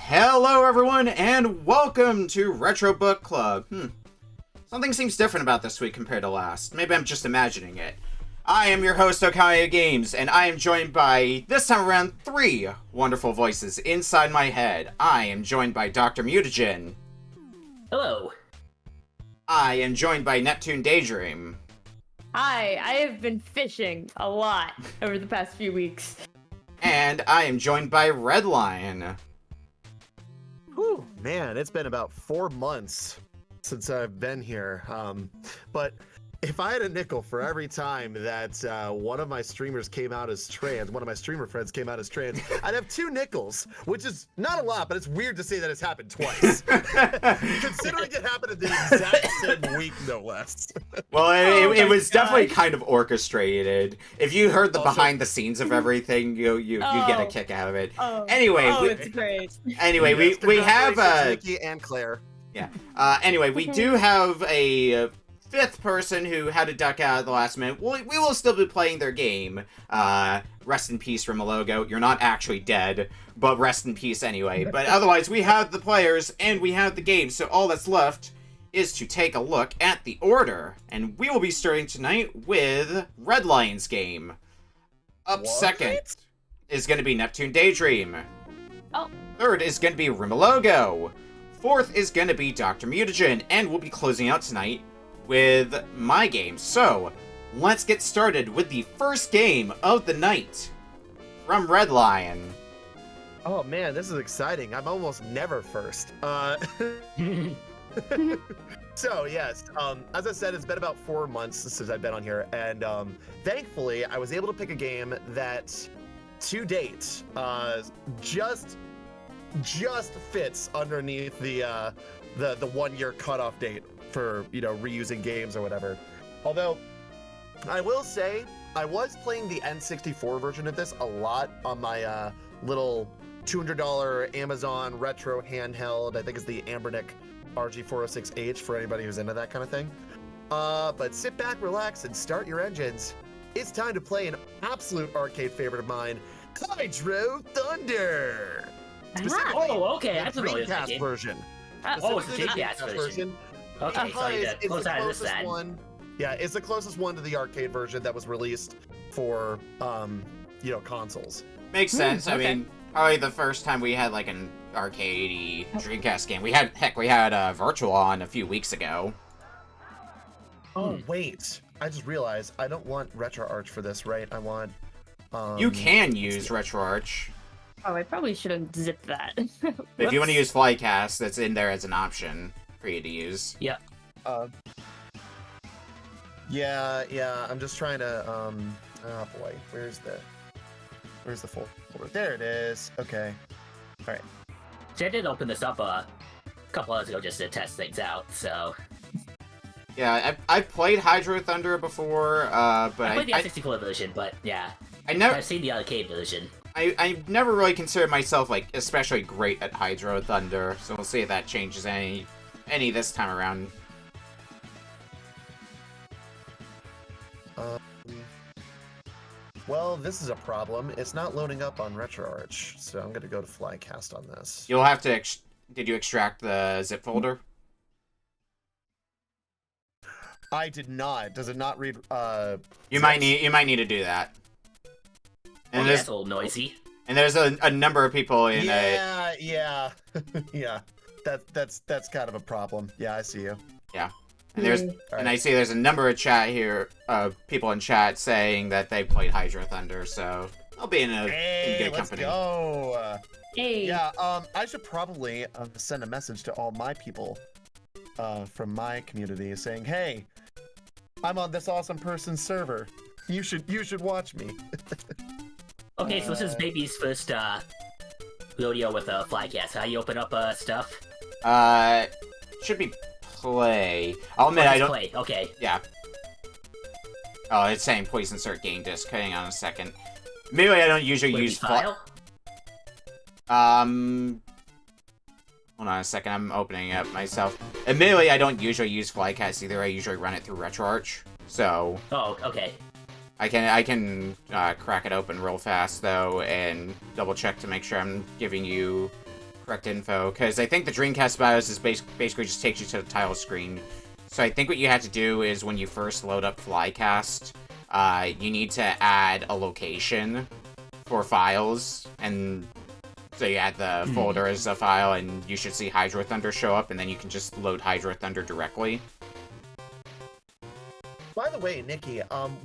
Hello everyone, and welcome to Retro Book Club. Something seems different about this week compared to last. Maybe I'm just imagining it. I am your host, Okaya Games, and I am joined by, this time around, 3 wonderful voices inside my head. I am joined by Dr. Mutagen. Hello. I am joined by NeptuneDaydream. Hi, I have been fishing a lot over the past few weeks. And I am joined by RedLion. Whew, man, it's been about 4 months since I've been here. But if I had a nickel for every time that one of my streamers came out as trans, one of my streamer friends came out as trans, I'd have 2 nickels, which is not a lot, but it's weird to say that it's happened twice. Considering it happened in the exact same week, no less. Well, it was definitely kind of orchestrated. If you heard the behind the scenes of everything, you get a kick out of it. Anyway, it's great. Anyway, we have Nikki and Claire. Yeah. Anyway, we do have a 5th person who had to duck out at the last minute. We will still be playing their game. Rest in peace, Rimalogo. You're not actually dead, but rest in peace anyway. But otherwise, we have the players and we have the game. So all that's left is to take a look at the order. And we will be starting tonight with RedLion's game. Up second is going to be NeptuneDaydream. Oh. Third is going to be Rimalogo. 4th is going to be Dr. Mutagen. And we'll be closing out tonight with my game. So, let's get started with the first game of the night from RedLion. Oh man, this is exciting. I'm almost never first. So yes, as I said, it's been about 4 months since I've been on here, and thankfully I was able to pick a game that, to date, just fits underneath the 1-year cutoff date for, reusing games or whatever. Although, I will say, I was playing the N64 version of this a lot on my little $200 Amazon retro handheld. I think it's the Ambernick RG406H for anybody who's into that kind of thing. But sit back, relax, and start your engines. It's time to play an absolute arcade favorite of mine, Hydro Thunder! Oh, okay, the I'm familiar with that Dreamcast game. version. Oh, it's the Specifically Dreamcast version. Okay, so Because you it's close the out of this closest then. one. Yeah, it's the closest one to the arcade version that was released for, consoles. Makes sense. okay. I mean, probably the first time we had like an arcade-y Dreamcast game. We had Virtual on a few weeks ago. Oh, wait. I just realized I don't want RetroArch for this, right? I want... You can use RetroArch. Oh, I probably should have zipped that. If you want to use Flycast, that's in there as an option for you to use. Yeah. Yeah, I'm just trying to, oh boy, where's the full folder? There it is. Okay. Alright. So I did open this up a couple hours ago just to test things out, so... Yeah, I've played Hydro Thunder before, but I played the N64 version, but yeah. I've seen the arcade version. I never really considered myself, like, especially great at Hydro Thunder, so we'll see if that changes any this time around. Well, this is a problem. It's not loading up on RetroArch, so I'm gonna go to Flycast on this. You'll have to, did you extract the zip folder? I did not. Does it not read, You might need to do that. And That's a little noisy. And there's a number of people in Yeah. Yeah. That's kind of a problem. Yeah, I see you. Yeah. And I see there's a number of people in chat saying that they played Hydro Thunder, so I'll be in good company. Let's go. Hey. Yeah, I should probably send a message to all my people from my community saying, "Hey, I'm on this awesome person's server. You should watch me." Okay, so this is Baby's first rodeo with a Flycast. How you open up stuff? Should be play. I'll admit I don't play. Okay. Yeah. Oh, it's saying please insert game disc. Hang on a second. Maybe I don't usually use file. Hold on a second, I'm opening it up myself. Admittedly, I don't usually use Flycast either. I usually run it through RetroArch. So. Oh, okay. I can crack it open real fast though and double check to make sure I'm giving you correct info, because I think the Dreamcast BIOS is basically just takes you to the title screen. So I think what you have to do is when you first load up Flycast, you need to add a location for files, and so you add the folder as a file, and you should see Hydro Thunder show up, and then you can just load Hydro Thunder directly. By the way, Nikki,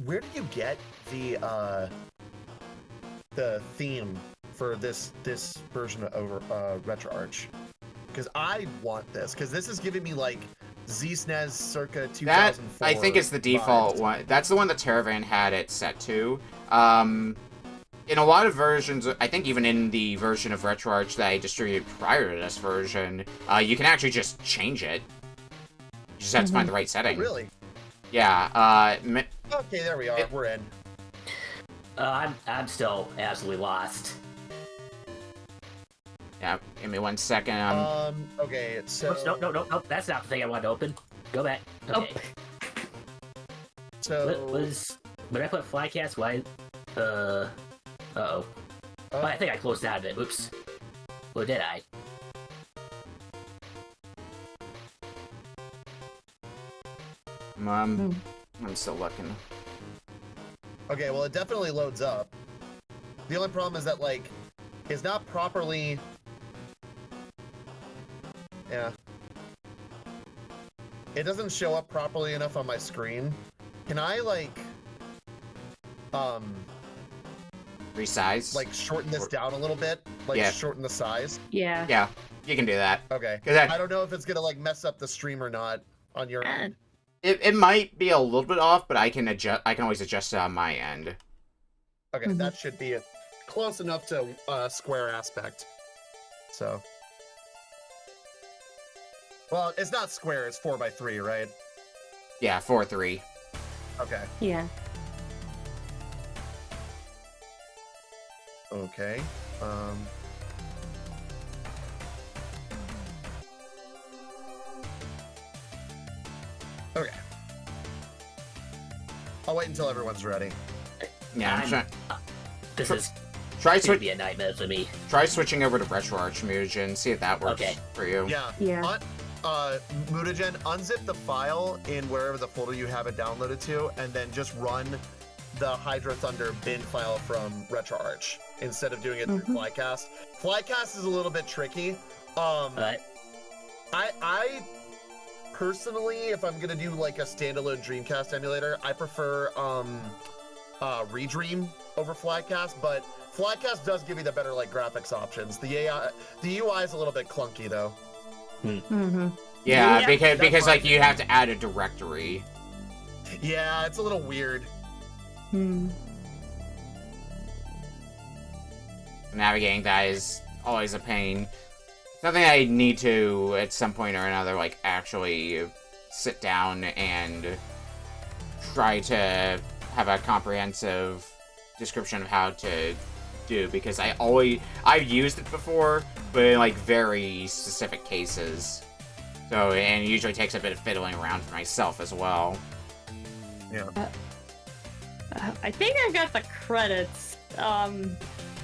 where did you get the theme for this version of RetroArch? Because I want this, because this is giving me like ZSNES circa 2004. That, I think, is the default vibes. one. That's the one that Terravan had it set to. In a lot of versions, I think even in the version of RetroArch that I distributed prior to this version, you can actually just change it. You just have to find the right setting. Oh, really? Yeah, Okay, there we are. We're in. I'm still absolutely lost. yeah, give me 1 second. Okay, so... Oops, no, that's not the thing I wanted to open. Go back. Okay. So... When I put Flycast, why... Uh-oh. Oh, I think I closed out of it. Oops. Or did I? I'm still looking. Okay, well, it definitely loads up. The only problem is that, like, it's not properly... Yeah. It doesn't show up properly enough on my screen. Can I, like... Resize? Like, shorten this down a little bit? Like, Yeah. shorten the size? Yeah. Yeah, you can do that. Okay. 'Cause I don't know if it's gonna, like, mess up the stream or not on your end. It might be a little bit off, but I can adjust. I can always adjust it on my end. Okay, that should be close enough to square aspect. So... Well, it's not square, it's 4x3, right? Yeah, 4:3. Okay. Yeah. Okay. Okay. I'll wait until everyone's ready. Yeah, This is try going to switch. be a nightmare for me. Try switching over to RetroArch, Mutagen, see if that works Okay. for you. Yeah. Yeah. Mutagen, unzip the file in wherever the folder you have it downloaded to, and then just run the Hydro Thunder bin file from RetroArch instead of doing it through Flycast. Flycast is a little bit tricky. Alright. I personally, if I'm gonna do like a standalone Dreamcast emulator, I prefer Redream over Flycast, but Flycast does give you the better like graphics options. The UI is a little bit clunky though. Yeah, Yeah, because like you have to add a directory. Yeah, it's a little weird. Navigating that is always a pain. Something I need to, at some point or another, like, actually sit down and try to have a comprehensive description of how to do, because I've used it before, but in, like, very specific cases. So, and it usually takes a bit of fiddling around for myself as well. Yeah. I think I got the credits.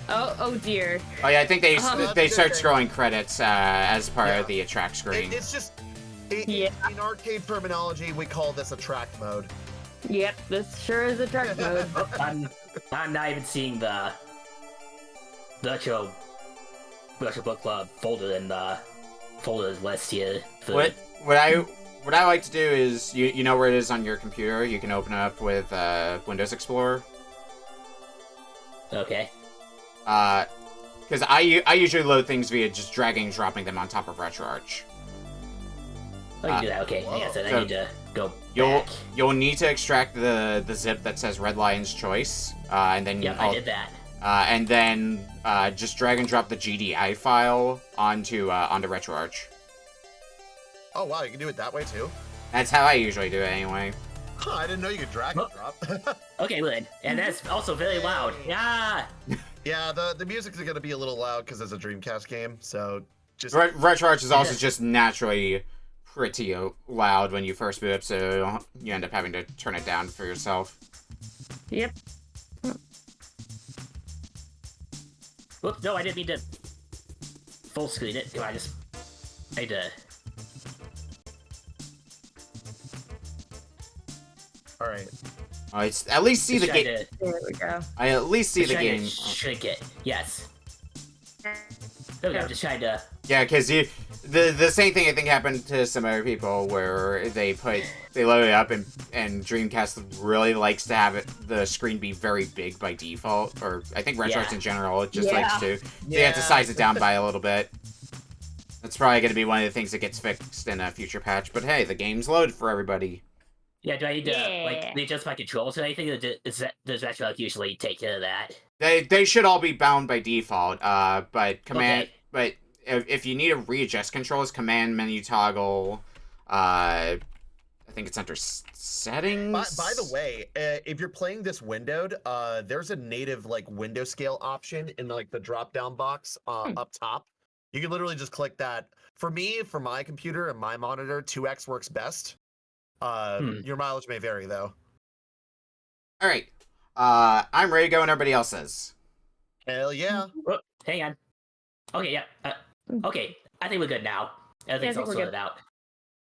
Oh dear. Oh yeah, I think they Uh-huh. they start scrolling credits as part of the track screen. It's just, Yeah. in arcade terminology, we call this a track mode. Yep, this sure is a track mode. Oh, I'm not even seeing the virtual book club folder in the folders list here. What I like to do is you know where it is on your computer. You can open it up with Windows Explorer. Okay. Because I usually load things via just dragging and dropping them on top of RetroArch. Oh, you can do that. Okay. Whoa. Yeah, so I So need to go You'll back. need to extract the zip that says RedLion's Choice, and then Yep, I did that. and then just drag and drop the GDI file onto RetroArch. Oh wow, you can do it that way too? That's how I usually do it anyway. Huh, I didn't know you could drag and drop. Okay, good. And that's also very loud. Yeah. Yeah, the music's gonna be a little loud because it's a Dreamcast game, so just... RetroArch is also just naturally pretty loud when you first boot up, so you end up having to turn it down for yourself. Yep. Whoops, no, I didn't mean to full screen it. I need to. All right. I at least see the game. There we go. I at least see the game. Shrink it. Yes. There we go. I'm just trying to. Yeah, because the same thing I think happened to some other people where they load it up and Dreamcast really likes to have the screen be very big by default, or I think RetroArch in general it just likes to. They have to size it down by a little bit. That's probably going to be one of the things that gets fixed in a future patch. But hey, the game's loaded for everybody. Yeah, do I need to like readjust my controls or anything? Or does RetroArch usually take care of that? They should all be bound by default. But if you need to readjust controls, command menu toggle. I think it's under settings. By the way, if you're playing this windowed, there's a native like window scale option in like the drop down box up top. You can literally just click that. For me, for my computer and my monitor, 2x works best. Your mileage may vary though. All right. I'm ready to go when everybody else is. Hell yeah. Oh, hang on. Okay, yeah. Okay, I think we're good now. Everything's all sorted out.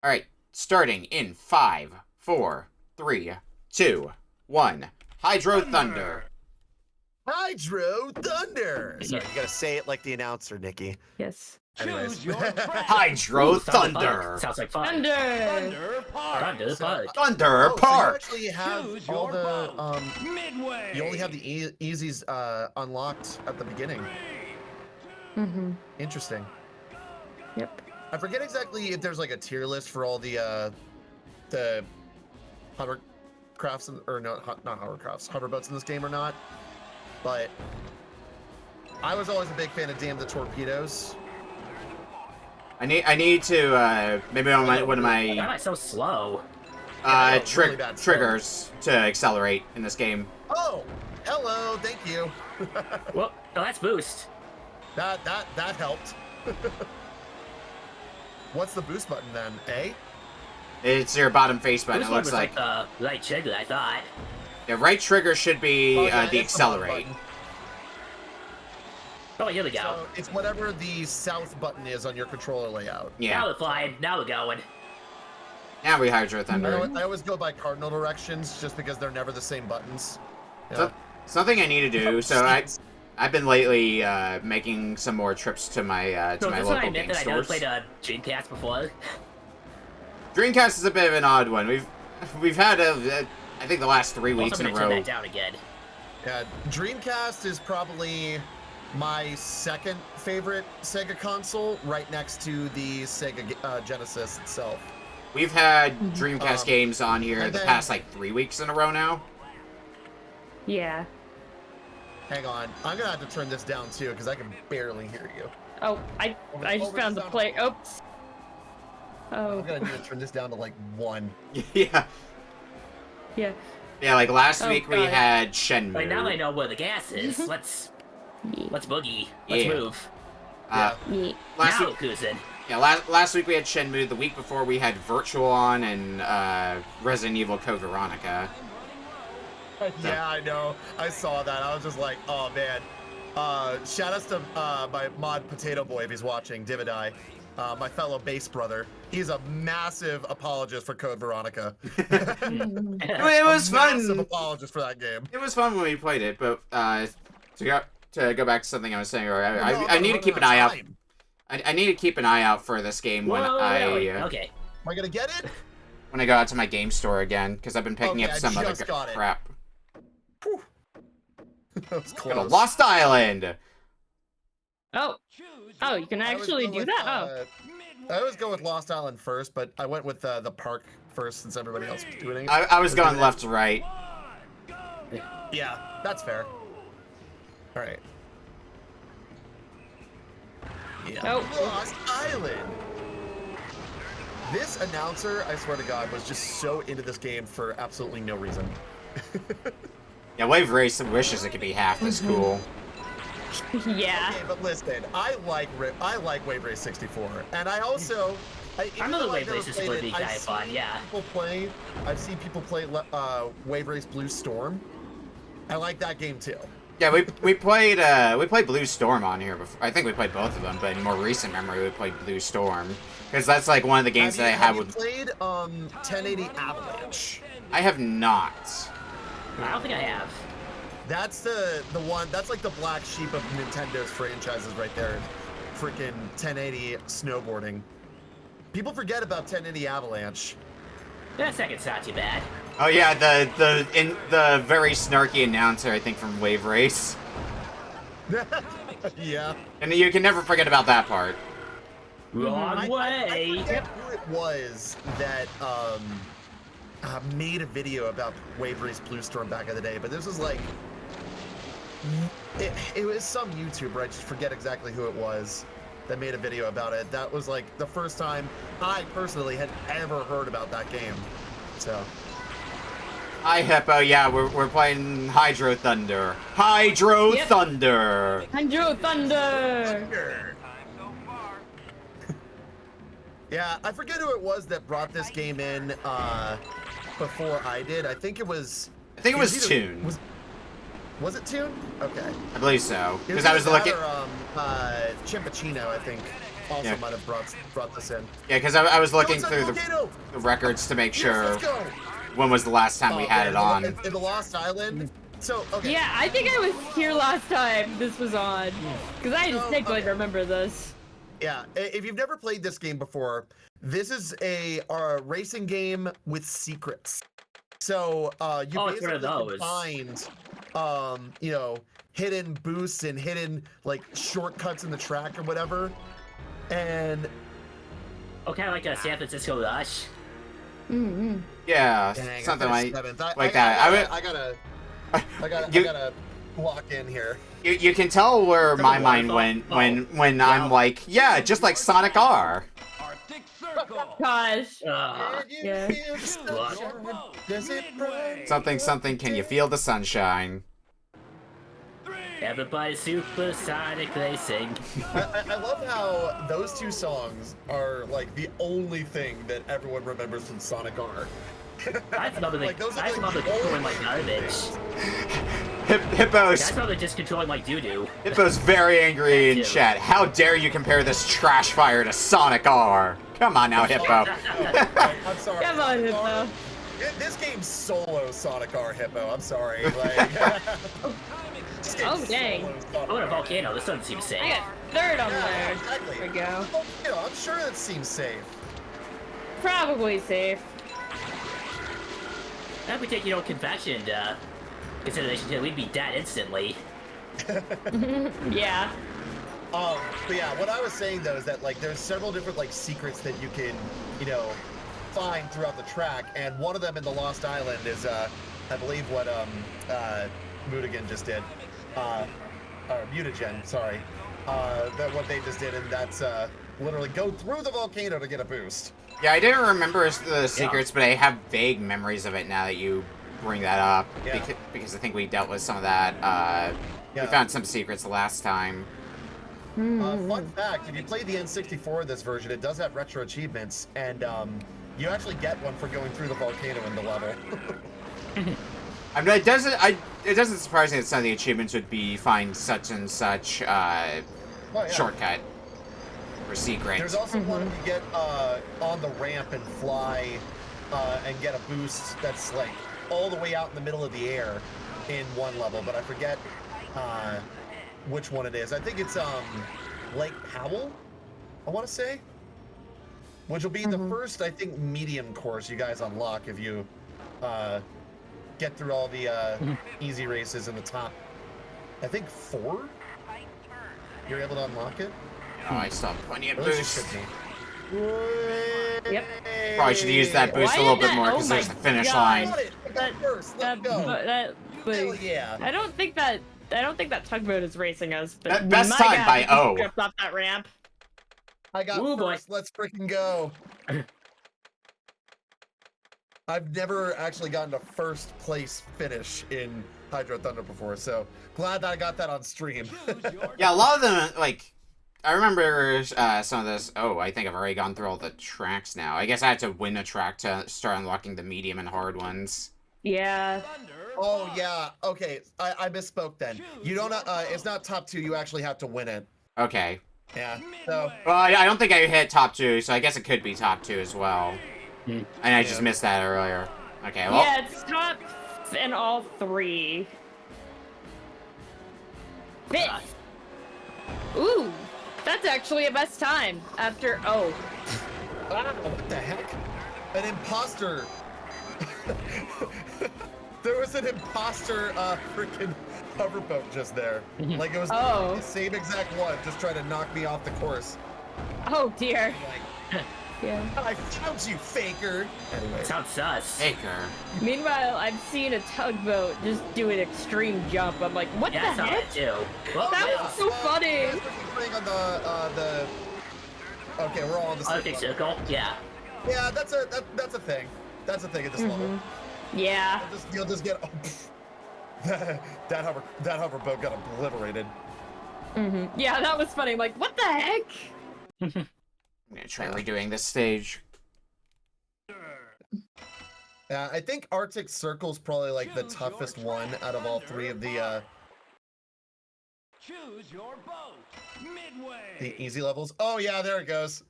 All right. Starting in 5, 4, 3, 2, 1. Hydro Thunder. Hydro Thunder. Sorry, you gotta say it like the announcer, Nikki. Yes. Anyways. Hydro Thunder. Sounds like fun. Thunder. Thunder Park. Thunder Park. So you actually have all the midway. You only have the easies unlocked at the beginning. Mm-hmm. Interesting. Yep. I forget exactly if there's like a tier list for all the hovercrafts or not hovercrafts, hoverboats in this game or not. But I was always a big fan of Damn the Torpedoes. I need to maybe on one of Why am I so slow? Really bad triggers to accelerate in this game. Oh, hello, thank you. Well, no, that's boost. That helped. What's the boost button then? A? It's your bottom face button. Boost It looks was like the right trigger, I thought. The right trigger should be the accelerate. Oh, here we go. So it's whatever the south button is on your controller layout. Yeah. Now we're flying. Now we're going. Now we Hydro Thunder. I always go by cardinal directions just because they're never the same buttons. Yeah. Something I need to do. So I've been lately making some more trips to my local game stores. I never played a Dreamcast before. Dreamcast is a bit of an odd one. We've had I think the last 3 weeks in a row. Turn that down again. Yeah, Dreamcast is probably my second favorite Sega console, right next to the Sega Genesis itself. We've had Dreamcast games on here the past like 3 weeks in a row now. Yeah. Hang on, I'm gonna have to turn this down too because I can barely hear you. Oh, I just found the play. Oops. Oh. I'm gonna need to turn this down to like 1. Yeah. Yeah. Yeah, like last week we had Shenmue. Right now I know where the gas is. Let's boogie. Let's move. Last now week, cruising. Yeah, last week we had Shenmue. The week before we had Virtual On and Resident Evil Code Veronica. Yeah, I know. I saw that. I was just like, oh man. Shout outs to my mod Potato Boy if he's watching, Dividai. My fellow bass brother. He's a massive apologist for Code Veronica. It was fun. Massive apologist for that game. It was fun when we played it, but to go back to something I was saying earlier, I need to keep an eye out. I need to keep an eye out for this game when okay. Am I gonna get it? When I go out to my game store again, because I've been picking up some other crap. That was close. Got a Lost Island. Oh, you can actually do that? I always go with Lost Island first, but I went with the park first since everybody else was doing it. I was going left to right. Yeah, that's fair. All right. Yeah. Oh. Lost Island. This announcer, I swear to God, was just so into this game for absolutely no reason. Yeah, Wave Race wishes it could be half as cool. Yeah. Okay, but listen, I like Wave Race 64, and I also. I know the Wave Race is supposed to be kind of fun. Yeah. I've seen people play Wave Race Blue Storm. I like that game too. Yeah, we played Blue Storm on here before. I think we played both of them, but in more recent memory, we played Blue Storm because that's like one of the games that I had with. Have you played 1080 Avalanche? I have not. I don't think I have. That's the one. That's like the black sheep of Nintendo's franchises right there. Freaking 1080 snowboarding. People forget about 1080 Avalanche. That second's not too bad. Oh yeah, the very snarky announcer, I think, from Wave Race. Yeah. And you can never forget about that part. Wrong way. I forget who it was that made a video about Wave Race Blue Storm back in the day, but this was like it was some YouTuber. I just forget exactly who it was that made a video about it. That was like the first time I personally had ever heard about that game. So. Hi, Hippo. Yeah, we're playing Hydro Thunder. Hydro Thunder. Hydro Thunder. Yeah, I forget who it was that brought this game in before I did. I think it was. I think it was Tune. Was it Tune? Okay. I believe so. Because I was looking. Chimpachino, I think, also might have brought this in. Yeah, because I was looking through the records to make sure when was the last time we had it on. In the Lost Island. So okay. Yeah, I think I was here last time this was on, because I distinctly remember this. Yeah, if you've never played this game before, this is a racing game with secrets. So you basically can find, you know, hidden boosts and hidden like shortcuts in the track or whatever, and kind of like a San Francisco Rush. Mm-hmm. Yeah, dang, something like that. I gotta lock in here. You can tell where my mind went when I'm like, yeah, just like Sonic R. Gosh. Yeah. Something, can you feel the sunshine? Everybody's supersonic racing. I love how those two songs are like the only thing that everyone remembers from Sonic R. That's another thing. That's another controlling like garbage. Hippo's. That's another just controlling like doo-doo. Hippo's very angry in chat. How dare you compare this trash fire to Sonic R? Come on now, Hippo. I'm sorry. Come on, Hippo. This game's solo Sonic R, Hippo. I'm sorry. Like, oh dang! I want a volcano. This doesn't seem safe. I got third on there. Exactly. There we go. Well, you know, I'm sure that seems safe. Probably safe. If we take, you know, convention consideration, we'd be dead instantly. Yeah. But yeah, what I was saying though is that like there's several different like secrets that you can, you know, find throughout the track, and one of them in the Lost Island is I believe what Mutagen just did. Or Mutagen, sorry. That what they just did, and that's literally go through the volcano to get a boost. Yeah, I didn't remember the secrets, but I have vague memories of it now that you bring that up. Yeah. Because I think we dealt with some of that. We found some secrets the last time. Fun fact, if you play the N64 in this version, it does have retro achievements, and you actually get one for going through the volcano in the level. I mean, it doesn't surprise me that some of the achievements would be find such and such shortcut or secret. There's also one you get on the ramp and fly and get a boost that's like all the way out in the middle of the air in one level, but I forget which one it is. I think it's Lake Powell, I want to say, which will be the first, I think, medium course you guys unlock if you get through all the easy races in the top. I think 4. You're able to unlock it. Oh, I saw plenty of Those boost. should be. Yep. Probably should use that boost a little bit more because there's the finish line. That, Hell yeah. I don't think that tugboat is racing us. But Best my time God, by we O. Jumped off that ramp. I got Ooh, boy. first. Let's freaking go. I've never actually gotten a first place finish in Hydro Thunder before, so glad that I got that on stream. Yeah, a lot of them, like, I remember some of this. Oh, I think I've already gone through all the tracks now. I guess I had to win a track to start unlocking the medium and hard ones. Yeah. Oh yeah. Okay, I misspoke then. You don't. It's not top 2. You actually have to win it. Okay. Yeah. So. Well, I don't think I hit top 2, so I guess it could be top 2 as well. Hmm. And I just missed that earlier. Okay, well. Yeah, it's top in all 3. 5th. Ooh, that's actually a best time after. Oh. What the heck? An imposter. There was an imposter freaking hoverboat just there. Like it was the same exact one, just trying to knock me off the course. Oh dear. Like, Yeah. I found you, faker. Anyway. Sounds sus. Faker. Meanwhile, I've seen a tugboat just do an extreme jump. I'm like, what Yeah, I the saw heck? that too. Well, That was so funny. You guys were playing on the. Okay, we're all on the same Arctic level. Circle. Yeah. Yeah, that's a thing. That's a thing at this level. Yeah. You'll just get. that hoverboat got obliterated. Yeah, that was funny. I'm like, what the heck? I'm gonna try redoing this stage. Yeah, I think Arctic Circle's probably like the toughest one out of all 3 of the Choose your boat. Midway. the easy levels. Oh yeah, there it goes.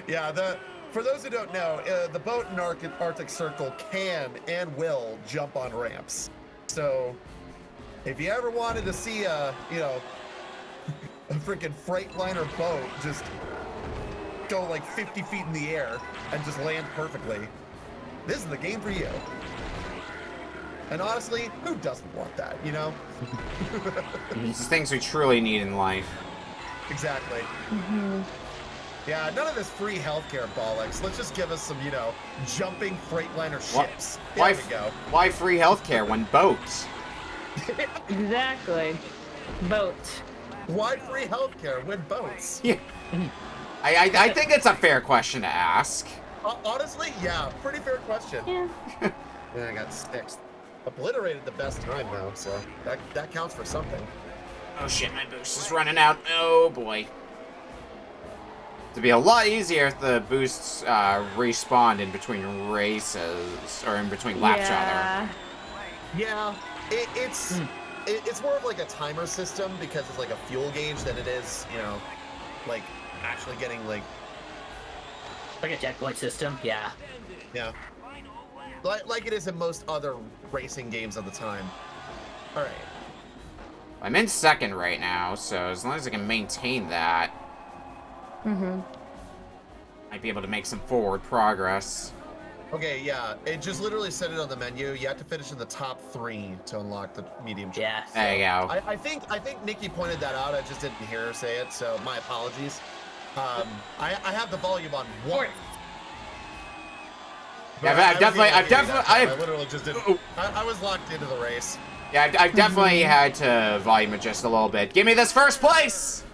Yeah, for those who don't know, the boat in Arctic Circle can and will jump on ramps. So if you ever wanted to see a freaking Freightliner boat just go like 50 feet in the air and just land perfectly, this is the game for you. And honestly, who doesn't want that, you know? These are things we truly need in life. Exactly. Yeah, none of this free healthcare bollocks. Let's just give us some, jumping Freightliner ships. There we go. Why free healthcare when boats? Exactly. Boat. Why free healthcare when boats? Yeah. I think it's a fair question to ask. Honestly, yeah, pretty fair question. Yeah. Yeah, I got 6th. Obliterated the best time though, so that counts for something. Oh shit, my boost is running out. Oh boy. It'd be a lot easier if the boosts respawned in between races, or in between laps rather. Yeah, it's more of like a timer system because it's like a fuel gauge than it is, like actually getting like a checkpoint system. Yeah. Yeah. Like it is in most other racing games of the time. All right. I'm in 2nd right now, so as long as I can maintain that, might be able to make some forward progress. Okay, yeah. It just literally said it on the menu. You have to finish in the top 3 to unlock the medium. Yeah. So There you go. I think Nikki pointed that out. I just didn't hear her say it, so my apologies. I have the volume on 1. Yeah, I literally just didn't. I was locked into the race. Yeah, I've definitely had to volume it just a little bit. Give me this first place!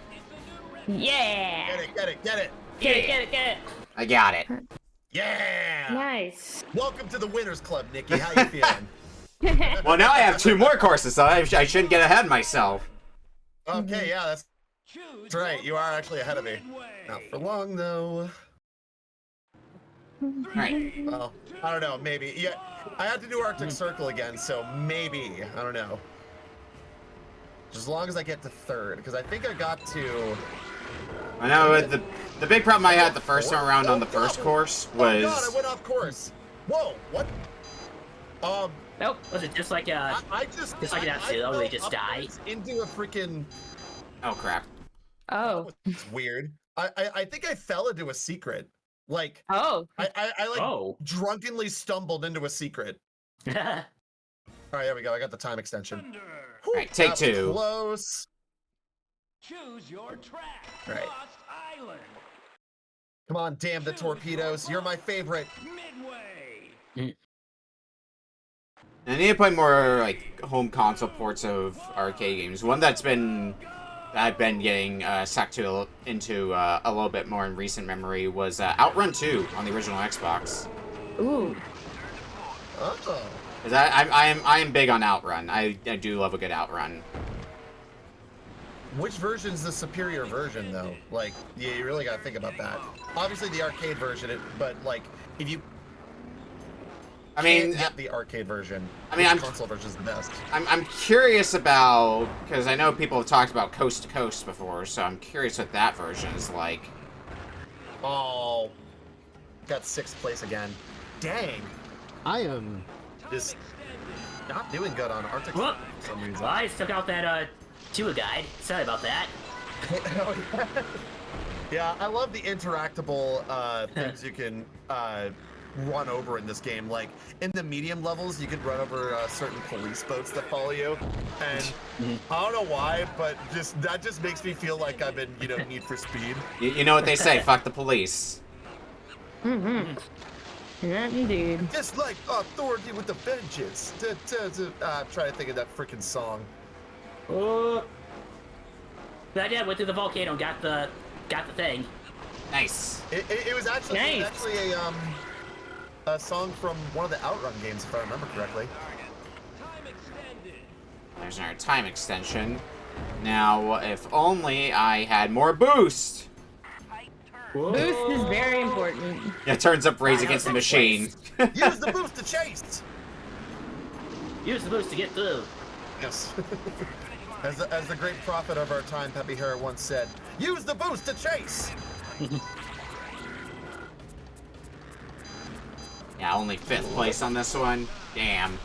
Yeah. Get it. Get it. I got it. Yeah. Nice. Welcome to the Winners Club, Nikki. How you feeling? Well, now I have 2 more courses, so I shouldn't get ahead of myself. Okay, yeah, that's right. You are actually ahead of me. Not for long, though. Alright. Well, I don't know. Maybe. Yeah, I had to do Arctic Circle again, so maybe. I don't know. As long as I get to 3rd, because I think I got to. I know the big problem I had the first time around on the first course was. Oh God, I went off course. Whoa, what? Nope. Was it just like I just like that Celeste where they just die? Into a freaking. Oh crap. Oh. It's weird. I think I fell into a secret. Like. Oh. I like drunkenly stumbled into a secret. All right, there we go. I got the time extension. Alright, take 2. Close. Choose your track. Right. Lost Island. Come on, damn the torpedoes. You're my favorite. Midway. I need to play more like home console ports of arcade games. One I've been getting sucked into a little bit more in recent memory was Outrun 2 on the original Xbox. Ooh. Oh. 'Cause I am big on Outrun. I do love a good Outrun. Which version's the superior version, though? Like, yeah, you really gotta think about that. Obviously, the arcade version, but like, if you I mean, can't get the arcade version. I mean, the console version is the best. I'm curious about, because I know people have talked about Coast to Coast before, so I'm curious what that version is like. Oh, got 6th place again. Dang, I am. just not doing good on Arctic Whoop. for some reason. Well, I took out that tour guide. Sorry about that. Oh, yeah. Yeah, I love the interactable things you can run over in this game. Like, in the medium levels, you can run over certain police boats that follow you. And I don't know why, but that just makes me feel like I'm in, Need for Speed. You know what they say, fuck the police. Mm-hmm. Yeah, indeed. Just like authority with a vengeance. I'm trying to think of that freaking song. But yeah, went through the volcano and got the thing. Nice. It was actually, Nice. a song from one of the Outrun games, if I remember correctly. There's our time extension. Now, if only I had more boost. Boost is very important. Yeah, turns up raise against the machine. Use the boost to chase! Use the boost to get through. Yes. As the great prophet of our time, Peppy Harrah, once said, use the boost to chase! Yeah, only 5th place on this one. Damn.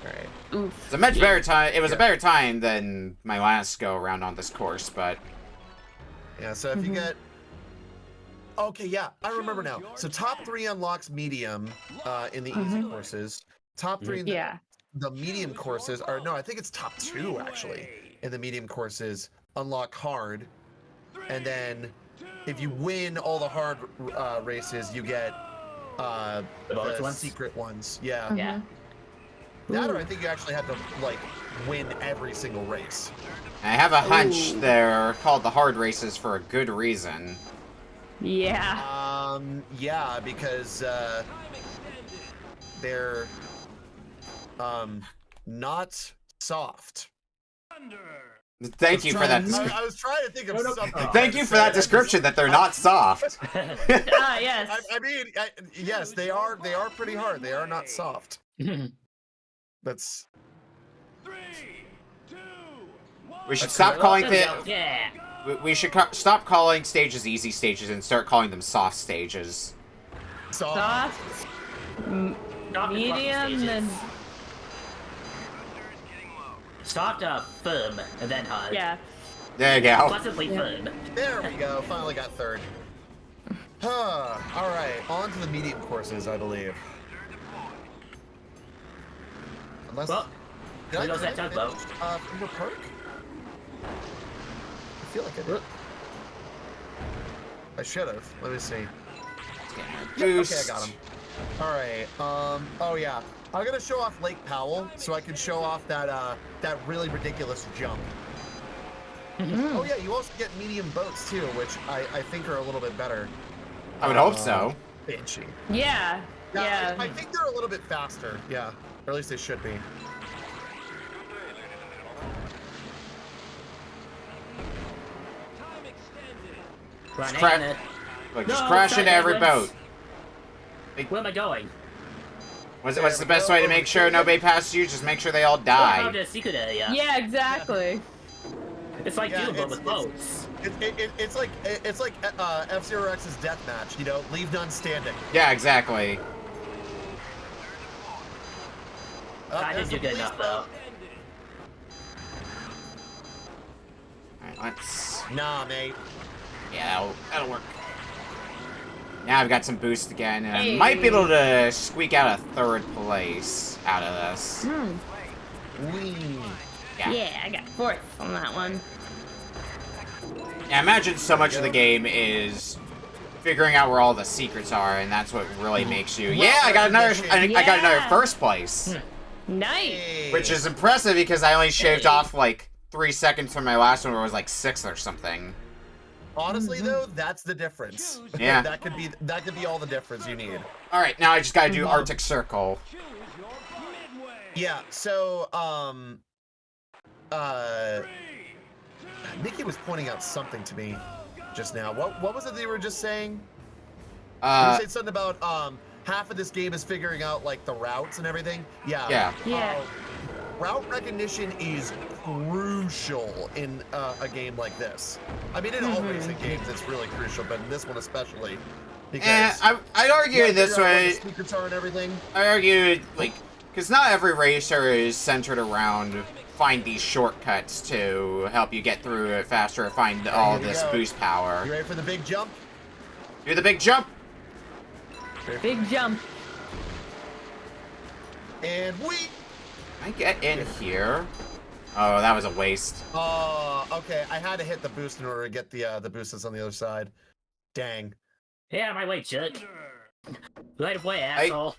Alright. Oof. It's a much better time. It was a better time than my last go around on this course, but Yeah, so if you get... Okay, yeah, I remember now. So top 3 unlocks medium in the easy courses. Top 3 in the medium courses are... No, I think it's top 2, actually, in the medium courses. Unlock hard. And then if you win all the hard races, you get bonus the ones? secret ones. Yeah. Yeah. That or I think you actually have to, like, win every single race. I have a hunch they're called the hard races for a good reason. Yeah. Yeah, because they're not soft. Thank you for that. I was trying to think of something. Thank you for that description that they're not soft. Ah, yes. I mean, yes, they are pretty hard. They are not soft. That's. We should stop calling Yeah. we should stop calling stages easy stages and start calling them soft stages. Soft, medium, and Soft, firm, and then hard. yeah. There you go. Pleasantly firm. There we go. Finally got 3rd. All right, on to the medium courses, I believe. Unless. Well, did there goes that finish, tugboat. Finger Park? I feel like I did. I should have. Let me see. Boost. Okay, I got him. All right. Oh yeah. I'm gonna show off Lake Powell so I can show off that really ridiculous jump. Oh yeah, you also get medium boats too, which I think are a little bit better. I would hope so. Banshee. Yeah. Yeah. I think they're a little bit faster. Yeah, or at least they should be. Run Crap. in it. Like, just No, crash sorry, into every Edwards. boat. Where am I going? What's the best way to make sure nobody passes you? Just make sure they all Oh, die. the secret area. Yeah, exactly. It's like Yeah, Doom, but with boats. It's like F-Zero X's deathmatch. You know, leave none standing. Yeah, exactly. I there's didn't do the good police enough, boat. All right, let's. Nah, mate. Yeah, that'll work. Now I've got some boost again, and Hey. I might be able to squeak out a 3rd place out of this. Whee. Yeah, I got 4th on that one. Yeah, imagine so much of the game is figuring out where all the secrets are, and that's what really makes you. Yeah, I got another. I got another Yeah. 1st place, Nice. Hey. which is impressive because I only shaved off like 3 seconds from my last one, where it was like 6th or something. Honestly, though, that's the difference. Yeah. that could be all the difference you need. All right, now I just gotta do Arctic Circle. Yeah. So, Nikki was pointing out something to me just now. What was it they were just saying? You said something about half of this game is figuring out like the routes and everything. Yeah. Yeah. Route recognition is crucial in a game like this. I mean, in all racing games, it's really crucial, but in this one especially. Because I'd argue in this way. Secrets are and everything. I argue, like, because not every racer is centered around find these shortcuts to help you get through it faster or find all this boost power. You ready for the big jump? Do the big jump! Big jump. And we. Can I get in here? Oh, that was a waste. Oh, okay. I had to hit the boost in order to get the boost that's on the other side. Dang. Yeah, my way, Chuck. Right away, asshole.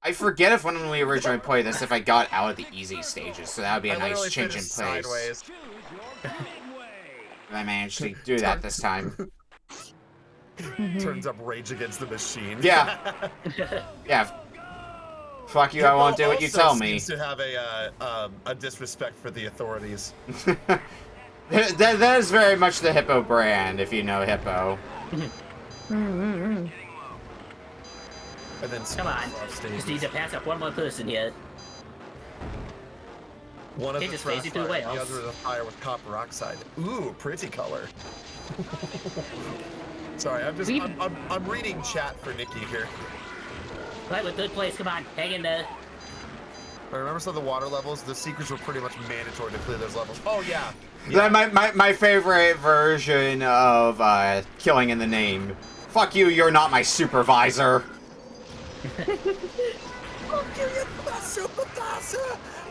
I forget if when we originally played this, if I got out of the easy stages, so that would be a nice change in pace. Sideways. I managed to do that this time. Turns up Rage Against the Machine. Yeah. Yeah. Fuck you, I won't do what you tell me. Seems to have a disrespect for the authorities. that is very much the Hippo brand, if you know Hippo. And then Come on. Just need to pass up one more person here. One of It the just trash phasing through fire, whales. the other is a fire with copper oxide. Ooh, pretty color. Sorry, I'm reading chat for Nikki here. Right, with good place. Come on, hang in there. I remember some of the water levels. The secrets were pretty much mandatory to clear those levels. Oh yeah. My favorite version of killing in the name. Fuck you, you're not my supervisor. Fuck you, you're my supervisor.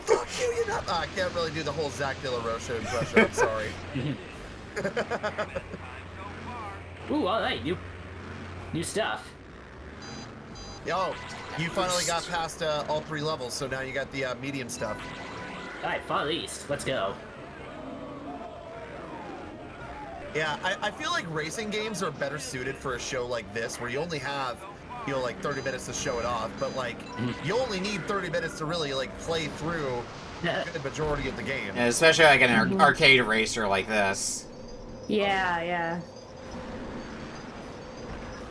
Fuck you, you're not. I can't really do the whole Zach De La Rocha impression. I'm sorry. Ooh, all right, new stuff. Yo, you finally got past all 3 levels, so now you got the medium stuff. All right, Far East. Let's go. Yeah, I feel like racing games are better suited for a show like this, where you only have, you know, like 30 minutes to show it off, but like, you only need 30 minutes to really like play through the majority of the game. Yeah, especially like an arcade racer like this. Yeah.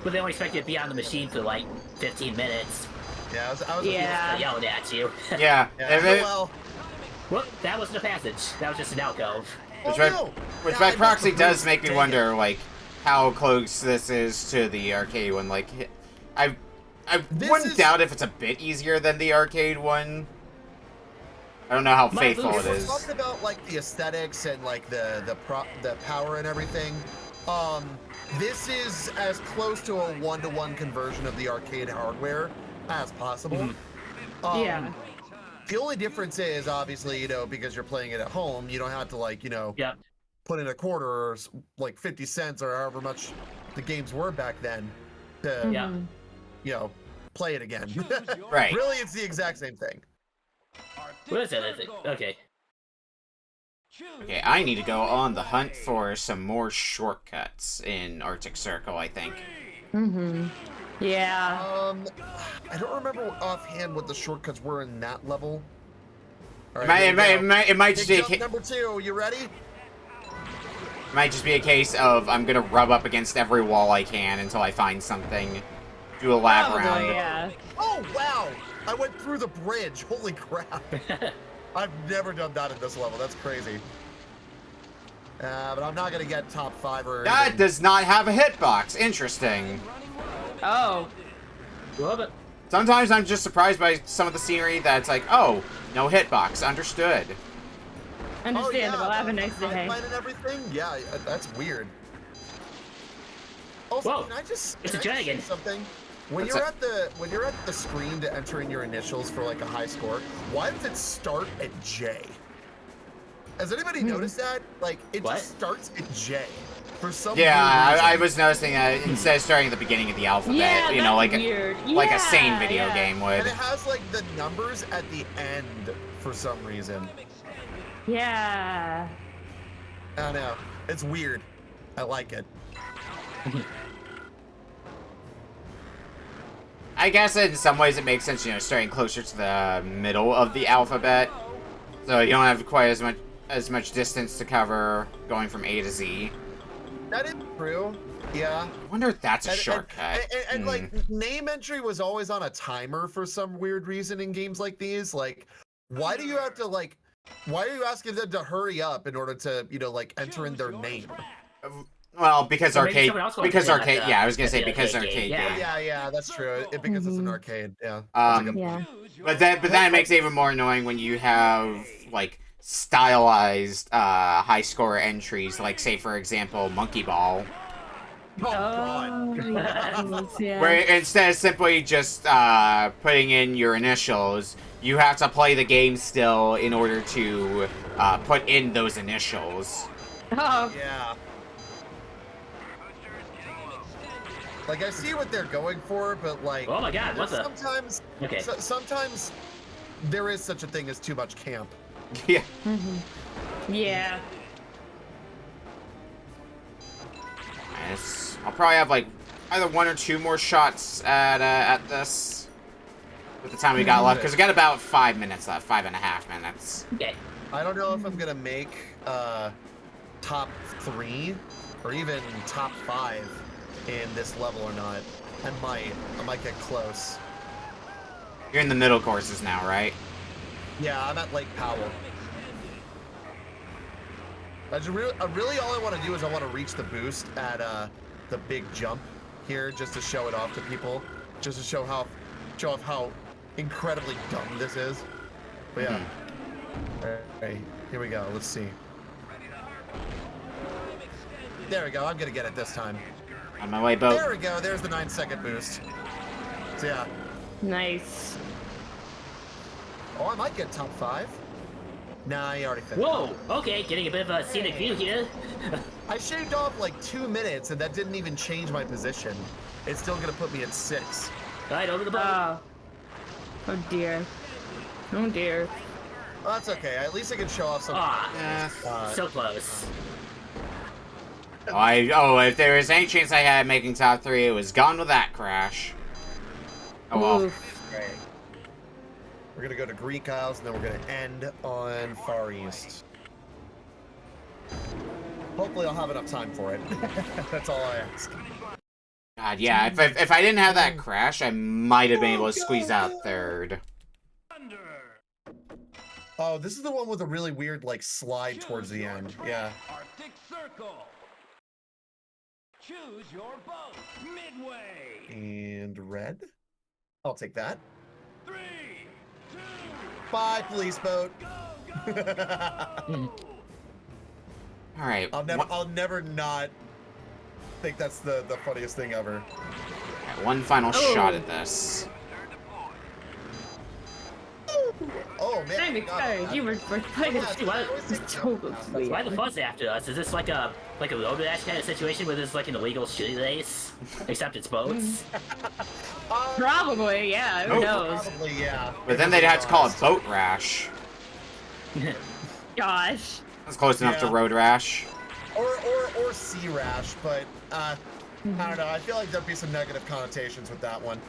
But they only expect you to be on the machine for like 15 minutes. Yeah, I was Yelling at you. Yeah. well. Whoop, that wasn't a passage. That was just an alcove. Which by proxy does make me wonder, like, how close this is to the arcade one. Like, I wouldn't doubt if it's a bit easier than the arcade one. I don't know how faithful it is. We're talking about like the aesthetics and like the power and everything. This is as close to a 1-to-1 conversion of the arcade hardware as possible. Yeah. The only difference is obviously, you know, because you're playing it at home, you don't have to like, you know, put in a quarter or like 50 cents or however much the games were back then to, you know, play it again. Right. Really, it's the exact same thing. What is it? Okay. Okay, I need to go on the hunt for some more shortcuts in Arctic Circle, I think. Yeah. I don't remember offhand what the shortcuts were in that level. All It might just be number 2. You ready? It might just be a case of I'm gonna rub up against every wall I can until I find something. Do a lap round. Yeah. Oh wow! I went through the bridge. Holy crap! I've never done that in this level. That's crazy. But I'm not gonna get top 5 or. That anything. does not have a hitbox. Interesting. Oh. Love it. Sometimes I'm just surprised by some of the scenery that's like, oh, no hitbox. Understood. Understandable. I have a nice day. And everything. Yeah, that's weird. Also, Whoa, can I just it's a can I just say dragon. something? When you're at the screen to enter in your initials for like a high score, why does it start at J? Has anybody noticed that? Like it just starts at J. For some weird reason. I was noticing that instead of starting at the beginning of the alphabet, you know, like like a sane video game would. And it has like the numbers at the end for some reason. Yeah. I don't know. It's weird. I like it. I guess in some ways it makes sense, you know, starting closer to the middle of the alphabet, so you don't have quite as much distance to cover going from A to Z. That True. Yeah. I wonder if that's a shortcut. And like, name entry was always on a timer for some weird reason in games like these. Like, why do you have to, like, why are you asking them to hurry up in order to, you know, like, enter in their name? Well, because Or maybe arcade, someone else wants because to play arcade, like yeah, I was gonna say the because arcade arcade game, game. Yeah, that's true. Because it's an arcade. Yeah. Yeah. But then it makes it even more annoying when you have like stylized high score entries, like say for example Monkey Ball, Oh God. Yes, yeah. where instead of simply just putting in your initials, you have to play the game still in order to put in those initials. Oh, Yeah. Like, I see what they're going for, but like, Oh my God, what the? sometimes, Okay. sometimes there is such a thing as too much camp. Yeah. yeah. Nice. I'll probably have like either 1 or 2 more shots at this with the time we got left, because we got about 5 minutes left, 5.5 minutes. Okay. I don't know if I'm gonna make top 3 or even top 5 in this level or not. I might get close. You're in the middle courses now, right? Yeah, I'm at Lake Powell. Really all I want to do is I want to reach the boost at the big jump here, just to show it off to people, just to show off how incredibly dumb this is. But yeah. All right, here we go. Let's see. There we go. I'm gonna get it this time. On my way, boat. There we go. There's the 9-second boost. So yeah. Nice. Oh, I might get top 5. Nah, you already finished. Whoa. Okay, getting a bit of a scenic view here. I shaved off like 2 minutes, and that didn't even change my position. It's still gonna put me at 6. Right over the boat. Oh dear. Oh dear. Well, that's okay. At least I can show off some. Yeah. So close. If there was any chance I had making top 3, it was gone with that crash. Oh well. Oof. Right. We're gonna go to Greek Isles, and then we're gonna end on Far East. Hopefully, I'll have enough time for it. That's all I ask. God, yeah. If I didn't have that crash, I might have been able to squeeze out 3rd. Oh, this is the one with a really weird like slide towards the end. Yeah. Arctic Circle. Choose your boat. Midway. And red. I'll take that. 3, 2, Bye, police boat. All right. I'll never not think that's the funniest thing ever. One final shot at this. Oh man. I'm excited. You were playing Yeah, it. I always think Totally. Why the fuss after us? Is this like a road rash kind of situation where there's like an illegal shooting race, except it's boats? Probably, yeah. Who knows? Probably, yeah. But then they'd have to call it boat rash. Gosh. That's close enough to Yeah. road rash. Or sea rash, but I don't know. I feel like there'd be some negative connotations with that one.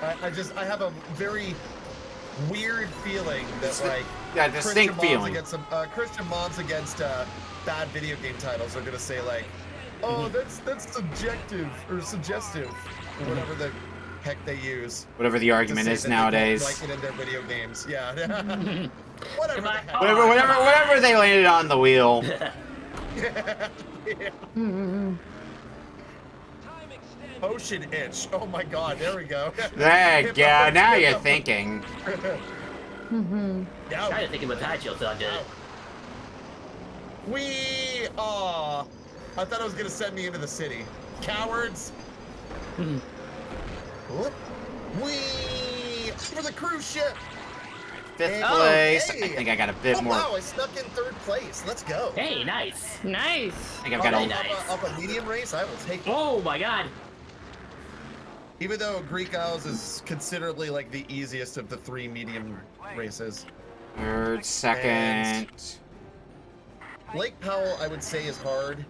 I have a very weird feeling that like Yeah, distinct feeling. Christian moms against bad video game titles are gonna say like, oh, that's subjective or suggestive or whatever the heck they use. Whatever the argument is nowadays. Like it in their video games, yeah. Whatever the heck. Whatever they landed on the wheel. Mm-hmm. Ocean itch. Oh my god, there we go. There you go. Now you're thinking. Yeah. Kind of thinking what Taichio did. I thought it was gonna send me into the city. Cowards. Whoop. Wee! For the cruise ship. 5th place. hey. I think I got a bit more. Wow, I snuck in 3rd place. Let's go. Hey, nice. Nice. I think I've got a. nice. Up a medium race, I will take it. Oh my god. Even though Greek Isles is considerably like the easiest of the 3 medium races. 3rd, 2nd. Lake Powell, I would say, is hard,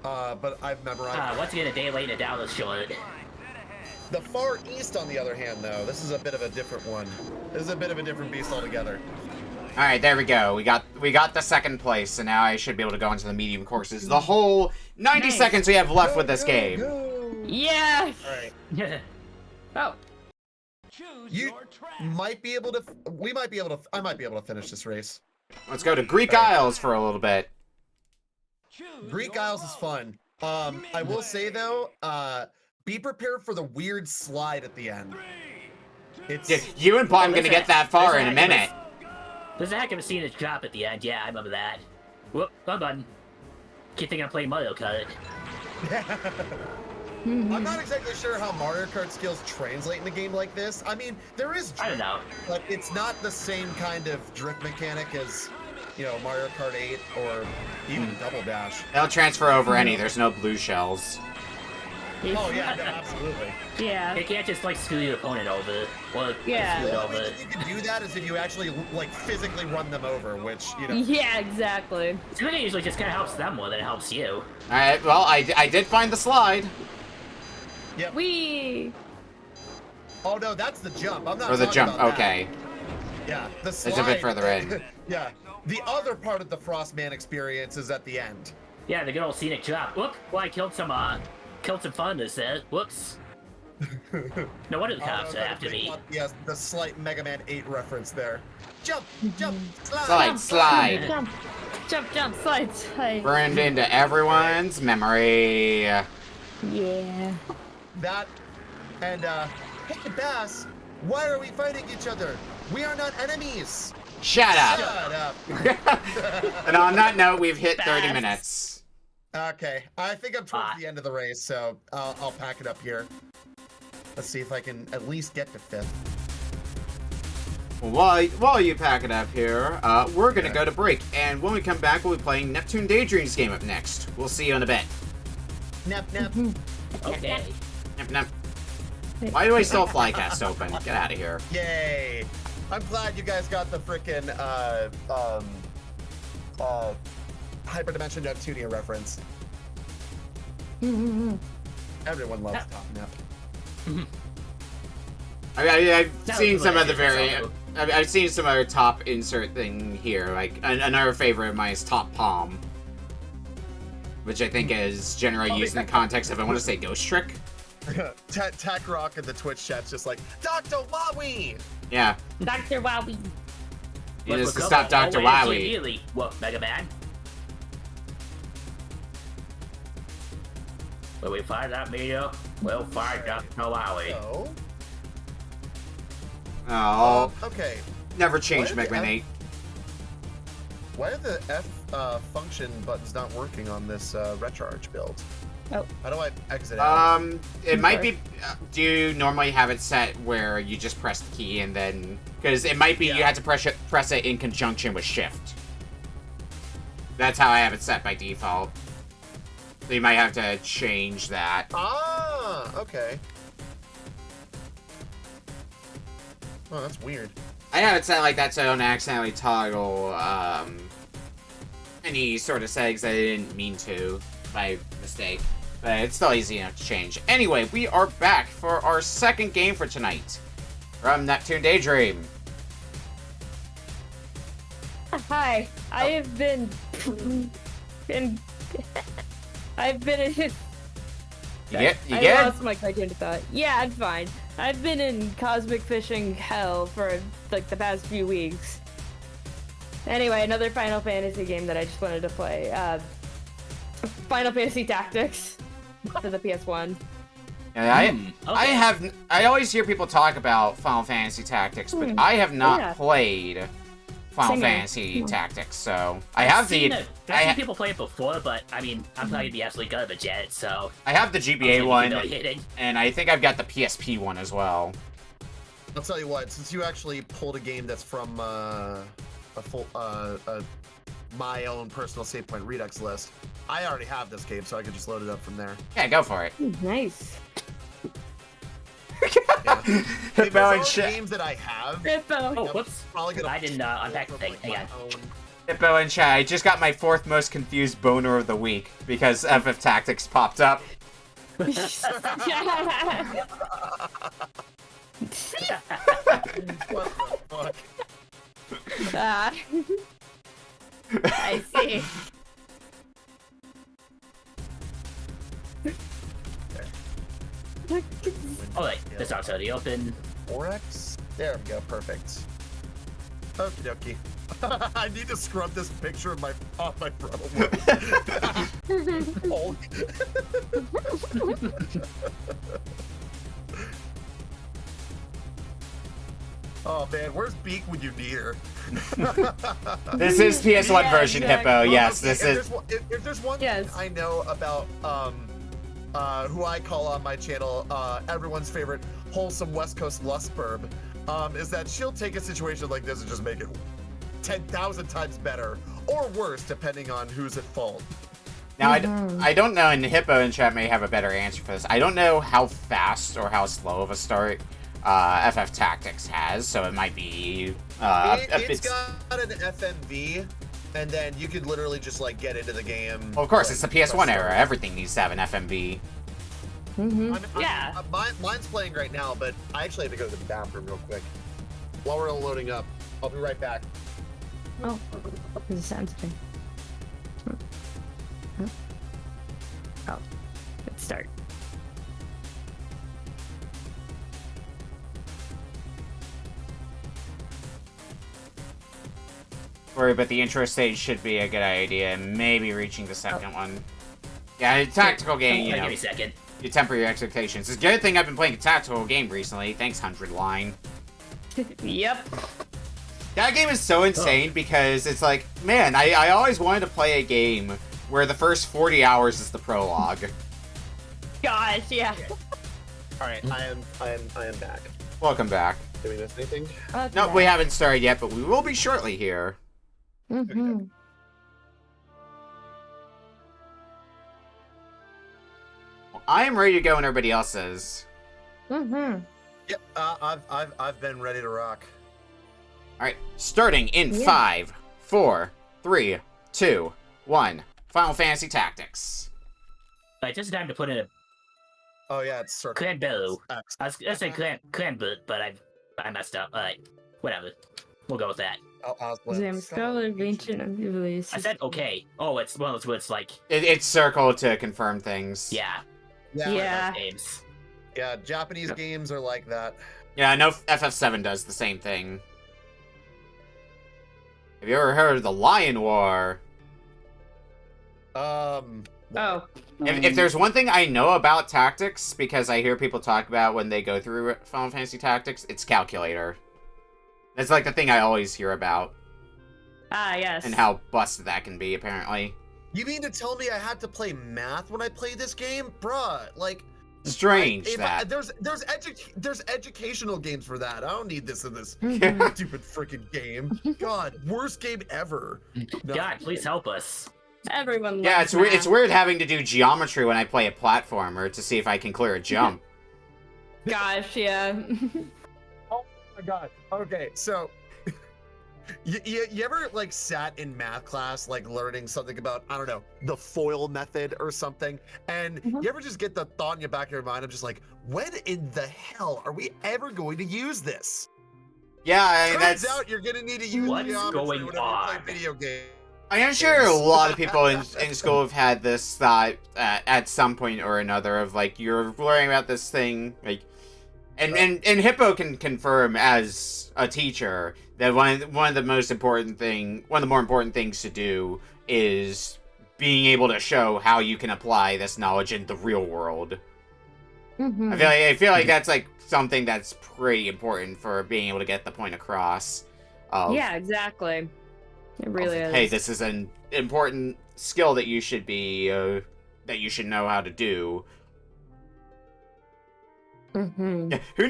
but I've memorized. Once again, a day late and a download short. The Far East, on the other hand, though, this is a bit of a different one. This is a bit of a different beast altogether. All right, there we go. We got the second place, so now I should be able to go into the medium courses. The whole 90 Nice. seconds we have left with this game. Yeah. All right. Oh. Choose You your track. might be able to. We might be able to. I might be able to finish this race. Let's go to Greek Isles for a little bit. Choose Greek your Isles is boat. fun. I will say though, be prepared for the weird slide at the end. 3, 2, It's You and Paul, I'm gonna get that far in a minute. There's a heck of a scene at drop at the end. Yeah, I remember that. Whoop, wrong button. Keep thinking I'm playing Mario Kart. I'm not exactly sure how Mario Kart skills translate in a game like this. I mean, there is I don't drift, know. but it's not the same kind of drift mechanic as, you know, Mario Kart 8 or even Double Dash. They'll transfer over any. There's no blue shells. Oh yeah, no, absolutely. Yeah. You can't just like screw your opponent over. Or Yeah. screw it The only way over. that you can do that is if you actually like physically run them over, which, you know. Yeah, exactly. It usually just kind of helps them more than it helps you. All right, well, I did find the slide. Yep. Wee. Oh no, that's the jump. I'm not. Or the talking jump, about that. okay. Yeah, the slide. It's a bit further in. Yeah, the other part of the Frostman experience is at the end. Yeah, the good old scenic drop. Whoop! Well, I killed some funders there. Whoops. No wonder the cops are after me. Yes, the slight Mega Man 8 reference there. Jump, jump, Slide, slide. Jump. Jump, jump, slide, slide. Burned into everyone's memory. Yeah. That, and hey Bass, why are we fighting each other? We are not enemies. Shut up. Shut up. And on that note, we've hit 30 Fast. minutes. Okay, I think I'm towards the end of the race, so I'll pack it up here. Let's see if I can at least get to 5th. While you pack it up here, we're gonna go to break, and when we come back, we'll be playing NeptuneDaydream's game up next. We'll see you in a bit. Nep, nep. Okay. Nep, nep. Why do I still have Flycast open? Get out of here. Yay! I'm glad you guys got the frickin' Hyperdimension Neptunia reference. Everyone loves Top Nep. I've That seen was some other hilarious. I've seen some other top insert thing here. Like another favorite of mine is Top Palm, which I think is generally used in the context of, I want to say, Ghost Trick. Tack Rock in the Twitch chat's just like, Dr. Wowie! Yeah, Dr. Wowie. it is to Look, stop Dr. oh, wait, actually, Wowie. Really? Whoa, Mega Man. When we find that meteor, we'll find Dr. Wowie. Oh. Oh, Okay. never changed Why Mega did Man the 8. Why are the F function buttons not working on this recharge build? Oh. How do I exit out? It might be. Do you normally have it set where you just press the key and then? Because it might be you had to press it in conjunction with Shift. That's how I have it set by default. So you might have to change that. Ah, okay. Oh, that's weird. I have it set like that so I don't accidentally toggle any sort of settings that I didn't mean to by mistake. But it's still easy enough to change. Anyway, we are back for our second game for tonight from NeptuneDaydream. Hi. I have been I've been in You I get? lost my train of thought. Yeah, I'm fine. I've been in cosmic fishing hell for like the past few weeks. Anyway, another Final Fantasy game that I just wanted to play. Final Fantasy Tactics for the PS1. Yeah, Okay. I always hear people talk about Final Fantasy Tactics, but I have not Yeah. played Final Same here. Fantasy Tactics, so I have the I've seen people play it before, but I mean, I'm playing the absolute garbage at it, so. I have the I'm GBA one, humiliated. and I think I've got the PSP one as well. I'll tell you what, since you actually pulled a game that's from my own personal save point Redux list, I already have this game, so I could just load it up from there. Yeah, go for it. Nice. Yeah. Hippo There's and all Chat. games that I have. Rippo. Oh, whoops. Probably gonna I didn't unpack the from, thing. like, Hang my on. own- Hippo and Chat. I just got my 4th most confused boner of the week because FF Tactics popped up. What the fuck? Ah. I see. Oh, wait, this out's already open. 4x? There we go, perfect. Okie dokie. I need to scrub this picture of my frontal lobe. Oh man, where's Beak when you need her? This is PS1 Yeah, version, exactly. Hippo. Yes, Okay, this is. if there's one Yes. thing I know about who I call on my channel everyone's favorite wholesome West Coast lustburb, is that she'll take a situation like this and just make it 10,000 times better or worse depending on who's at fault. Now, I don't know, and Hippo in chat may have a better answer for this. I don't know how fast or how slow of a start FF Tactics has, so it might be It's got an FMV, and then you could literally just like get into the game. Well, of course, like, it's the PS1 press era. start. Everything needs to have an FMV. Yeah. Mine's playing right now, but I actually have to go to the bathroom real quick. While we're all loading up, I'll be right back. Oh, this is sensitive. Oh, good start. Worry, but the intro stage should be a good idea. Maybe reaching the second one. Yeah, a tactical game, you Give know. me a second. You temper your expectations. It's a good thing I've been playing a tactical game recently. Thanks, 100 Line. Yep. That game is so insane because it's like, man, I always wanted to play a game where the first 40 hours is the prologue. Gosh, yeah. All right, I am back. Welcome back. Did we miss anything? No, we haven't started yet, but we will be shortly here. Mm-hmm. I am ready to go when everybody else is. Mm-hmm. Yep. I've been ready to rock. All right, starting in Yeah. 5, 4, 3, 2, 1. Final Fantasy Tactics. Alright, just time to put in a Oh yeah, it's circle. clan bellow. X. I was gonna say clan boot, but I messed up. Alright, whatever. We'll go with that. Scholar of ancient release. I said okay. Oh, it's one of those where it's like, It's circle to confirm things. yeah, Yeah. games. Yeah, Japanese games are like that. Yeah, I know FF7 does the same thing. Have you ever heard of the Lion War? Oh. If there's one thing I know about tactics, because I hear people talk about when they go through Final Fantasy Tactics, it's calculator. That's like the thing I always hear about, Ah, yes. and how busted that can be, apparently. You mean to tell me I had to play math when I played this game, bruh? Like, Strange there's educational games for that. I don't need this in this Mhm. stupid freaking game. God, worst game ever. No. God, please help us. Everyone Yeah, loves it's weird having to do geometry when I play a platformer to see if I can clear a jump. Gosh, yeah. Oh my god. Okay, so you ever like sat in math class like learning something about, I don't know, the FOIL method or something, and you ever just get the thought in your back of your mind of just like, when in the hell are we ever going to use this? Yeah, I mean, Turns that's. out you're gonna need to use What's geometry going whenever you on? play video games. I am sure a lot of people in school have had this thought at some point or another of like, you're learning about this thing, like, and Hippo can confirm as a teacher that one of the more important things to do is being able to show how you can apply this knowledge in the real world. Mhm. I feel like that's like something that's pretty important for being able to get the point across. Yeah, exactly. It really is. Hey, this is an important skill that you should be that you should know how to do. Mm-hmm. Yeah, who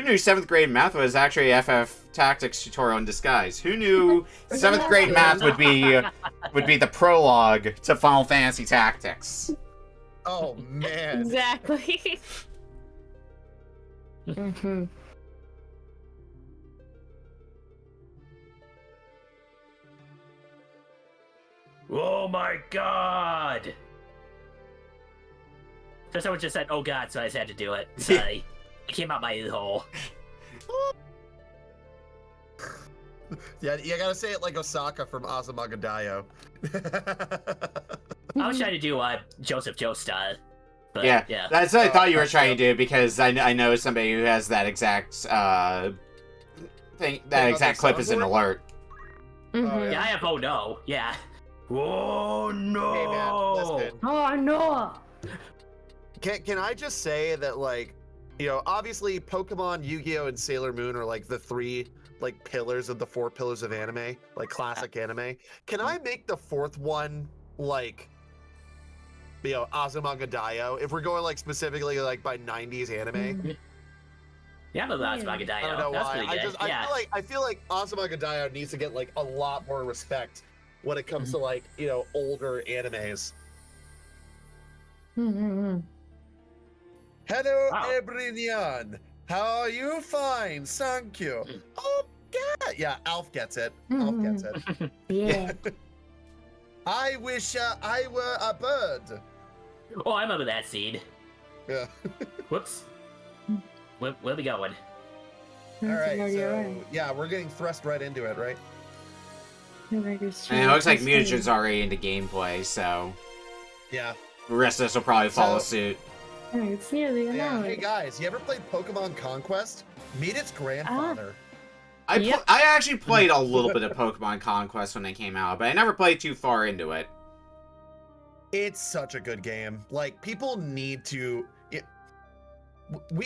knew seventh grade math was actually a FF Tactics tutorial in disguise? Who knew seventh grade math would be the prologue to Final Fantasy Tactics? Oh man. Exactly. Mm-hmm. Oh my god! So someone just said, oh god, so I just had to do it. Sorry. It came out my ear hole. Yeah, you gotta say it like Osaka from Azumagadayo. I was trying to do Joseph Joe style. But, Yeah, that's what I thought you were that's trying dope. to do, because I know somebody who has that exact thing. That on their exact clip is an soundboard? alert. Mhm. Yeah, I have oh no. Yeah. Oh no! Hey man, listen. Oh no! Can I just say that, like, obviously Pokemon, Yu-Gi-Oh, and Sailor Moon are like the three like pillars of the four pillars of anime, like classic anime. Can I make the fourth one like, Azumagadayo? If we're going like specifically like by 90s anime. Yeah, but that's Yeah. Magadayo. I don't know That's why. pretty good. Yeah. I feel like Azumagadayo needs to get like a lot more respect when it comes to like, older animes. Mhm. Hello, Wow. everyone. How are you? Fine, thank you. Oh, yeah, Alf gets it. Alf gets it. Yeah. I wish I were a bird. Oh, I remember that scene. Yeah. Whoops. Where we going? All right, so yeah, we're getting thrust right into it, right? And it looks like Mutagen's already into gameplay, so Yeah. the rest of us will probably follow suit. It's nearly an Yeah. hour. Hey guys, you ever played Pokemon Conquest? Meet its grandfather. Yep. I actually played a little bit of Pokemon Conquest when it came out, but I never played too far into it. It's such a good game. Like, people need to.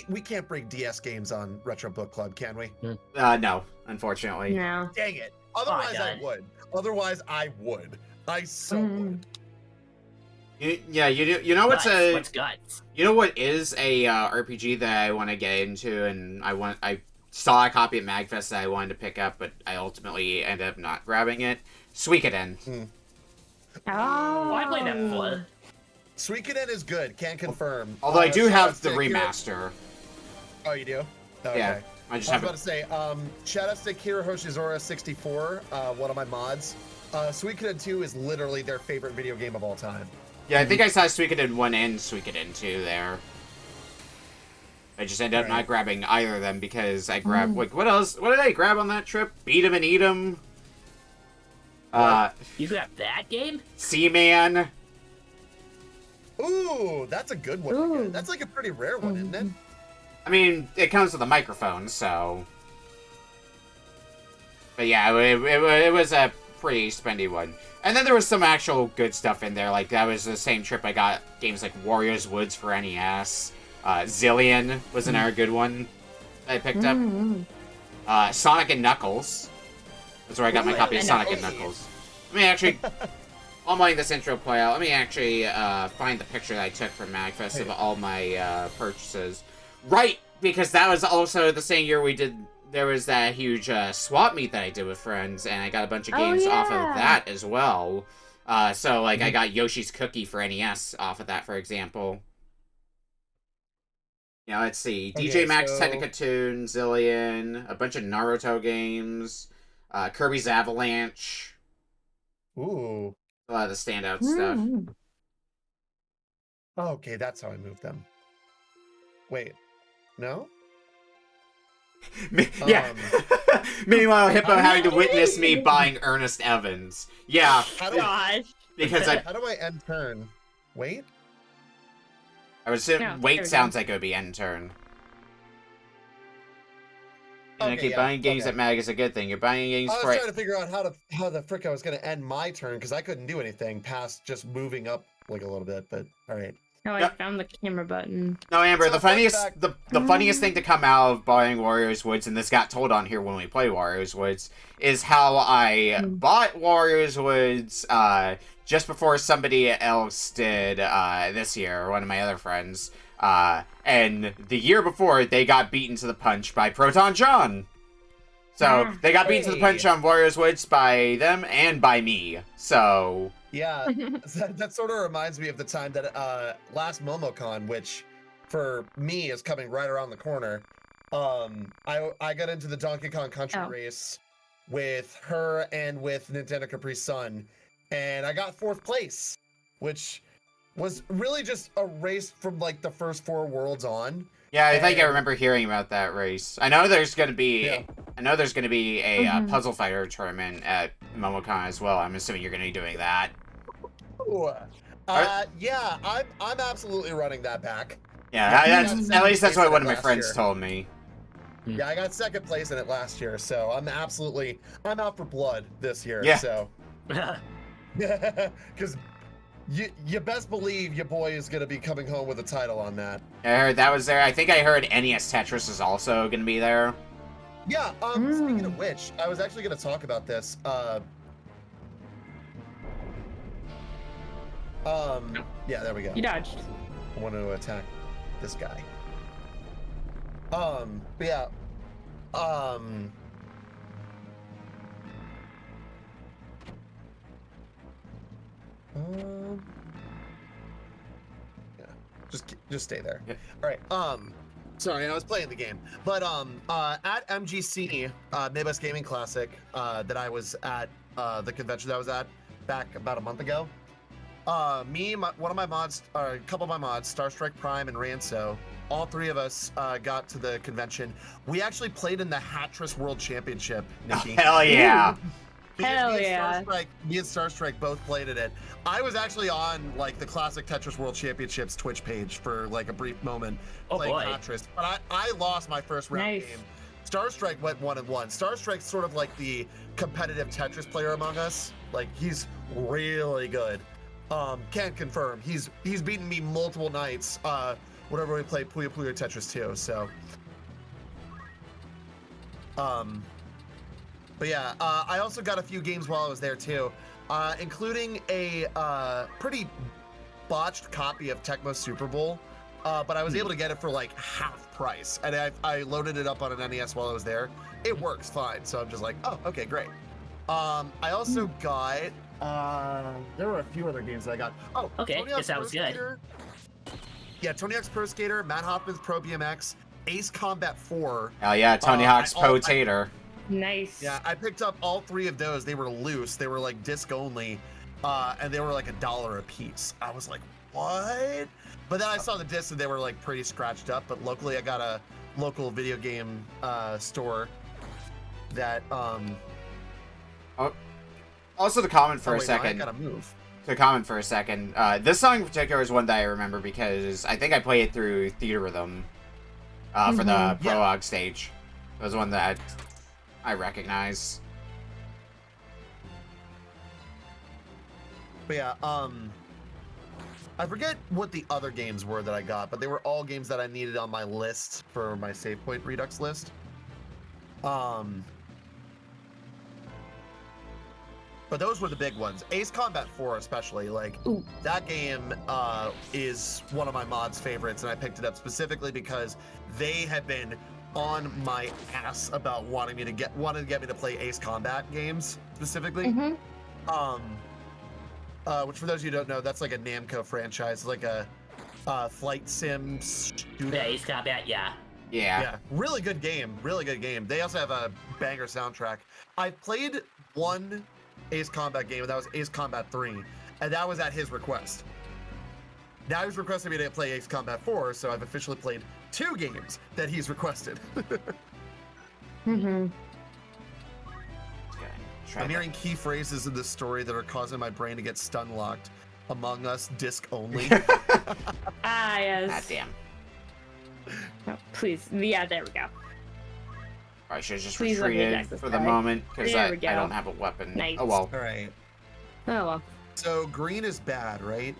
We can't bring DS games on Retro Book Club, can we? No, unfortunately. No. Dang it. Otherwise, I God. would. Otherwise, I would. I so would. You know what's What's guts? you know what is a RPG that I want to get into, and I saw a copy at Magfest that I wanted to pick up, but I ultimately ended up not grabbing it. Suikoden. Oh. I played that before. Suikoden is good. Can't confirm. Although I do have the shout-outs to remaster. Oh, you do? Okay. Yeah, I just I was haven't. about to say, shout outs to Kira Hoshizora 64, one of my mods. Suikoden 2 is literally their favorite video game of all time. Yeah, I think I saw Suikoden 1 and Suikoden 2 there. I just ended up not grabbing either of them because I grabbed, like, what else? What did I grab on that trip? Beat 'em and Eat 'em? You got that game? Seaman. Ooh, that's a good one. to Ooh. get. That's like a pretty rare one, isn't it? I mean, it comes with a microphone, so... But yeah, it was a pretty spendy one. And then there was some actual good stuff in there, like that was the same trip I got games like Wario's Woods for NES. Zillion was another good one I picked up. Sonic and Knuckles. That's where I got my Ooh, copy of and Sonic and Knuckles. Knuckles. Let me actually... While I'm letting this intro play out, let me actually find the picture that I took from MagFest of all my purchases. Right, because that was also the same year there was that huge swap meet that I did with friends, and I got a bunch of games off of that as well. So, like, I got Yoshi's Cookie for NES off of that, for example. Yeah, let's see. Okay, DJ Max so- Technica Tune, Zillion, a bunch of Naruto games, Kirby's Avalanche, Ooh. a lot of the standout stuff. Okay, that's how I moved them. Wait. No? Yeah. Meanwhile, Hippo having to Really? witness me buying Ernest Evans. Yeah, How do I, Gosh. because how do I end turn? Wait? I would assume Yeah, there wait we sounds go. like it would be end turn. And I Okay, keep yeah, buying games okay. at Mag is a good thing. You're buying games I was for trying to figure out how the frick I was going to end my turn because I couldn't do anything past just moving up like a little bit. But all right. Oh, I Yep. found the camera button. No, Amber, So, the fun funniest fact- the funniest thing to come out of buying Wario's Woods, and this got told on here when we play Wario's Woods, is how I bought Wario's Woods just before somebody else did this year, one of my other friends. And the year before, they got beaten to the punch by Proton John. So they got beaten to the punch on Wario's Woods by them and by me. So Yeah, that sort of reminds me of the time that last MomoCon, which for me is coming right around the corner. I got into the Donkey Kong Country race with her and with Nintendo Capri Sun, and I got 4th place, which was really just a race from like the first 4 worlds on. yeah, I think I remember hearing about that race. I know there's going to be Yeah. I know there's going to be a Puzzle Fighter tournament at MomoCon as well. I'm assuming you're going to be doing that. Ooh. Yeah, I'm absolutely running that back. Yeah, at least that's what one of my last friends year. told me. Yeah, I got second place in it last year, so I'm out for blood this year. Yeah. So, because you best believe your boy is gonna be coming home with a title on that. I heard that was there. I think I heard NES Tetris is also going to be there. Yeah. Speaking of which, I was actually gonna talk about this. Yeah, there we go. You dodged. I want to attack this guy. But yeah. Yeah. Just stay there. Yeah. All right. Sorry, I was playing the game. But at MGC, Midwest Gaming Classic, that I was at, the convention that I was at back about a month ago. One of my mods, a couple of my mods, Starstrike Prime and Ranso, all three of us got to the convention. We actually played in the Hattress World Championship, Nikki. Hell yeah. Hell yeah. Me and Starstrike both played in it. I was actually on like the Classic Tetris World Championships Twitch page for like a brief moment playing Hattress, but I lost my first round game. Starstrike went 1-1. Starstrike's sort of like the competitive Tetris player among us. Like he's really good. Can confirm. He's beaten me multiple nights. Whenever we play Puyo Puyo Tetris 2. So, but yeah, I also got a few games while I was there too, including a pretty botched copy of Tecmo Super Bowl. But I was able to get it for like half price, and I loaded it up on an NES while I was there. It works fine, so I'm just like, oh, okay, great. I also got. There were a few other games that I got. Oh, okay, guess that was good. Yeah, Tony Hawk's Pro Skater, Matt Hoffman's Pro BMX, Ace Combat 4. Hell yeah, Tony Hawk's Potater. Nice. Yeah, I picked up all three of those. They were loose. They were like disc only, and they were like $1 a piece. I was like, what? But then I saw the discs and they were like pretty scratched up. But locally, I got a local video game store that. Also, to comment for a wait, second. No, I gotta move. To comment for a second, this song in particular is one that I remember because I think I played it through Theater Rhythm for the prologue stage. It was one that I recognize. But yeah, I forget what the other games were that I got, but they were all games that I needed on my list for my save point Redux list. But those were the big ones. Ace Combat 4 especially, like, that game is one of my mods' favorites, and I picked it up specifically because they had been on my ass about wanting to get me to play Ace Combat games specifically. Which for those of you who don't know, that's like a Namco franchise, it's like a flight sim shooter. Yeah, Ace Combat, yeah. Yeah. Really good game. Really good game. They also have a banger soundtrack. I played one Ace Combat game, and that was Ace Combat 3, and that was at his request. Now he's requesting me to play Ace Combat 4, so I've officially played 2 games that he's requested. Mm-hmm. I'm hearing key phrases in this story that are causing my brain to get stun locked. Among Us, disc only. Ah, yes. God damn. Oh, please. Yeah, there we go. I should have just Please let me retreated attack this for the guy. moment because There I we go. don't have a weapon. Nice. Oh well. All right. Oh, well. So green is bad, right?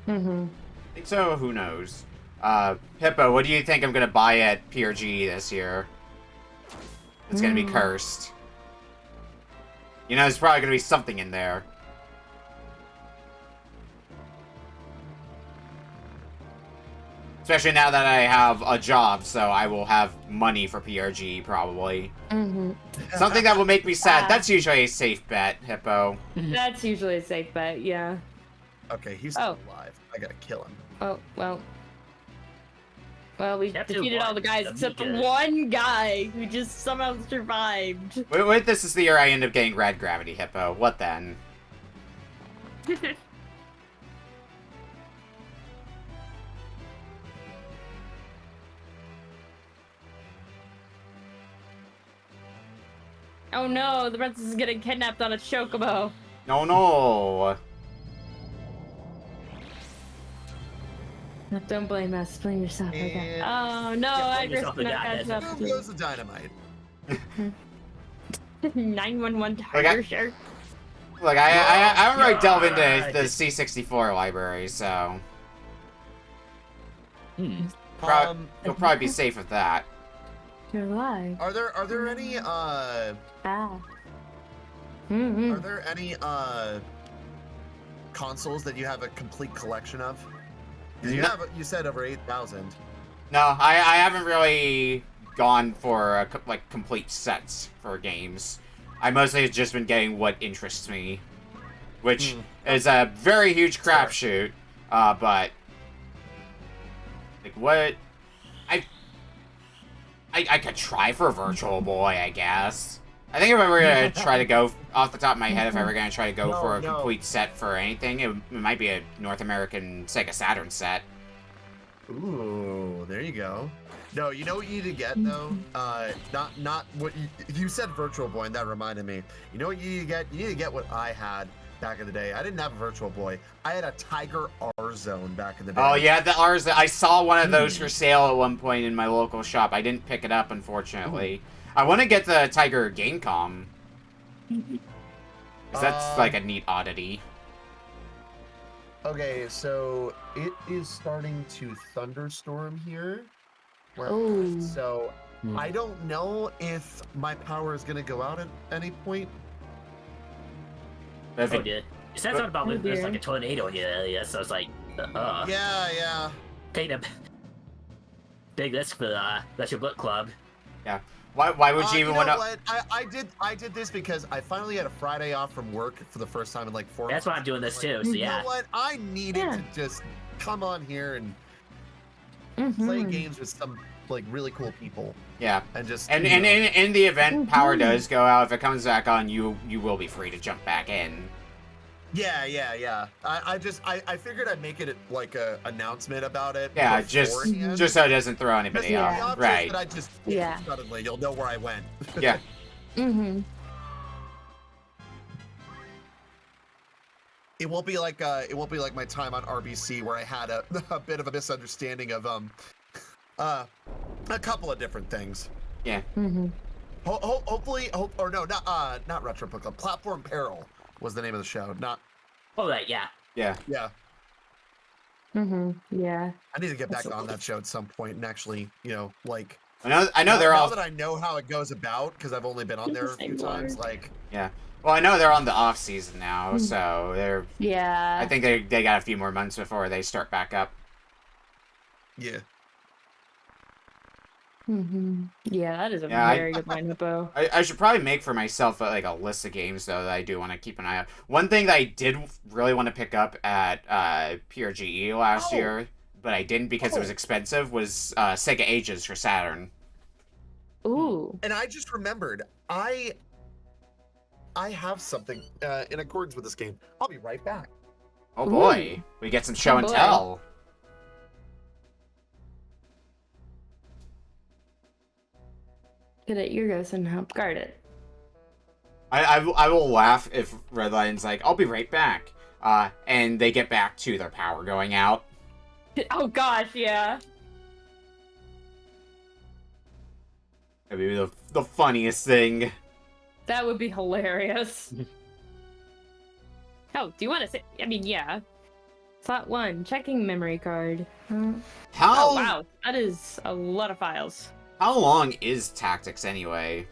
Mm-hmm. I think so. Who knows? Hippo, what do you think I'm gonna buy at PRG this year? It's gonna be cursed. You know, there's probably gonna be something in there. Especially now that I have a job, so I will have money for PRG, probably. Mm-hmm. Something that will make me sad. That's usually a safe bet, Hippo. That's usually a safe bet, yeah. Okay, he's still alive. I gotta kill him. Oh, well. Well, we Have to defeated all watch the guys them except for because- one guy who just somehow survived. Wait, this is the year I end up getting Red Gravity, Hippo. What then? Oh no, the princess is getting kidnapped on a chocobo. No, no. Don't blame us. Blame yourself. Okay. And- Oh no, Yeah, I blame yourself just for not that, catch up. Boom goes the dynamite. 911 tiger shark. Look, I don't really delve into God. the C64 library, so Um, you'll probably be safe with that. You're alive. are there any Ah. are Mm-hmm. there any consoles that you have a complete collection of? Because you said over 8,000. No, I haven't really gone for like complete sets for games. I mostly have just been getting what interests me, which is a very huge crapshoot. But like what I could try for Virtual Boy, I guess. I think if I were gonna try to go off the top of my head, if I were gonna try to go for a complete set for anything, it might be a North American Sega Saturn set. Ooh, there you go. No, you know what you need to get though? Not what you said Virtual Boy, and that reminded me. You know what you need to get? You need to get what I had back in the day. I didn't have a Virtual Boy. I had a Tiger R Zone back in the day. Oh yeah, the ours. I saw one of those for sale at one point in my local shop. I didn't pick it up, unfortunately. I want to get the Tiger Gamecom. 'Cause that's like a neat oddity. Okay, so it is starting to thunderstorm here. Oh. So I don't know if my power is gonna go out at any point. If Oh, it- dear. You said something about Oh, there's like dear. a tornado in your area, so it's like, Yeah. take a big risk for that's your book club. why would you even know want to? what? I did this because I finally had a Friday off from work for the first time in like 4 That's why I'm months. doing this Like, too. So You yeah. know what? I needed Yeah. to just come on here and Mm-hmm. play games with some like really cool people Yeah. and just And you in, know. in the event power Mhm. does go out, if it comes back on, you will be free to jump back in. Yeah. I figured I'd make it like a announcement about it. Yeah, beforehand. just so it doesn't throw anybody Yeah. off. The option Right. That I just Yeah. suddenly you'll know where I went. Yeah. Mm-hmm. It won't be like my time on RBC where I had a bit of a misunderstanding of a couple of different things. Mm-hmm. Hopefully, not Retro Book Club. Platform Peril was the name of the show. Not Oh right, yeah. Yeah. yeah. Mm-hmm. Yeah. I need to get back on that show at some point and actually, like. I know now, they're now all. that I know how it goes about, because I've only been on there a few Same times. word. Like, Well, I know they're on the off season now, so they're. Yeah. I think they got a few more months before they start back up. yeah. Mm-hmm. Yeah, that is a Yeah, very good line, Hippo. I should probably make for myself like a list of games though that I do want to keep an eye out. One thing that I did really want to pick up at PRGE last year, but I didn't because it was expensive, was Sega Ages for Saturn. Ooh. And I just remembered, I have something in accordance with this game. I'll be right back. Oh boy, we get some show Oh and boy. tell. Get it, your ghost and help guard it. I will laugh if RedLion's like, I'll be right back, and they get back to their power going out. Oh gosh, yeah. That'd be the funniest thing. That would be hilarious. Oh, do you want to say? I mean, yeah. Slot 1, checking memory card. How Oh wow, that is a lot of files. how long is Tactics anyway?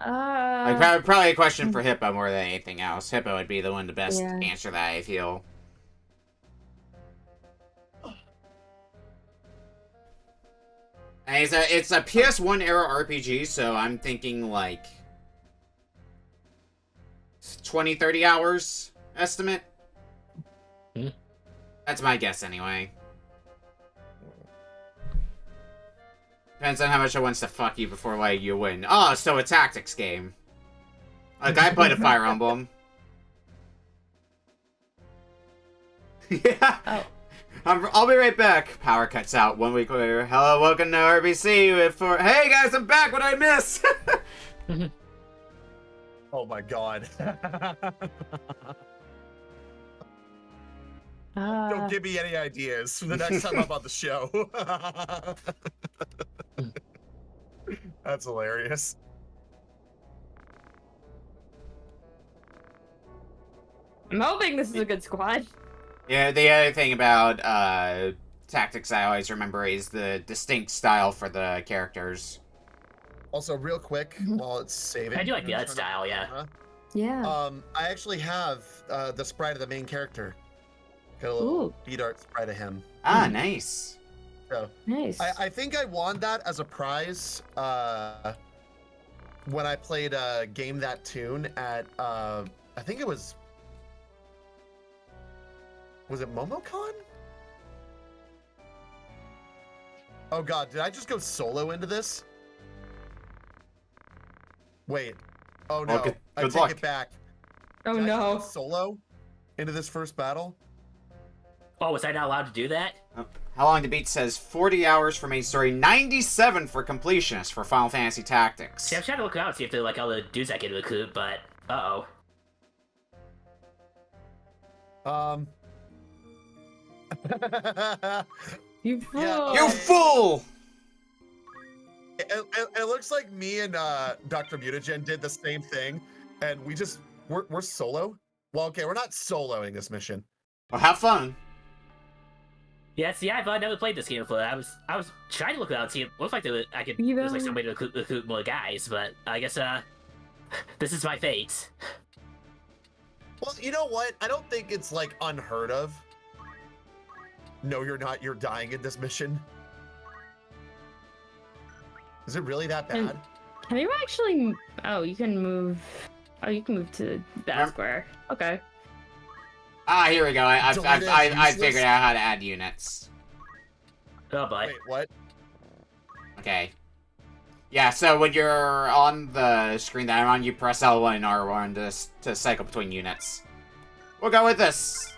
Like, Uh, probably a question for Hippo more than anything else. Hippo would be the one to best Yeah. answer that, I feel. And it's a PS1 era RPG, so I'm thinking like 20, 30 hours estimate. Hmm. That's my guess anyway. Depends on how much it wants to fuck you before letting you win. Oh, so a tactics game. Like, I played a Fire Emblem. Yeah. Oh. I'll be right back. Power cuts out 1 week later. Hello, welcome to RBC. Hey guys, I'm back. What did I miss? Oh my god. Don't give me any ideas for the next time I'm on the show. That's hilarious. I'm hoping this is a good squad. Yeah, the other thing about tactics I always remember is the distinct style for the characters. Also, real quick, while it's saving. I do like the I'm art gonna style, turn yeah. on Yeah. camera. I actually have the sprite of the main character. Got a little Ooh. beat art sprite of him. Ah, nice. So Nice. I think I won that as a prize when I played Game That Tune at I think it was it MomoCon? Oh god, did I just go solo into this? Wait. Oh no, Well, good I take luck. it back. Oh Did I just no. go solo into this first battle? Oh, was I not allowed to do that? Oh, How Long to Beat says 40 hours for main story, 97 for completionist for Final Fantasy Tactics. See, I'm trying to look out, see if they're like all the dudes I can recruit, but uh-oh. You fool. Yeah. You fool! It looks like me and Dr. Mutagen did the same thing, and we're solo. Well, okay, we're not soloing this mission. Well, have fun. Yeah, see, I've never played this game before. I was trying to look around, see, it looked like I could there's like some way to recruit more guys, but I guess this is my fate. Well, you know what? I don't think it's like unheard of. No, you're not. You're dying in this mission. Is it really that bad? Can you actually? Oh, you can move. Oh, you can move to that Remember- square. Okay. Ah, here we go. I Delete it, I useless. figured out how to add units. Oh boy. Wait, what? Okay. Yeah, so when you're on the screen that I'm on, you press L1 and R1 to cycle between units. We'll go with this.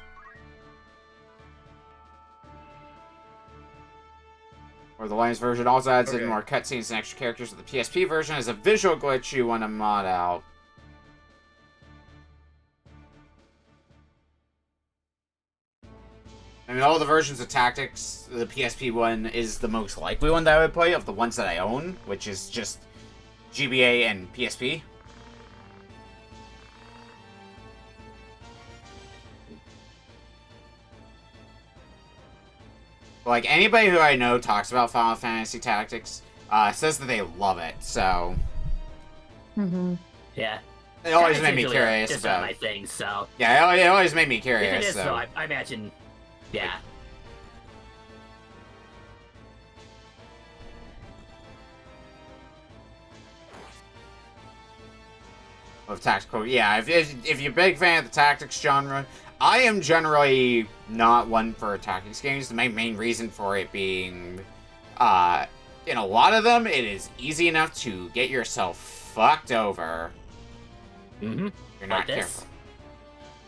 Or the Lions version also adds in Okay. more cutscenes and extra characters. The PSP version is a visual glitch you want to mod out. I mean, all the versions of Tactics, the PSP one is the most likely one that I would play of the ones that I own, which is just GBA and PSP. Like, anybody who I know talks about Final Fantasy Tactics says that they love it, so Mm-hmm. Yeah. it always Tactics made me usually curious just not about. my thing, so Yeah, it always made me if curious. it is, so. though, I imagine, yeah. Of tactical, yeah. If you're a big fan of the tactics genre, I am generally not one for tactics games. The main reason for it being, in a lot of them, it is easy enough to get yourself fucked over. Mm-hmm. You're not Like this? careful.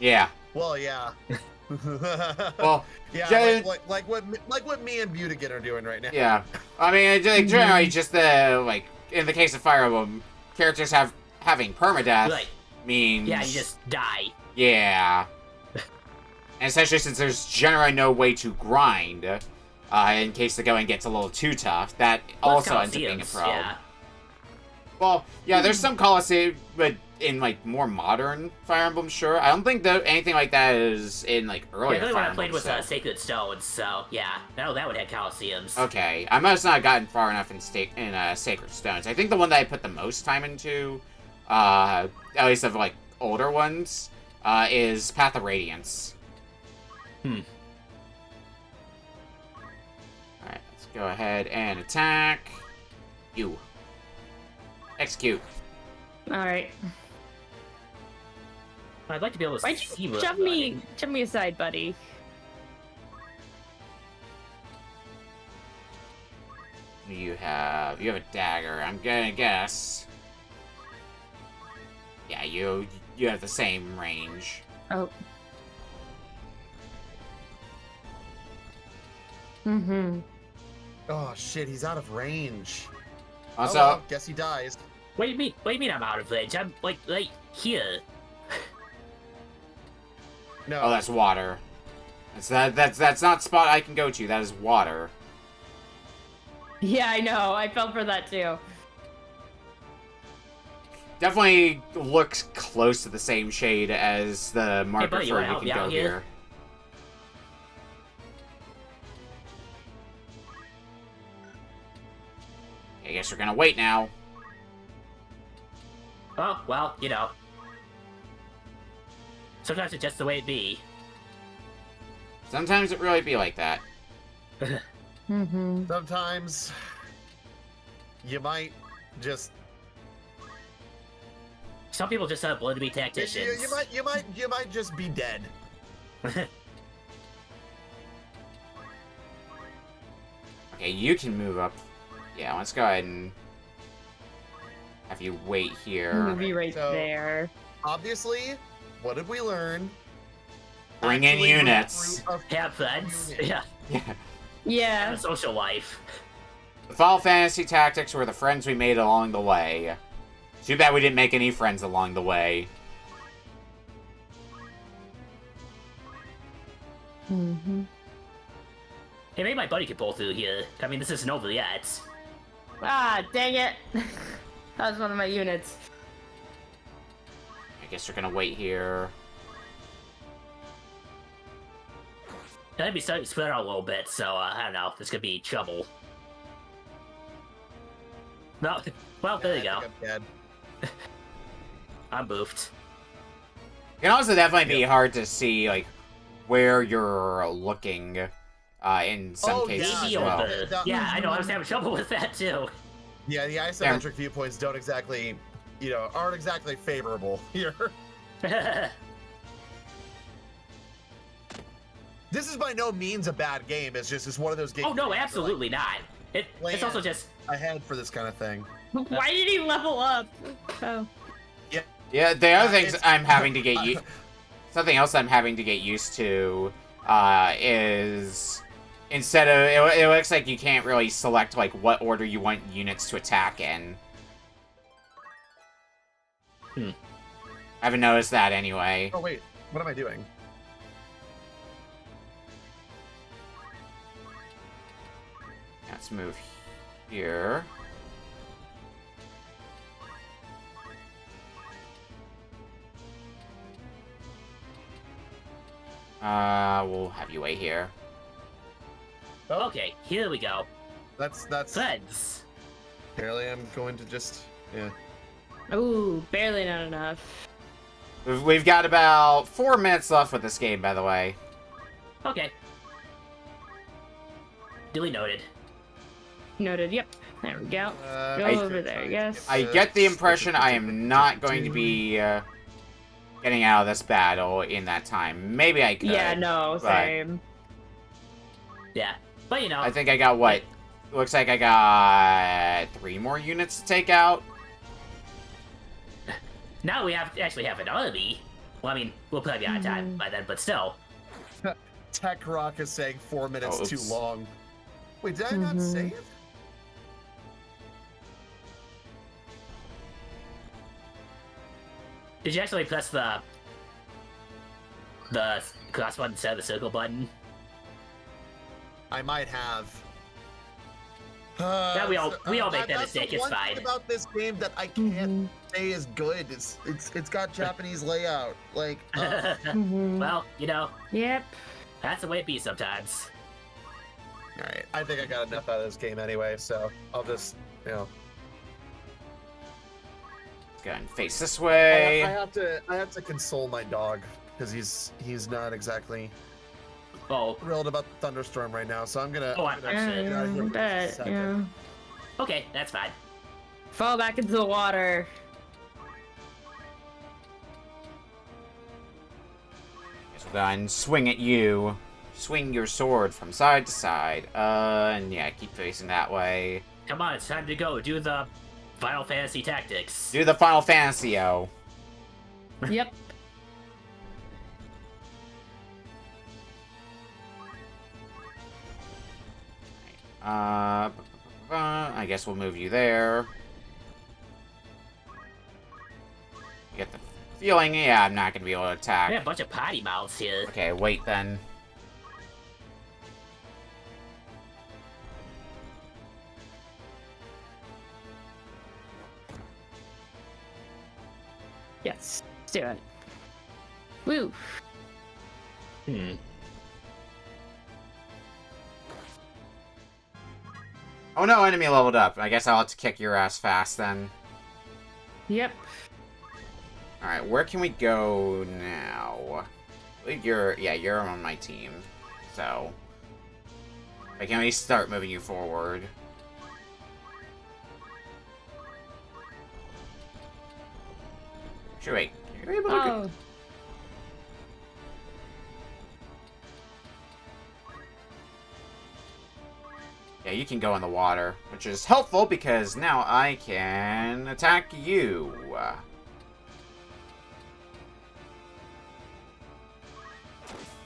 Yeah. Well, yeah. Well, yeah, Jay- like what me and Mutagen are doing right now. yeah. I mean, generally, just the like in the case of Fire Emblem, characters having permadeath Right. means Yeah, you just die. Yeah. And especially since there's generally no way to grind, in case the going gets a little too tough, that Well, also ends up being a Colosseums, problem. Yeah. Well, yeah, there's some Colosseum, but in, like, more modern Fire Emblem, sure. I don't think that anything like that is in, like, earlier Yeah, the only Fire one I played Emblem, was so. Sacred Stones, so yeah. No, that would have Colosseums. Okay, I must not have gotten far enough in Sacred Stones. I think the one that I put the most time into, at least of, like, older ones, is Path of Radiance. Alright, let's go ahead and attack. You. Execute. All right. I'd like to be able to Why'd see you what shove I'm me? running. Shove me aside, buddy. You have a dagger. I'm gonna guess. Yeah, you have the same range. Oh. Mm-hmm. Oh shit, he's out of range. Also, Oh, well, guess he dies. What do you mean? What do you mean I'm out of range? I'm like here. No. Oh, that's water. That's not spot I can go to. That is water. Yeah, I know. I fell for that too. Definitely looks close to the same shade as the marker buddy, you for wanna you help can me go out here. here? I guess we're gonna wait now. Oh, well, you know. Sometimes it's just the way it be. Sometimes it really be like that. Mm-hmm. Sometimes you might just Some people just have blood to be tacticians. you might just be dead. Okay, you can move up. Yeah, let's go ahead and have you wait here. Movie right So- there. Obviously, what did we learn? Bring in Actually go units. through a Have friends. unit. Yeah. Yeah. Have Yeah. a social life. The Final Fantasy tactics were the friends we made along the way. Too bad we didn't make any friends along the way. Mm-hmm. Hey, maybe my buddy could pull through here. I mean, this isn't over yet. Ah, dang it. That was one of my units. I guess we're gonna wait here. That'd be starting to spread out a little bit, so I don't know. This could be trouble. No, well, there you I go. think I'm dead. I'm boofed. It can also definitely be hard to see, like, where you're looking, in some Oh, cases Maybe as well. over. Yeah, I know. I was having trouble with that too. Yeah, the isometric viewpoints don't exactly, aren't exactly favorable here. This is by no means a bad game. It's one of those games. Oh no, where you have to, absolutely not. It's also plan. just ahead for this kind of thing. Why did he level up? Oh. Yeah, the other things it's- I'm having to get something else I'm having to get used to, is instead of it looks like you can't really select like what order you want units to attack in. I haven't noticed that anyway. Oh wait, what am I doing? Let's move here. We'll have you wait here. Oh, okay. Here we go. that's Friends. barely. I'm going to just Ooh, barely not enough. We've got about 4 minutes left with this game, by the way. Okay. Duly noted. Noted. Yep. There we go. Go I- over there, yes. I get the impression I am not going to be getting out of this battle in that time. Maybe I could. Yeah, no, but same. Yeah, but you know. I think I got what? Looks like I got 3 more units to take out. Now we have to actually have an army. Well, I mean, we'll probably be out of time by then, but still. Tech Rock is saying 4 minutes Oh, too oops. long. Wait, did I not save? Did you actually press the cross button instead of the circle button? I might have. Yeah, we all make that that's mistake, the it's one fine. thing about this game that I can't say is good. It's got Japanese layout. Like, Well, you know, Yep. that's the way it be sometimes. all right. I think I got enough out of this game anyway, so I'll just, Let's go and face this I way. have to console my dog because he's not exactly Oh, thrilled about the thunderstorm right now. So I'm gonna. Oh, I'm gonna I'm get out of here I for just a bet, second. yeah. okay, that's fine. Fall back into the water. Guess we'll go and swing at you. Swing your sword from side to side. And yeah, keep facing that way. Come on, it's time to go. Do the Final Fantasy tactics. Do the Final Fantasy-O. Yep. I guess we'll move you there. Get the feeling, yeah, I'm not gonna be able to attack. We have a bunch of potty mouths here. Okay, wait then. Yes. Let's do it. Woo. Oh no, enemy leveled up. I guess I'll have to kick your ass fast then. Yep. Alright, where can we go now? You're on my team. So I can at least start moving you forward. Actually, wait. Are you able to Oh. Yeah, you can go in the water, which is helpful because now I can attack you.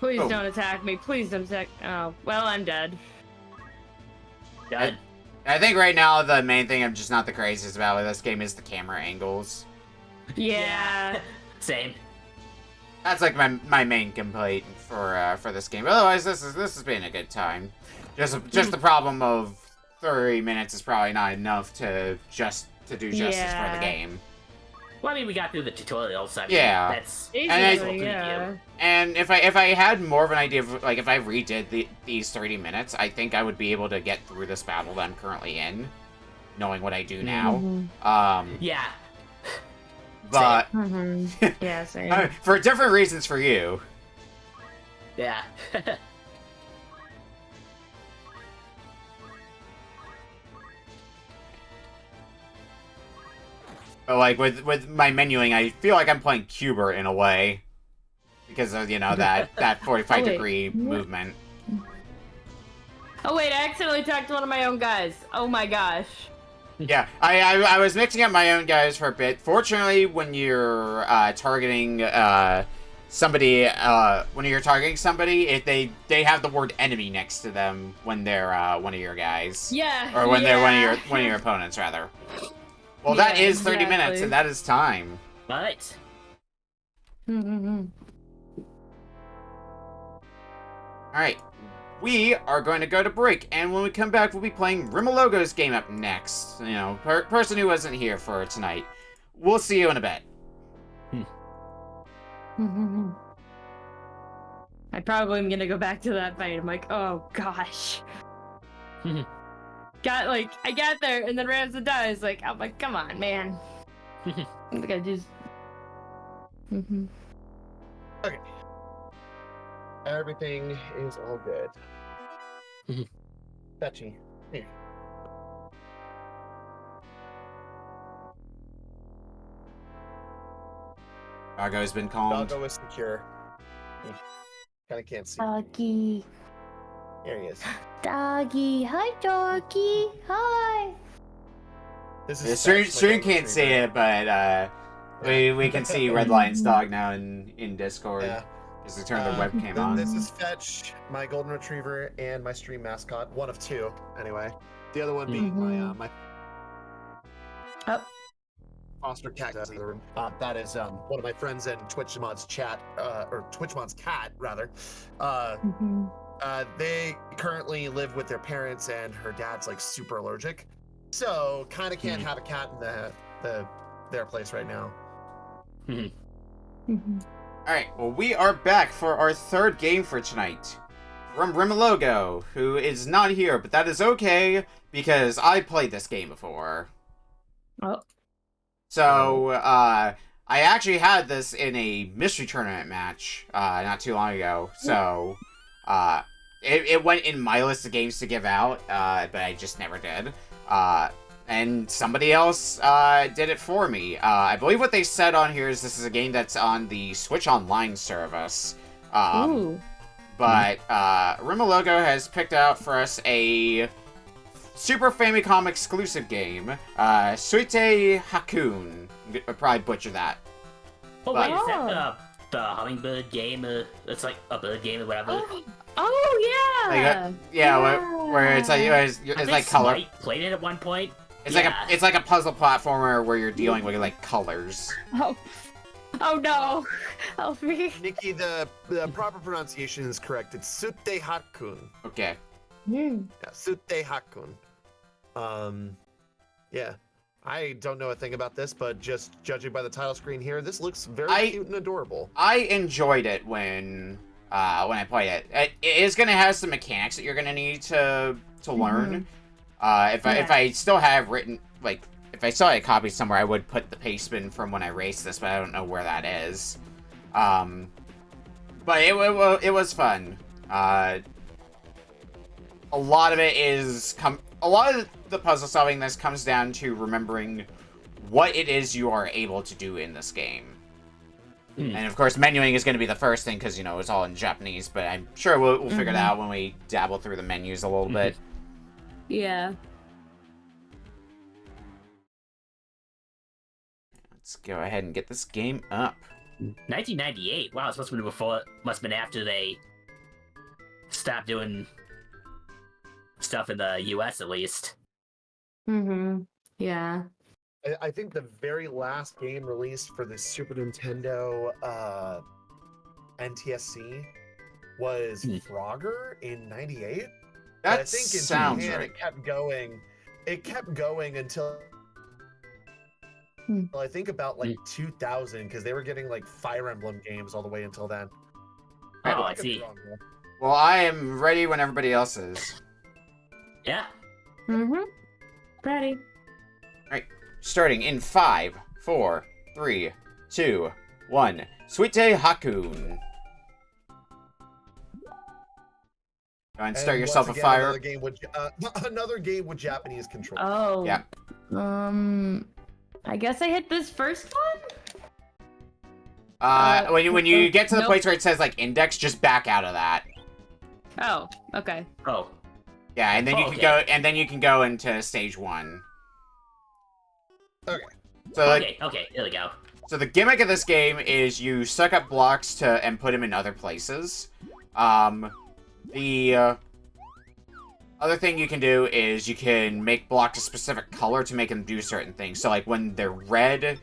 Please Oh. don't attack me. Please don't attack. Oh, well, I'm dead. Done. I think right now the main thing I'm just not the craziest about with this game is the camera angles. Yeah. Same. That's like my main complaint for this game. Otherwise, this has been a good time. Just the problem of 30 minutes is probably not enough to do justice for the Yeah. game. Well, I mean, we got through the tutorials. I mean, Yeah. That's Basically, preview. yeah. And if I had more of an idea of like if I redid these 30 minutes, I think I would be able to get through this battle that I'm currently in, knowing what I do now. Yeah. But Yeah, same. for different reasons for you. Yeah. But like with my menuing, I feel like I'm playing Cuber in a way. Because of, that 45 wait. degree movement. Oh wait, I accidentally attacked one of my own guys. Oh my gosh. Yeah, I was mixing up my own guys for a bit. Fortunately, when you're targeting somebody, if they have the word enemy next to them when they're one of your guys. Yeah. Or when they're yeah. one of your opponents, rather. Well, that Yeah, is 30 minutes, exactly. and that is time. Right. Alright, we are going to go to break, and when we come back, we'll be playing Rimalogo's game up next. Person who wasn't here for tonight. We'll see you in a bit. I probably am gonna go back to that fight. I'm like, oh gosh. I got there, and then Ramsey dies. I'm like, come on, man. I just. Okay. Everything is all good. Fetchy. Here. Doggo's been calmed. Doggo is secure. Kind of can't see. Doggy. Here he is. Doggy. Hi, doggy. Hi. This Yeah, is Stream can't see it, but we can see RedLion's dog now in Discord. Yeah. Because they turned their webcam on. This is Fetch, my golden retriever, and my stream mascot. One of two, anyway. The other one being my foster cat. That is one of my friends in Twitchmod's chat, or Twitchmod's cat, rather. They currently live with their parents, and her dad's like super allergic, so kind of can't have a cat in their place right now. Alright, well, we are back for our third game for tonight. From Rimalogo, who is not here, but that is okay, because I played this game before. Oh. So, I actually had this in a mystery tournament match, not too long ago, so, it went in my list of games to give out, but I just never did. And somebody else did it for me. I believe what they said on here is this is a game that's on the Switch Online service. Ooh. But Rimalogo has picked out for us a Super Famicom exclusive game, Sutte Hakkun. I probably butchered that. Oh, wait, is Oh. that the hummingbird game? It's like a bird game or whatever. Oh yeah. Where it's like I it's think like color. Smite played it at one point. It's Yeah. like a puzzle platformer where you're dealing with like colors. Oh. Oh no! Help me. Nikki, the proper pronunciation is correct. It's Sutte Hakkun. Okay. Hmm. Yeah, Sutte Hakkun. Yeah. I don't know a thing about this, but just judging by the title screen here, this looks very cute and adorable. I enjoyed it when I played it. It is gonna have some mechanics that you're gonna need to learn. If I still have written, like, if I still had a copy somewhere, I would put the paste bin from when I raced this, but I don't know where that is. But it was fun. A lot of it is a lot of the puzzle solving this comes down to remembering what it is you are able to do in this game. And of course, menuing is going to be the first thing because, you know, it's all in Japanese, but I'm sure we'll figure it out when we dabble through the menus a little bit. Yeah. Let's go ahead and get this game up. 1998. Wow, it's must have been before. Must have been after they stopped doing stuff in the U.S. at least. Yeah. I think the very last game released for the Super Nintendo NTSC was Frogger in '98. That I think in sounds Japan right. it kept going. It kept going until I think about like 2000, because they were getting like Fire Emblem games all the way until then. Oh, I could be see. wrong, though. Well, I am ready when everybody else is. Yeah. Ready. Starting in 5, 4, 3, 2, 1. Sutte Hakkun. Go and start And yourself a once again, fire. Another game with Japanese control. Oh. Yeah. I guess I hit this first one? When you get to the nope. place where it says, like, index, just back out of that. Oh, okay. Oh. Yeah, and then you can go, and then you can go into stage 1. Okay. So, like, Okay, there we go. so the gimmick of this game is you suck up blocks and put them in other places. The other thing you can do is you can make blocks a specific color to make them do certain things. So, like, when they're red,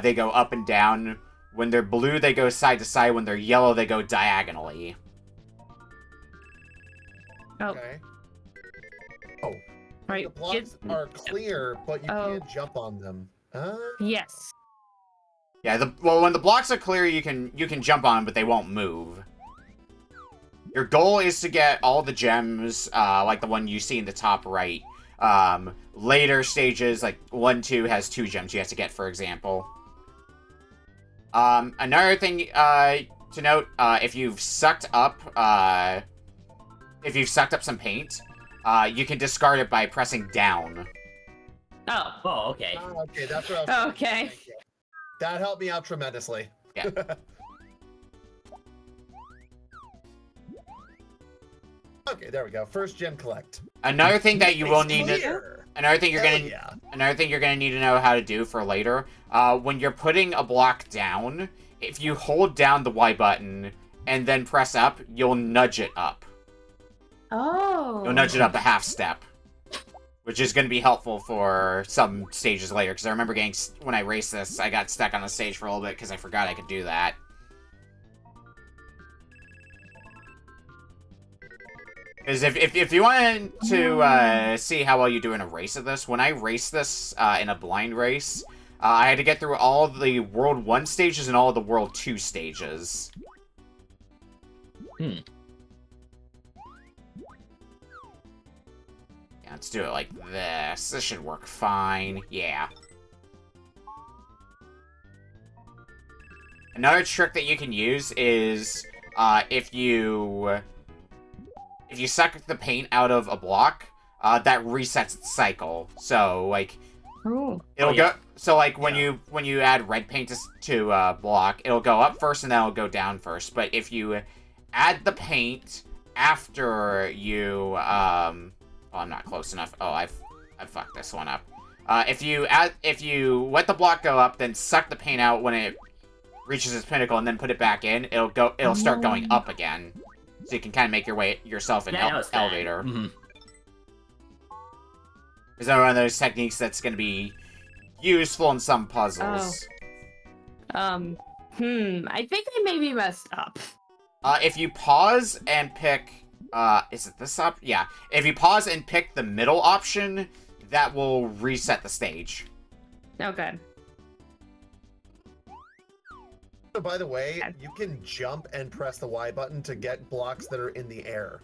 they go up and down. When they're blue, they go side to side. When they're yellow, they go diagonally. Oh. Okay. Oh. Right. The blocks are clear, but you can't jump on them. Yes. Yeah, well, when the blocks are clear, you can jump on them, but they won't move. Your goal is to get all the gems, like the one you see in the top right. Later stages, like 1, 2 has 2 gems you have to get, for example. Another thing to note, if you've sucked up some paint, you can discard it by pressing down. Oh, okay. Okay, that's what I was Okay. Thank you. That helped me out tremendously. Yeah. Okay, there we go. First gem collect. Another thing that you will It's need to, clear. another thing you're Hell gonna yeah. Another thing you're gonna need to know how to do for later, when you're putting a block down, if you hold down the Y button and then press up, you'll nudge it up. Oh. You'll nudge it up a half step, which is gonna be helpful for some stages later. Because I remember when I raced this, I got stuck on the stage for a little bit because I forgot I could do that. Because if you wanted to see how well you do in a race of this, when I raced this in a blind race, I had to get through all of the World 1 stages and all of the World 2 stages. Yeah, let's do it like this. This should work fine. Yeah. Another trick that you can use is if you suck the paint out of a block, that resets its cycle. So, like, it'll go. So, like, when you add red paint to a block, it'll go up first and then it'll go down first. But if you add the paint after you, oh, I'm not close enough. Oh, I fucked this one up. If you let the block go up, then suck the paint out when it reaches its pinnacle, and then put it back in, it'll start going up again. So you can kind of make yourself an elevator. Is that one of those techniques that's going to be useful in some puzzles? I think I maybe messed up. If you pause and pick, is it this up? Yeah. If you pause and pick the middle option, that will reset the stage. Okay. So by the way, you can jump and press the Y button to get blocks that are in the air.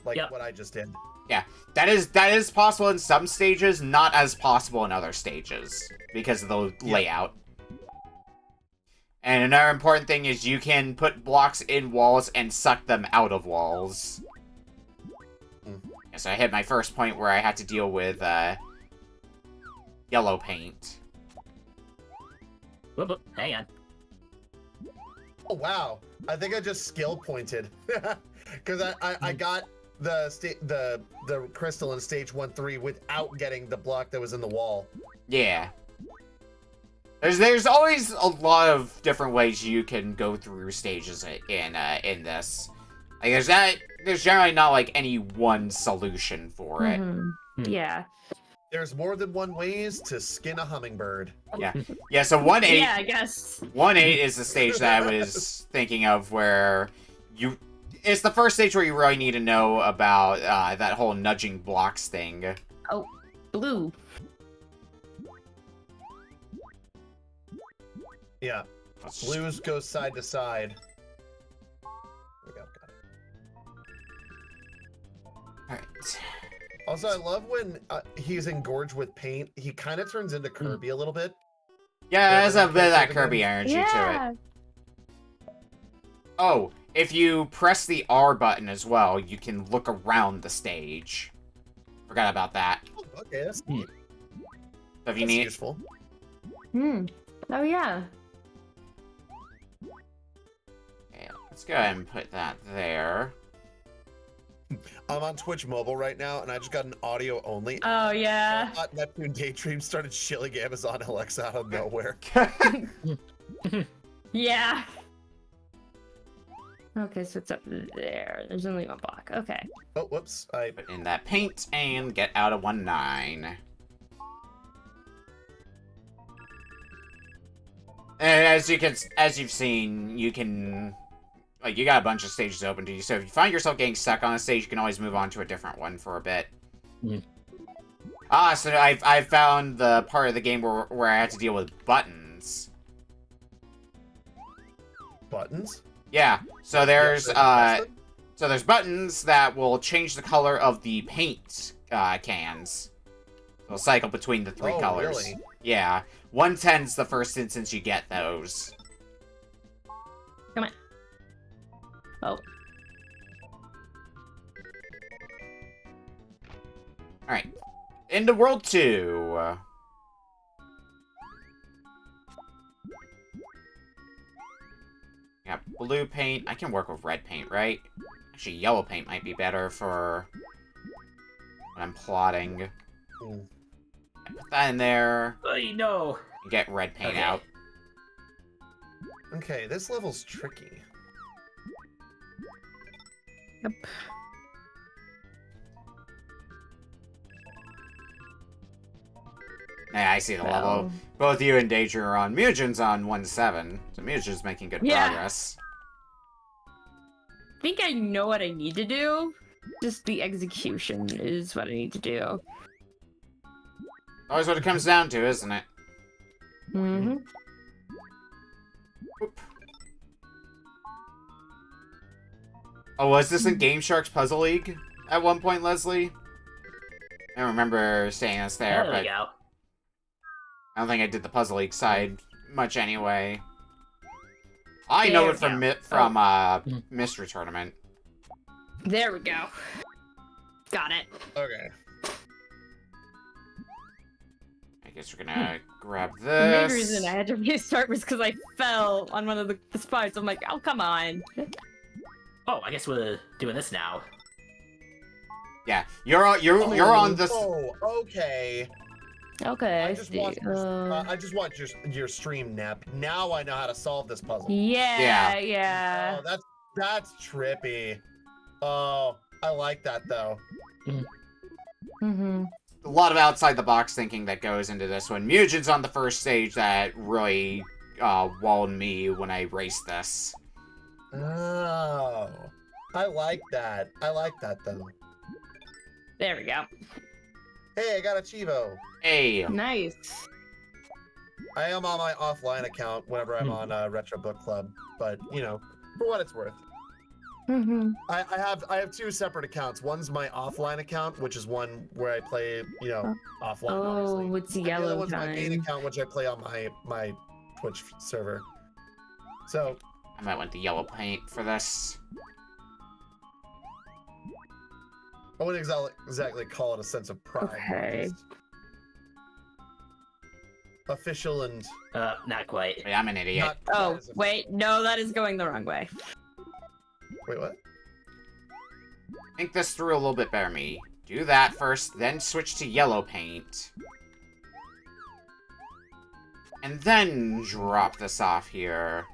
Like what I just did. Yeah, that is possible in some stages, not as possible in other stages, because of the layout. And another important thing is you can put blocks in walls and suck them out of walls. Yeah, so I hit my first point where I had to deal with yellow paint. Whoop, whoop. Hang on. Oh wow! I think I just skill pointed because I got the crystal in stage 1-3 without getting the block that was in the wall. Yeah. There's always a lot of different ways you can go through stages in this. Like there's generally not like any one solution for it. Yeah. There's more than one ways to skin a hummingbird. Yeah. So 1-8. Yeah, I guess. 1-8 is the stage that I was thinking of where it's the first stage where you really need to know about that whole nudging blocks thing. Oh, blue. Yeah. Blues go side to side. There we go. Got it. Alright. Also, I love when he's engorged with paint. He kind of turns into Kirby a little bit. Yeah, there's a bit of that Kirby energy to it. Oh, if you press the R button as well, you can look around the stage. Forgot about that. Oh, okay, that's neat. So if you need useful. Oh yeah. Okay, let's go ahead and put that there. I'm on Twitch mobile right now, and I just got an audio only. Oh yeah. I thought NeptuneDaydream started shilling Amazon Alexa out of nowhere. Yeah. Okay, so it's up there. There's only one block. Okay. Oh, whoops. Put in that paint and get out of 1-9. And as you've seen, you can, like, you got a bunch of stages open to you. So if you find yourself getting stuck on a stage, you can always move on to a different one for a bit. So I've found the part of the game where I had to deal with buttons. Buttons? Yeah. So there's there's buttons that will change the color of the paint cans. They'll cycle between the three colors. Really? Yeah. 110's the first instance you get those. Come on. Oh. Alright. Into World 2. Got blue paint. I can work with red paint, right? Actually, yellow paint might be better for when I'm plotting. Put that in there. No. And get red paint out. Okay, this level's tricky. Yep. Yeah, I see the level. Both you and Daedra are on. Mutagen's on 1-7. So Mutagen's making good progress. I think I know what I need to do. Just the execution is what I need to do. Always what it comes down to, isn't it? Mm-hmm. Oop. Oh, was this in Game Shark's Puzzle League at one point, Leslie? I don't remember saying this there, There but we go. I don't think I did the Puzzle League side much anyway. I know it from Mystery Tournament. There we go. Got it. Okay. I guess we're gonna grab The main this. reason I had to restart was because I fell on one of the spots. I'm like, oh, come on. Oh, I guess we're doing this now. Yeah, you're on this. Oh, okay. Okay, I just watched your stream, Nep. Now I know how to solve this puzzle. Yeah. Oh, that's trippy. Oh, I like that though. Mm-hmm. A lot of outside the box thinking that goes into this one. Mutagen's on the first stage that really walled me when I raced this. Oh, I like that. I like that though. There we go. Hey, I got a Chivo. Hey, Nice. I am on my offline account whenever I'm on Retro Book Club, but you know, for what it's worth. Mm-hmm. I have 2 separate accounts. One's my offline account, which is one where I play, you know, offline. Oh, obviously. it's And the other yellow one's my main time. account, which I play on my Twitch server. So I might want the yellow paint for this. I wouldn't exactly call it a sense of pride. Okay. Just official and Not quite. Wait, I'm an idiot. not. Oh, as official. wait. No, that is going the wrong way. Wait, what? Think this through a little bit better, me. Do that first, then switch to yellow paint. And then drop this off here.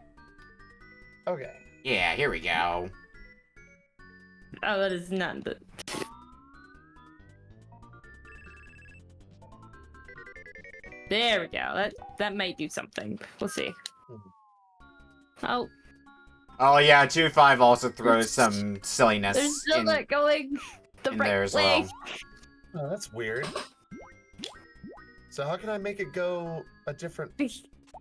Okay. Yeah, here we go. Oh, that is not the... There we go. That might do something. We'll see. Oh, Oh yeah, 2-5 also throws some silliness there's still in, not going the in right there as way. well. Oh, that's weird. So how can I make it go a different?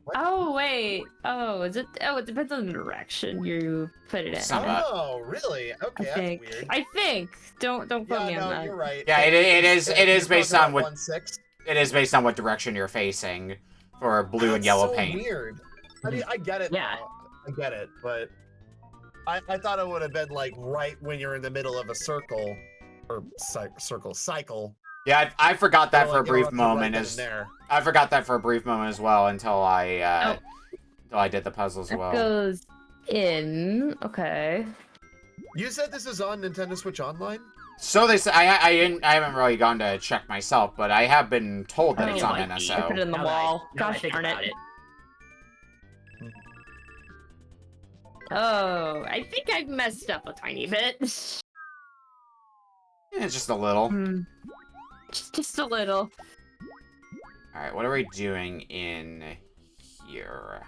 What? Oh wait. Oh, is it? Oh, it depends on the direction you put it in. Some- Somewhat. Oh, really? Okay, that's weird. I think. Don't quote Yeah, me on no, that. you're right. Yeah, it is You're based talking on what about 1/6. it is based on what direction you're facing for blue and yellow so paint. Weird. I mean, I get it. Yeah. now. I get it, but I thought it would have been like right when you're in the middle of a circle or cycle. Yeah, I forgot that So, for a like, brief interrupt you right moment. then and there. I forgot that for a brief moment as well until I did the puzzle as That well. goes in. Okay. You said this is on Nintendo Switch Online? So they say I haven't really gone to check myself, but I have been told that Oh, it's it on might be. I put it NSO. in the Now that I- wall. now that I Gosh think darn about it. it. Oh, I think I messed up a tiny bit. Yeah, just a little. Just a little. All right, what are we doing in here?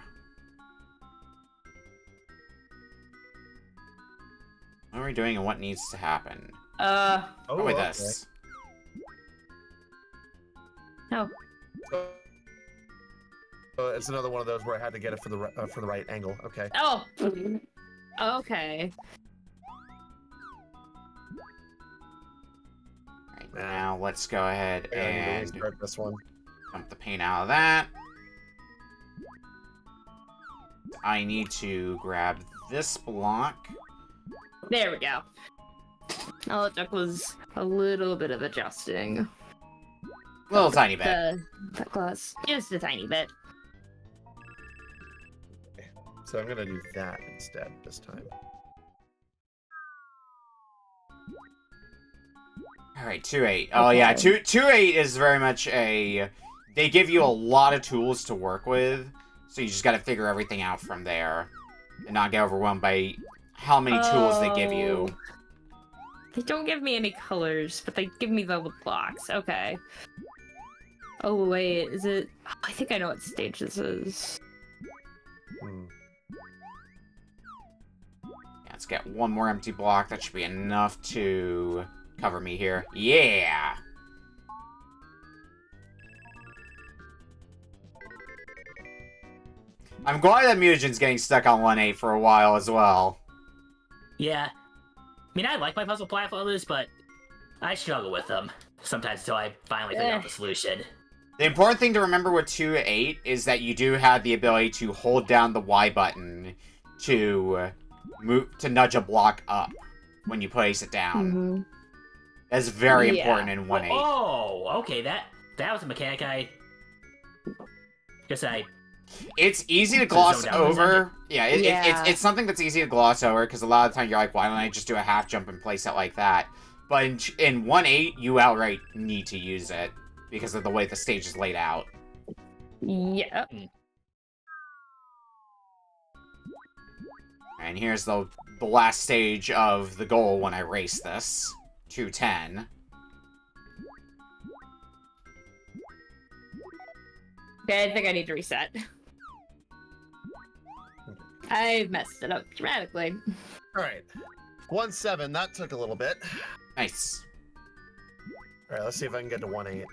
What are we doing and what needs to happen? Oh, Probably okay. this. Oh. It's another one of those where I had to get it for the right angle. Okay. Oh. Okay. Right, now let's go ahead Yeah, I need to and restart this one. dump the paint out of that. I need to grab this block. There we go. All it took was a little bit of adjusting. Little tiny bit. The glass. Just a tiny bit. So I'm gonna do that instead this time. Alright, 2-8. Oh yeah, Okay. 2-8 is very much a... They give you a lot of tools to work with, so you just gotta figure everything out from there. And not get overwhelmed by how many tools they give you. Oh. They don't give me any colors, but they give me the blocks. Okay. Oh wait, is it? Oh, I think I know what stage this is. Hmm. Yeah, let's get one more empty block. That should be enough to cover me here. Yeah! I'm glad that Mutagen's getting stuck on 1-8 for a while as well. Yeah. I mean, I like my puzzle platformers, but I struggle with them sometimes until I finally figure out the solution. The important thing to remember with 2-8 is that you do have the ability to hold down the Y button to move to nudge a block up when you place it down. Mm-hmm. That's very Yeah. important in 1-8. Oh, okay. That was a mechanic I guess I. It's easy to To gloss zone down for a over. Yeah, Yeah. it's something that's easy to gloss over because a lot of the time you're like, why don't I just do a half jump and place it like that? But in 1-8, you outright need to use it because of the way the stage is laid out. Yeah. And here's the last stage of the goal when I race this. 2-10. Okay, I think I need to reset. I messed it up dramatically. All right. 1-7. That took a little bit. Nice. All right, let's see if I can get to 1-8.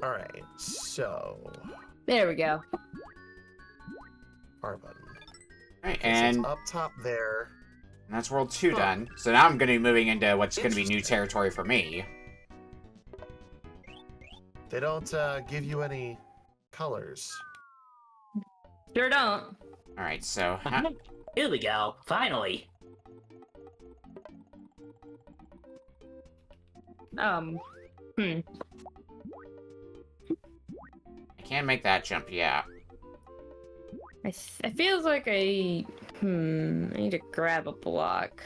All right, so There we go. R button. Alright, Okay, so and it's up top there. that's World 2 Huh. done. So now I'm going to be moving into what's going to be new Interesting. territory for me. They don't give you any colors. Sure don't. Alright, so... Here we go. Finally. I can't make that jump yet. It feels like I need to grab a block.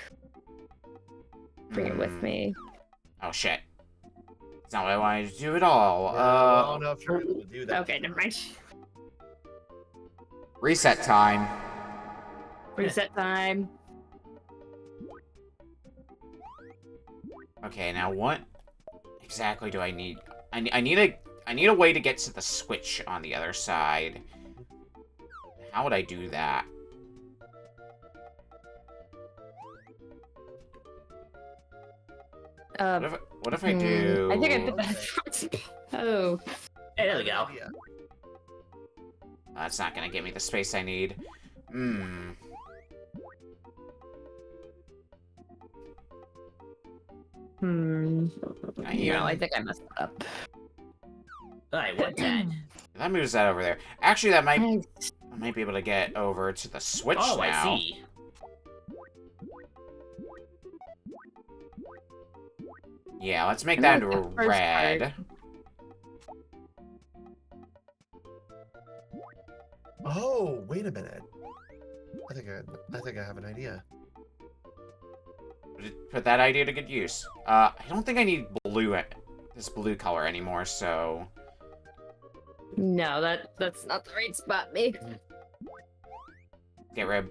Bring it with me. Oh, shit. That's not what I wanted to do at all. I don't know if you're able to do that. Okay, never mind. Reset time. Reset time. Okay, now what exactly do I need? I need a way to get to the switch on the other side. How would I do that? What if I do? I think I put that. Oh. Hey, there we go. Yeah. That's not gonna give me the space I need. Hmm. No, I think I messed it up. Alright, 110. That moves that over there. Actually, that might Nice. I might be able to get over to the switch Oh, now. I see. Yeah, let's make that into a The first red. part. Oh, wait a minute. I think I have an idea. Put that idea to good use. I don't think I need this blue color anymore, so... No, that's not the right spot, mate.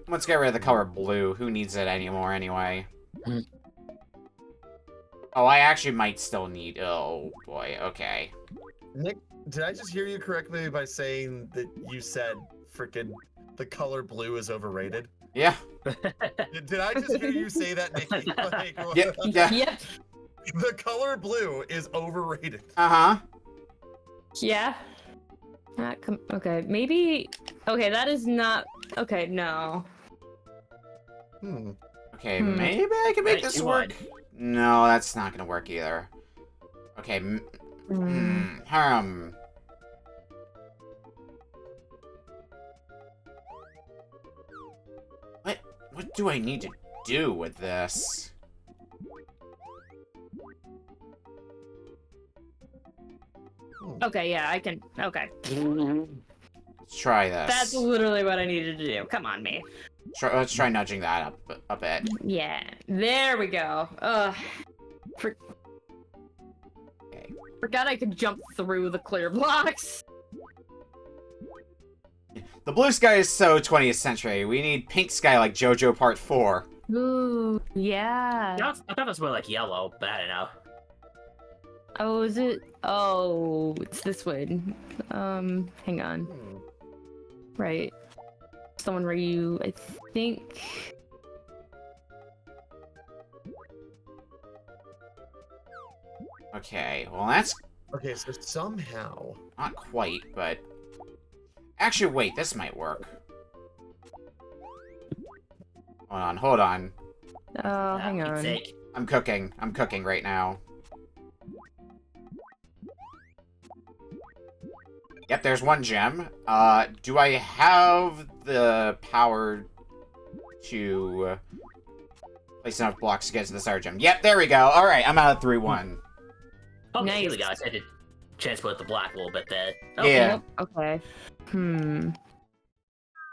Let's get rid of the color blue. Who needs it anymore anyway? Oh, I actually might still need... Oh, boy, okay. Nick, did I just hear you correctly by saying that you said frickin' the color blue is overrated? Yeah. Did I just hear you say that, Nikki? Like, Yeah. Yep. The color blue is overrated. Uh-huh. Yeah. Okay, maybe. Okay, that is not. Okay, no. Okay, Hmm. maybe I can make Right, this you work. No, that's not gonna work either. Okay, What do I need to do with this? Okay, yeah, I can. Okay. Let's try this. That's literally what I needed to do. Come on, me. Let's try nudging that up a bit. Yeah. There we go. Okay. Forgot I could jump through the clear blocks. The blue sky is so 20th century. We need pink sky like JoJo Part 4. Ooh, yeah. I thought it was more like yellow, but I don't know. Oh, is it? Oh, it's this way. Hang on. Right. Someone where you, I think. Okay, well that's Okay, so somehow. not quite, but... Actually, wait, this might work. Hold on. Oh, hang Pete's on. sake. I'm cooking right now. Yep, there's one gem. Do I have the power to place enough blocks to get to the star gem? Yep, there we go. Alright, I'm out of 3-1. Okay, here we Nice. go. I had to transport the block a little bit there. Yeah. Okay.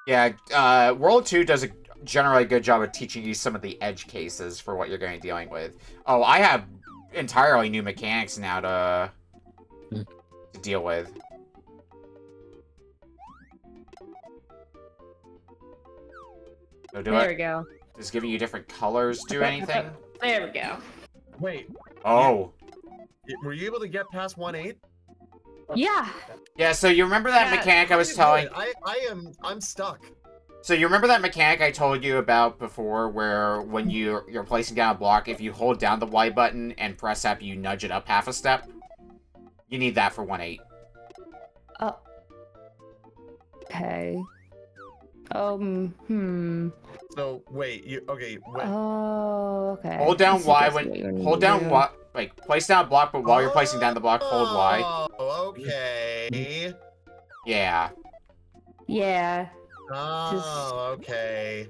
Yeah, World 2 does a generally good job of teaching you some of the edge cases for what you're going to be dealing with. Oh, I have entirely new mechanics now to deal with. So There we go. does giving you different colors do anything? There we go. Wait, Oh. were you able to get past 1-8? Yeah. Yeah, so you remember that Yeah, mechanic I was telling... I'm stuck. So you remember that mechanic I told you about before, where when you're placing down a block, if you hold down the Y button and press up, you nudge it up half a step? You need that for 1-8. Oh. Okay. So wait, wait. Oh, okay. Hold down This is Y basically what you need hold to down do. Y, like, place down a block, but while you're placing down the block, hold Y. Oh, okay. Yeah. Yeah. Oh, okay.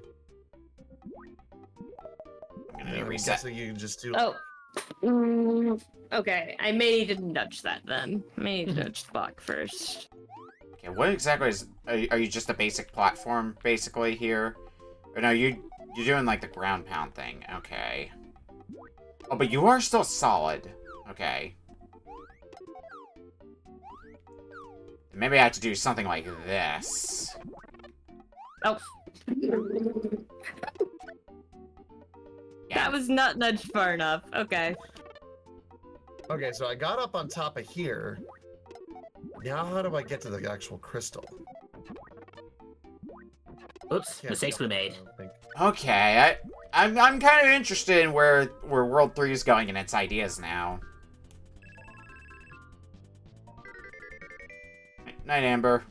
I'm gonna I'm reset. guessing you can just do. Oh. Okay. I may need to nudge that then. I may need to nudge the block first. Okay, what exactly is... Are you just a basic platform, basically, here? Or no, you're doing, like, the ground pound thing. Okay. Oh, but you are still solid. Okay. Maybe I have to do something like this. Oh. Yeah. That was not nudged far enough. Okay. Okay, so I got up on top of here. Now how do I get to the actual crystal? Oops, Can't mistakes jump, we I made. don't think. Okay, I'm kind of interested in where World 3 is going and its ideas now. Night, Amber.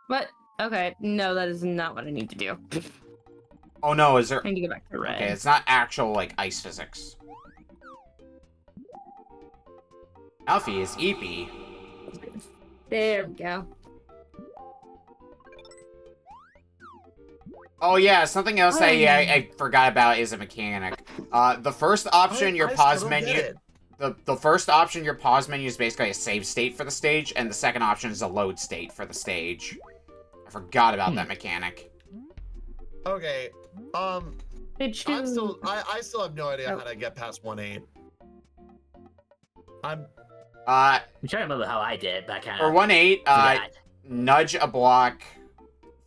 What? Okay. No, that is not what I need to do. Oh no, is there... I need to go back to red. Okay, it's not actual, like, ice physics. Alfie is Eepy. There we go. Oh yeah, something else I forgot about is a mechanic. The first option, your I pause still don't menu... get it. The first option, your pause menu, is basically a save state for the stage, and the second option is a load state for the stage. I forgot about that mechanic. Okay. It's I still have no idea Oh. how to get past 1-8. I'm I'm trying to remember how I did, but I kind For of 1-8, forgot. nudge a block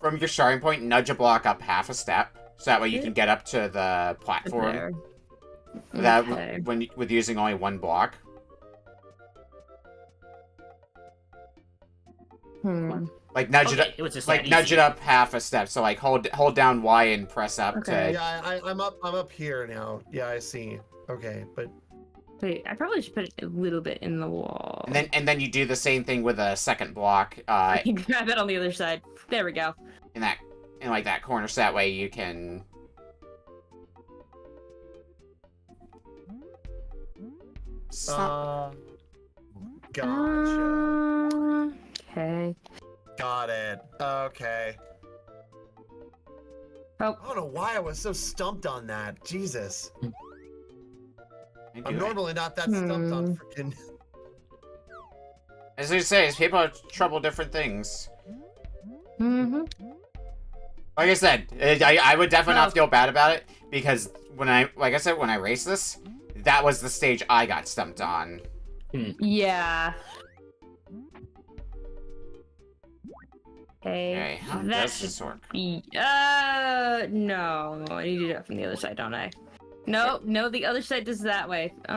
from your starting point, nudge a block up half a step, so that way you can get up to the platform. there. That Okay. with using only one block. Like nudge Okay, it it was just like that nudge easy. it up half a step. So like hold down Y and press up Okay. to. yeah, I'm up here now. Yeah, I see. Okay, but Wait, I probably should put it a little bit in the wall. And then you do the same thing with a second block. I can grab it on the other side. There we go. In like that corner, so that way you can. Stop. gotcha. Okay. Got it. Okay. Oh. I don't know why I was so stumped on that. Jesus. I do I'm it. normally not that stumped on freaking. As I say, people have trouble different things. Like I said, I would definitely not feel bad about it, because like I said, when I raced this, that was the stage I got stumped on. Yeah. Okay, how that does this work? be. No. I need to do it from the other side, don't I? No, the other side does that way. Do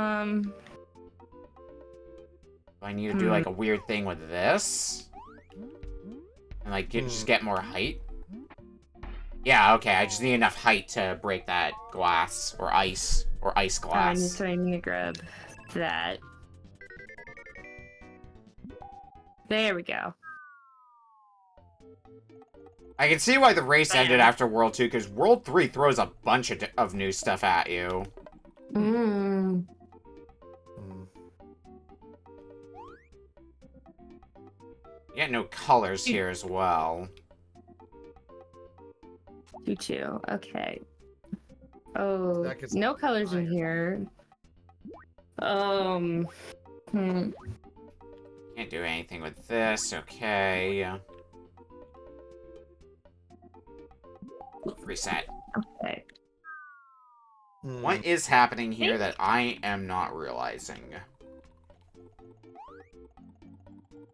I need to do like a weird thing with this? And like just get more height? Yeah, okay, I just need enough height to break that glass, or ice glass. So I need to grab that. There we go. I can see why the race Bam. ended after World 2, because World 3 throws a bunch of new stuff at you. Mm. You get no colors here as well. 2-2. Okay. Oh, That gets no colors in here. Can't do anything with this, okay. Reset. Okay. What is happening here that I am not realizing?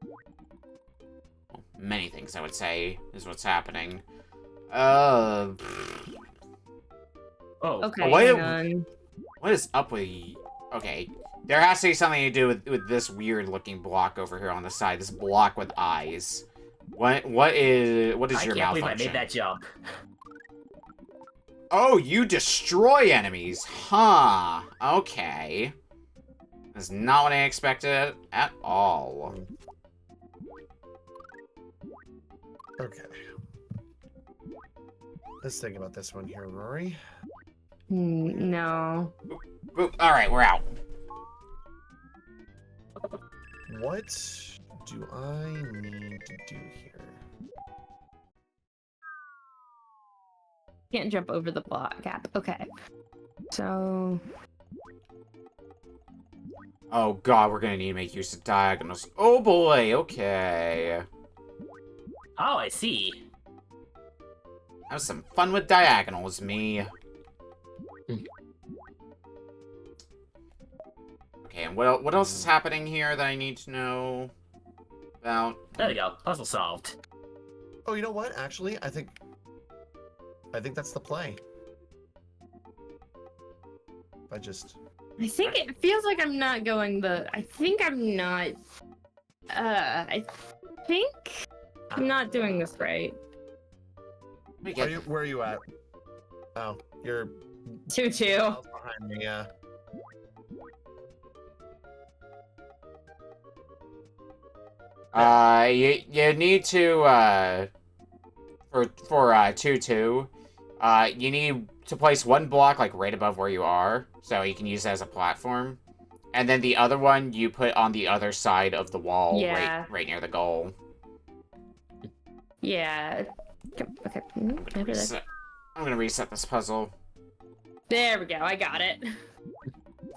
Well, many things, I would say, is what's happening. Oh, Okay, Oh, wait. hang on. What is up with... Okay. There has to be something to do with this weird-looking block over here on the side. This block with eyes. What is your I can't malfunction? believe I made that jump. Oh, you destroy enemies. Huh. Okay. That's not what I expected at all. Okay. Let's think about this one here, Rory. No. Oop, alright, we're out. What do I need to do here? Can't jump over the block gap. Okay. So. Oh god, we're gonna need to make use of diagonals. Oh boy, okay. Oh, I see. Have some fun with diagonals, me. Okay, and what else is happening here that I need to know about? There we go. Puzzle solved. Oh, you know what? Actually, I think that's the play. I think it feels like I'm not going the. I think I'm not. I think I'm not doing this right. Where are you at? Oh, you're 2-2. miles behind me. Yeah. You need to for 2-2, you need to place one block like right above where you are, so you can use it as a platform. And then the other one you put on the other side of the wall, Yeah. right near the goal. Yeah. Okay. I'm gonna reset this puzzle. There we go. I got it.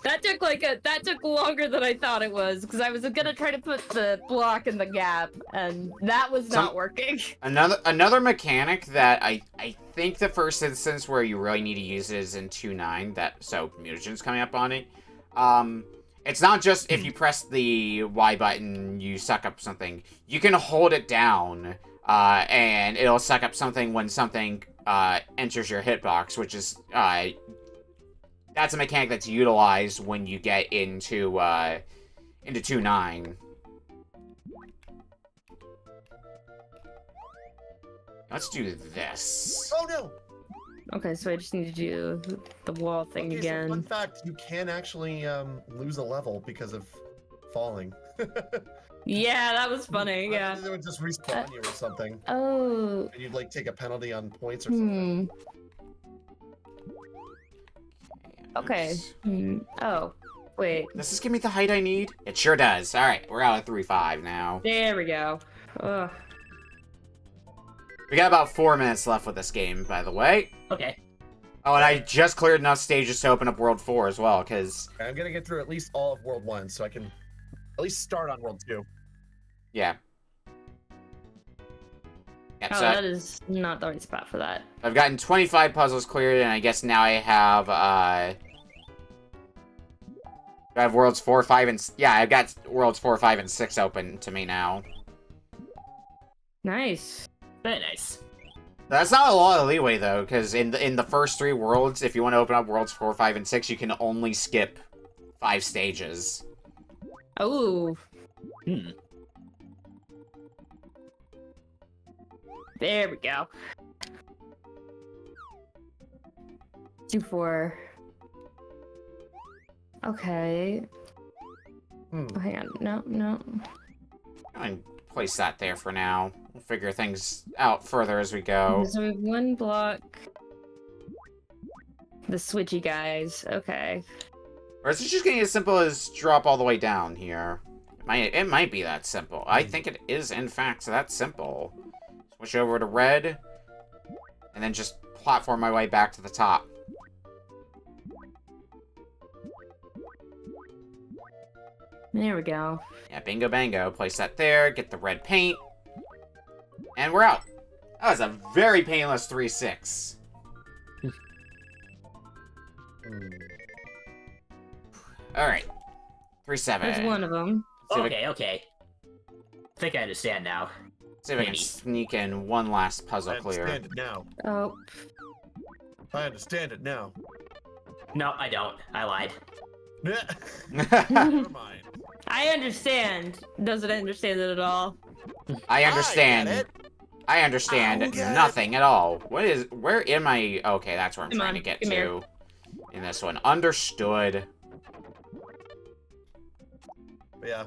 That took longer than I thought it was, because I was gonna try to put the block in the gap, and that was not working. Another mechanic that I think the first instance where you really need to use it is in 2.9. So Mutagen's coming up on it. It's not just if you press the Y button, you suck up something. You can hold it down, and it'll suck up something when something enters your hitbox, which is that's a mechanic that's utilized when you get into 2.9. Let's do this. Oh no! Okay, so I just need to do the wall thing Okay, again. so fun fact: you can actually lose a level because of falling. Yeah, that was funny. Yeah. They would just respawn you or something, Oh. and you'd like take a penalty on points or something. Okay. Oh, wait. Does this give me the height I need? It sure does. Alright, we're out of 3-5 now. There we go. Ugh. We got about 4 minutes left with this game, by the way. Okay. Oh, and I just cleared enough stages to open up World 4 as well, because... I'm gonna get through at least all of World 1, so I can at least start on World 2. Yeah. Yep, Oh, so that is not the right spot for that. I've gotten 25 puzzles cleared, and I guess now I have, do I have Worlds 4, 5, and... Yeah, I've got Worlds 4, 5, and 6 open to me now. Nice. Very nice. That's not a lot of leeway, though, because in the first 3 worlds, if you want to open up Worlds 4, 5, and 6, you can only skip 5 stages. Oh. There we go. 2-4. Okay. Oh, hang on. No. I can place that there for now. We'll figure things out further as we go. So we have one block. The switchy guys. Okay. Or is it just getting as simple as drop all the way down here? It might be that simple. I think it is, in fact, that simple. Switch over to red, and then just platform my way back to the top. There we go. Yeah, bingo bango. Place that there, get the red paint, and we're out. That was a very painless 3-6. Alright. 3-7. There's one of them. Okay. I think I understand now. See if I can sneak in one last puzzle clear. I understand it now. Oh. I understand it now. No, I don't. I lied. Never mind. I understand. Doesn't understand it at all. I understand. I get it. I understand I get it. nothing at all. Where am I? Okay, that's where I'm Come trying on, to get come to. here. In this one. Understood. Yeah.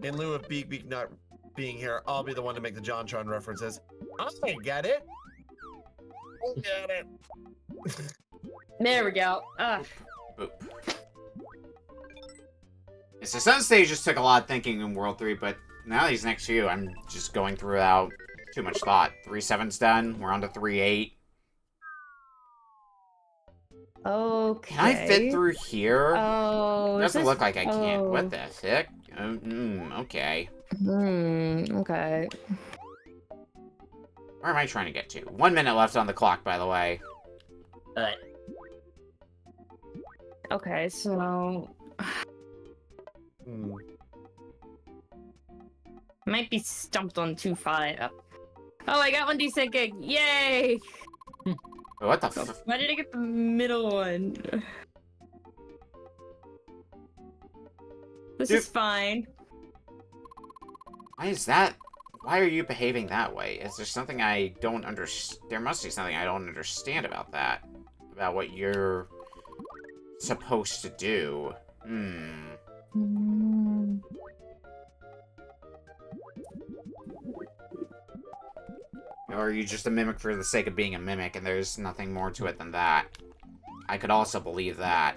In lieu of Beak not being here, I'll be the one to make the JonTron references. I get it. I get it. There we go. Oop. Yes, the Sun stage just took a lot of thinking in World 3, but now these next few, I'm just going through without too much thought. 3-7's done. We're on to 3-8. Okay. Can I fit through here? Oh, Doesn't look like I can't. oh. What the heck? Okay. Okay. Where am I trying to get to? 1 minute left on the clock, by the way. Okay, so Hmm. might be stumped on 2-5. Oh, I got one decent gig. Yay! What the f- Why did I get the middle one? This Dude. is fine. Why is that? Why are you behaving that way? Is there something I don't understand? There must be something I don't understand about that. About what you're supposed to do. Or are you just a mimic for the sake of being a mimic and there's nothing more to it than that? I could also believe that.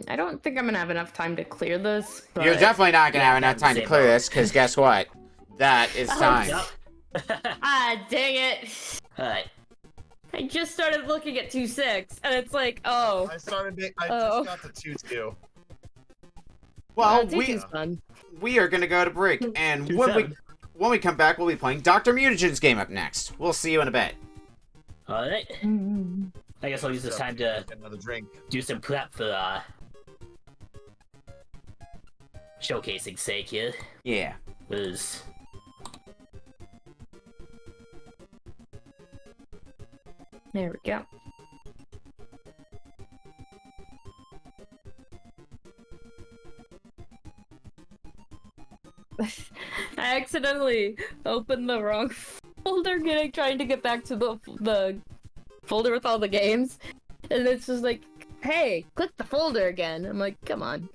I don't think I'm gonna have enough time to clear this, but... You're definitely not gonna have enough time to same clear boat. this, because guess what? That is time. Ah, dang it! Alright. I just started looking at 2-6, and it's like, oh... I just got to 2-2. Well, 2-2's fun. we are gonna go to break, and when we come back, we'll be playing Dr. Mutagen's game up next. We'll see you in a bit. Alright. I guess I'll use this time to Get another drink. do some prep for, showcasing sake here. Yeah. Was There we go. I accidentally opened the wrong folder trying to get back to the folder with all the games. And it's just like, hey, click the folder again. I'm like, come on.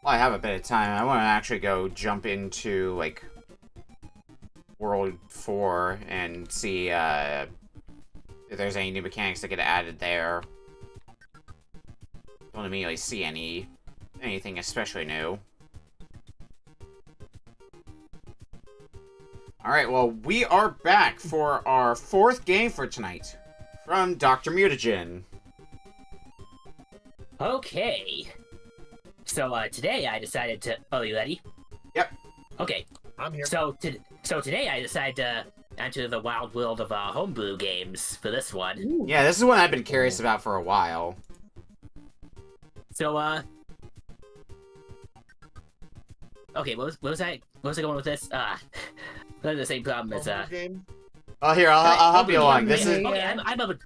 Well, I have a bit of time. I want to actually go jump into, like, World 4 and see, if there's any new mechanics that get added there. Don't immediately see anything especially new. Alright, well, we are back for our 4th game for tonight from Dr. Mutagen. okay. So today I decided to. Oh, you ready? Yep. Okay. I'm here. So today I decided to enter the wild world of homebrew games for this one. Yeah, this is one I've been curious about for a while. So okay, what was I going with this? The same problem as Homebrew game? Oh, here, I'll help you along. This is... Okay, I remember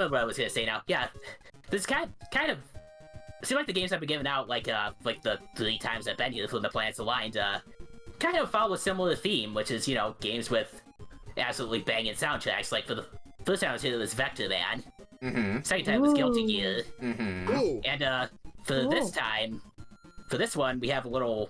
what I was gonna say now. Yeah, this is kind of. It seems like the games I've been giving out, like the 3 times I've been here from the Planets Aligned, kind of follow a similar theme, which is, you know, games with absolutely banging soundtracks. Like, for the first time I was here, it was Vector Man. Mm-hmm. Second time it was Guilty Ooh. Gear. Mm-hmm. Ooh. And, for this time, for this one, we have a little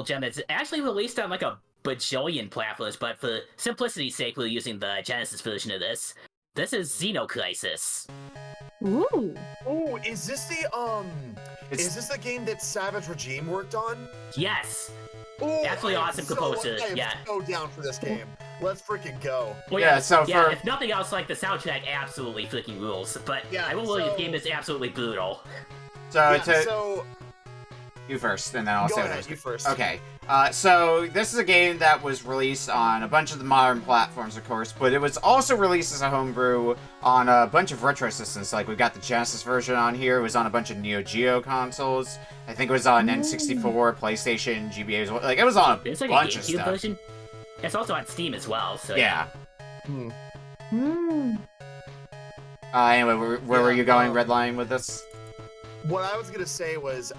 gem that's actually released on, like, a bajillion platforms, but for simplicity's sake, we're using the Genesis version of this. This is Xeno Crisis. Ooh. Ooh, is this the It's- is this the game that Savage Regime worked on? Yes! Ooh, Absolutely I am awesome composer, I am yeah. so down for this game. Let's freaking go. Well, Yeah, so for- if nothing else, like, the soundtrack absolutely freaking rules, but Yeah, I will believe so- the game is absolutely brutal. So, Yeah, to... so You first, and then I'll Go say what I ahead, was you first. Okay, so this is a game that was released on a bunch of the modern platforms, of course, but it was also released as a homebrew on a bunch of retro systems. Like, we've got the Genesis version on here. It was on a bunch of Neo Geo consoles. I think it was on N64, PlayStation, GBA as well. Like, it was on a There's like bunch a of GameCube stuff. version. It's also on Steam as well. So Yeah. Hmm. Anyway, where were you going, Yeah, RedLion, with this? What I was gonna say was,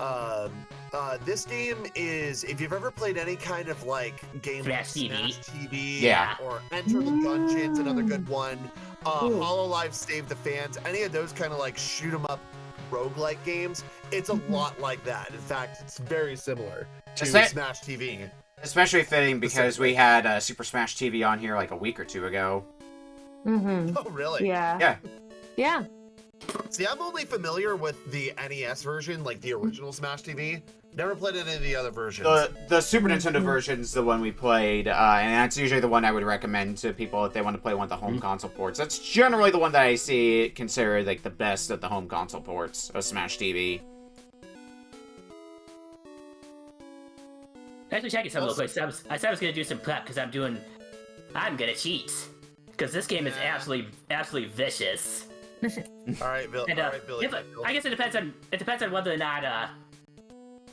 this game is, if you've ever played any kind of like game like Smash TV. Smash TV, Yeah. or Enter the Gungeon's another good one, Hololive Save the Fans, any of those kind of like shoot 'em up roguelike games, it's a lot like that. In fact, it's very similar to Is that- Smash TV. Especially fitting because we had Super Smash TV on here like a week or two ago. Mm-hmm. Oh, really? Yeah. Yeah. Yeah. See, I'm only familiar with the NES version, like the original Smash TV. Never played any of the other versions. The Super Nintendo version's the one we played, and that's usually the one I would recommend to people if they want to play one of the home console ports. That's generally the one that I see considered like the best of the home console ports of Smash TV. Actually, checking something real quick. So I said I was gonna do some prep because I'm gonna cheat because this game is absolutely vicious. All right, Bill. And all right, Billy. yeah, but I guess it depends on whether or not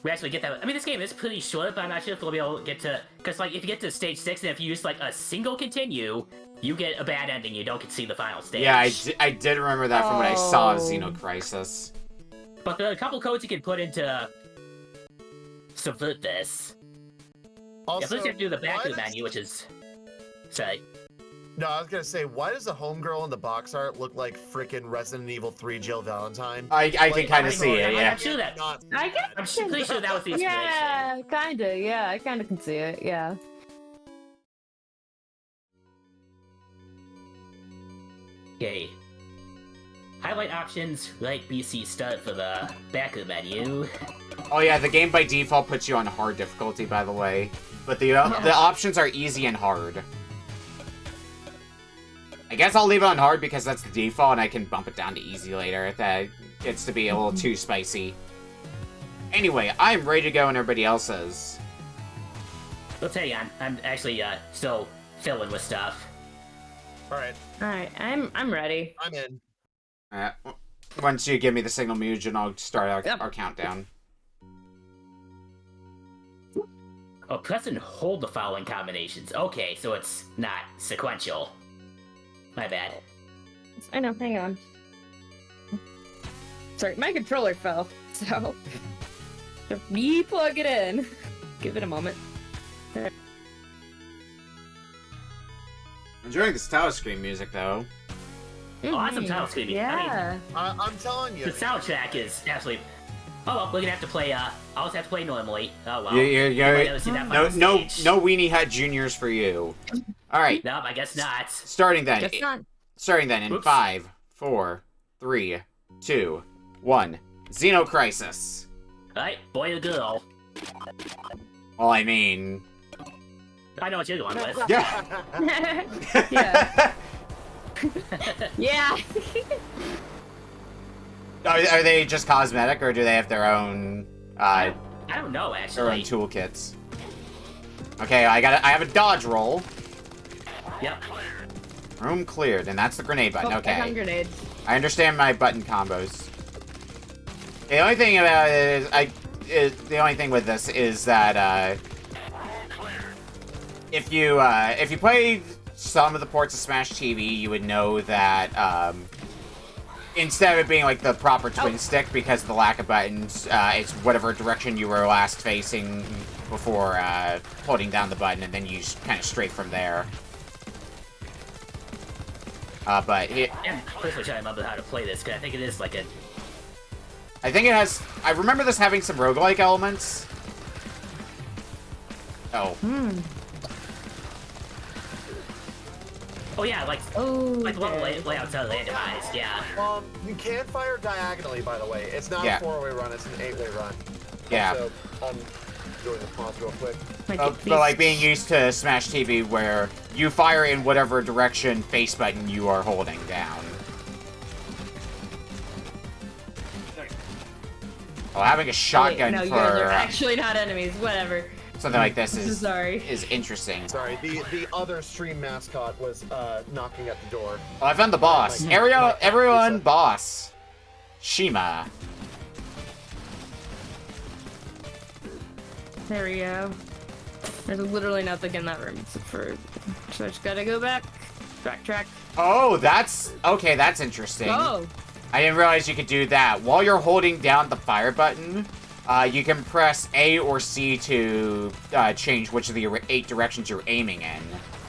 we actually get that. I mean, this game is pretty short, but I'm not sure if we'll be able to get to, because like if you get to stage 6 and if you use like a single continue, you get a bad ending. You don't get to see the final stage. Yeah, I did remember that from what I saw of Oh. Xeno Crisis. But there are a couple codes you can put into subvert this. Also, Yeah, first you have to do the back why of the does- menu, which is sorry. No, I was gonna say, why does the homegirl in the box art look like frickin' Resident Evil 3 Jill Valentine? I can kind of see it, yeah. I'm sure that. Not I guess. I'm pretty sure that was the inspiration. Yeah, kinda. Yeah, I kinda can see it. Yeah. Okay. Highlight options, right BC start for the back of the menu. Oh yeah, the game by default puts you on hard difficulty, by the way. But the options are easy and hard. I guess I'll leave it on hard because that's the default, and I can bump it down to easy later if that gets to be a little too spicy. Anyway, I'm ready to go when everybody else is. I'll tell you, I'm actually still filling with stuff. All right, All right, I'm ready. I'm in. Once you give me the signal, Mutagen, I'll start Yep. our countdown. Oh, press and hold the following combinations. Okay, so it's not sequential. My bad. I know. Hang on. Sorry, my controller fell, so re-plug it in. Give it a moment. I'm enjoying this title screen music, though. Oh, that's some title screen. Yeah. I'm telling you. The soundtrack is absolutely. Oh well, we're gonna have to play. I'll just have to play normally. Oh well. You're- We might never see that no, final no, stage. no Weenie Hut Juniors for you. All right, Nope, I guess not. starting then. Guess not. Starting then in Whoops. 5, 4, 3, 2, 1. Xeno Crisis. Alright, boy or girl. Well, I mean... I know what you're going with. Yeah! Yeah. Yeah. Are they just cosmetic, or do they have their own, I don't know their own actually. toolkits? Okay, I have a dodge roll. Yep. Room cleared, and that's the grenade button. Oh, I found Okay. grenades. I understand my button combos. The only thing about it is, the only thing with this is that if you played some of the ports of Smash TV, you would know that instead of it being like the proper twin stick because of the lack of buttons, it's whatever direction you were last facing before holding down the button, and then you kind of straight from there. But it, I'm personally trying to remember how to play this because I think it is like a. I think it has. I remember this having some roguelike elements. Oh. Oh yeah, like Oh. like the one layouts are randomized. Yeah. You can fire diagonally, by the way. It's not Yeah. a 4-way run, it's an 8-way run. Yeah. Also, doing the pause real quick. But like being used to Smash TV where you fire in whatever direction face button you are holding down. Oh, having a Wait, shotgun no, for you guys are actually not enemies. Whatever. something like this is Sorry. interesting. Sorry, the other stream mascot was knocking at the door. Oh, I found the boss. Everyone, boss. Shima. There we go. There's literally nothing in that room except for. So I just gotta go back. Backtrack. Oh, that's okay. That's interesting. Oh. I didn't realize you could do that. While you're holding down the fire button, you can press A or C to change which of the 8 directions you're aiming in.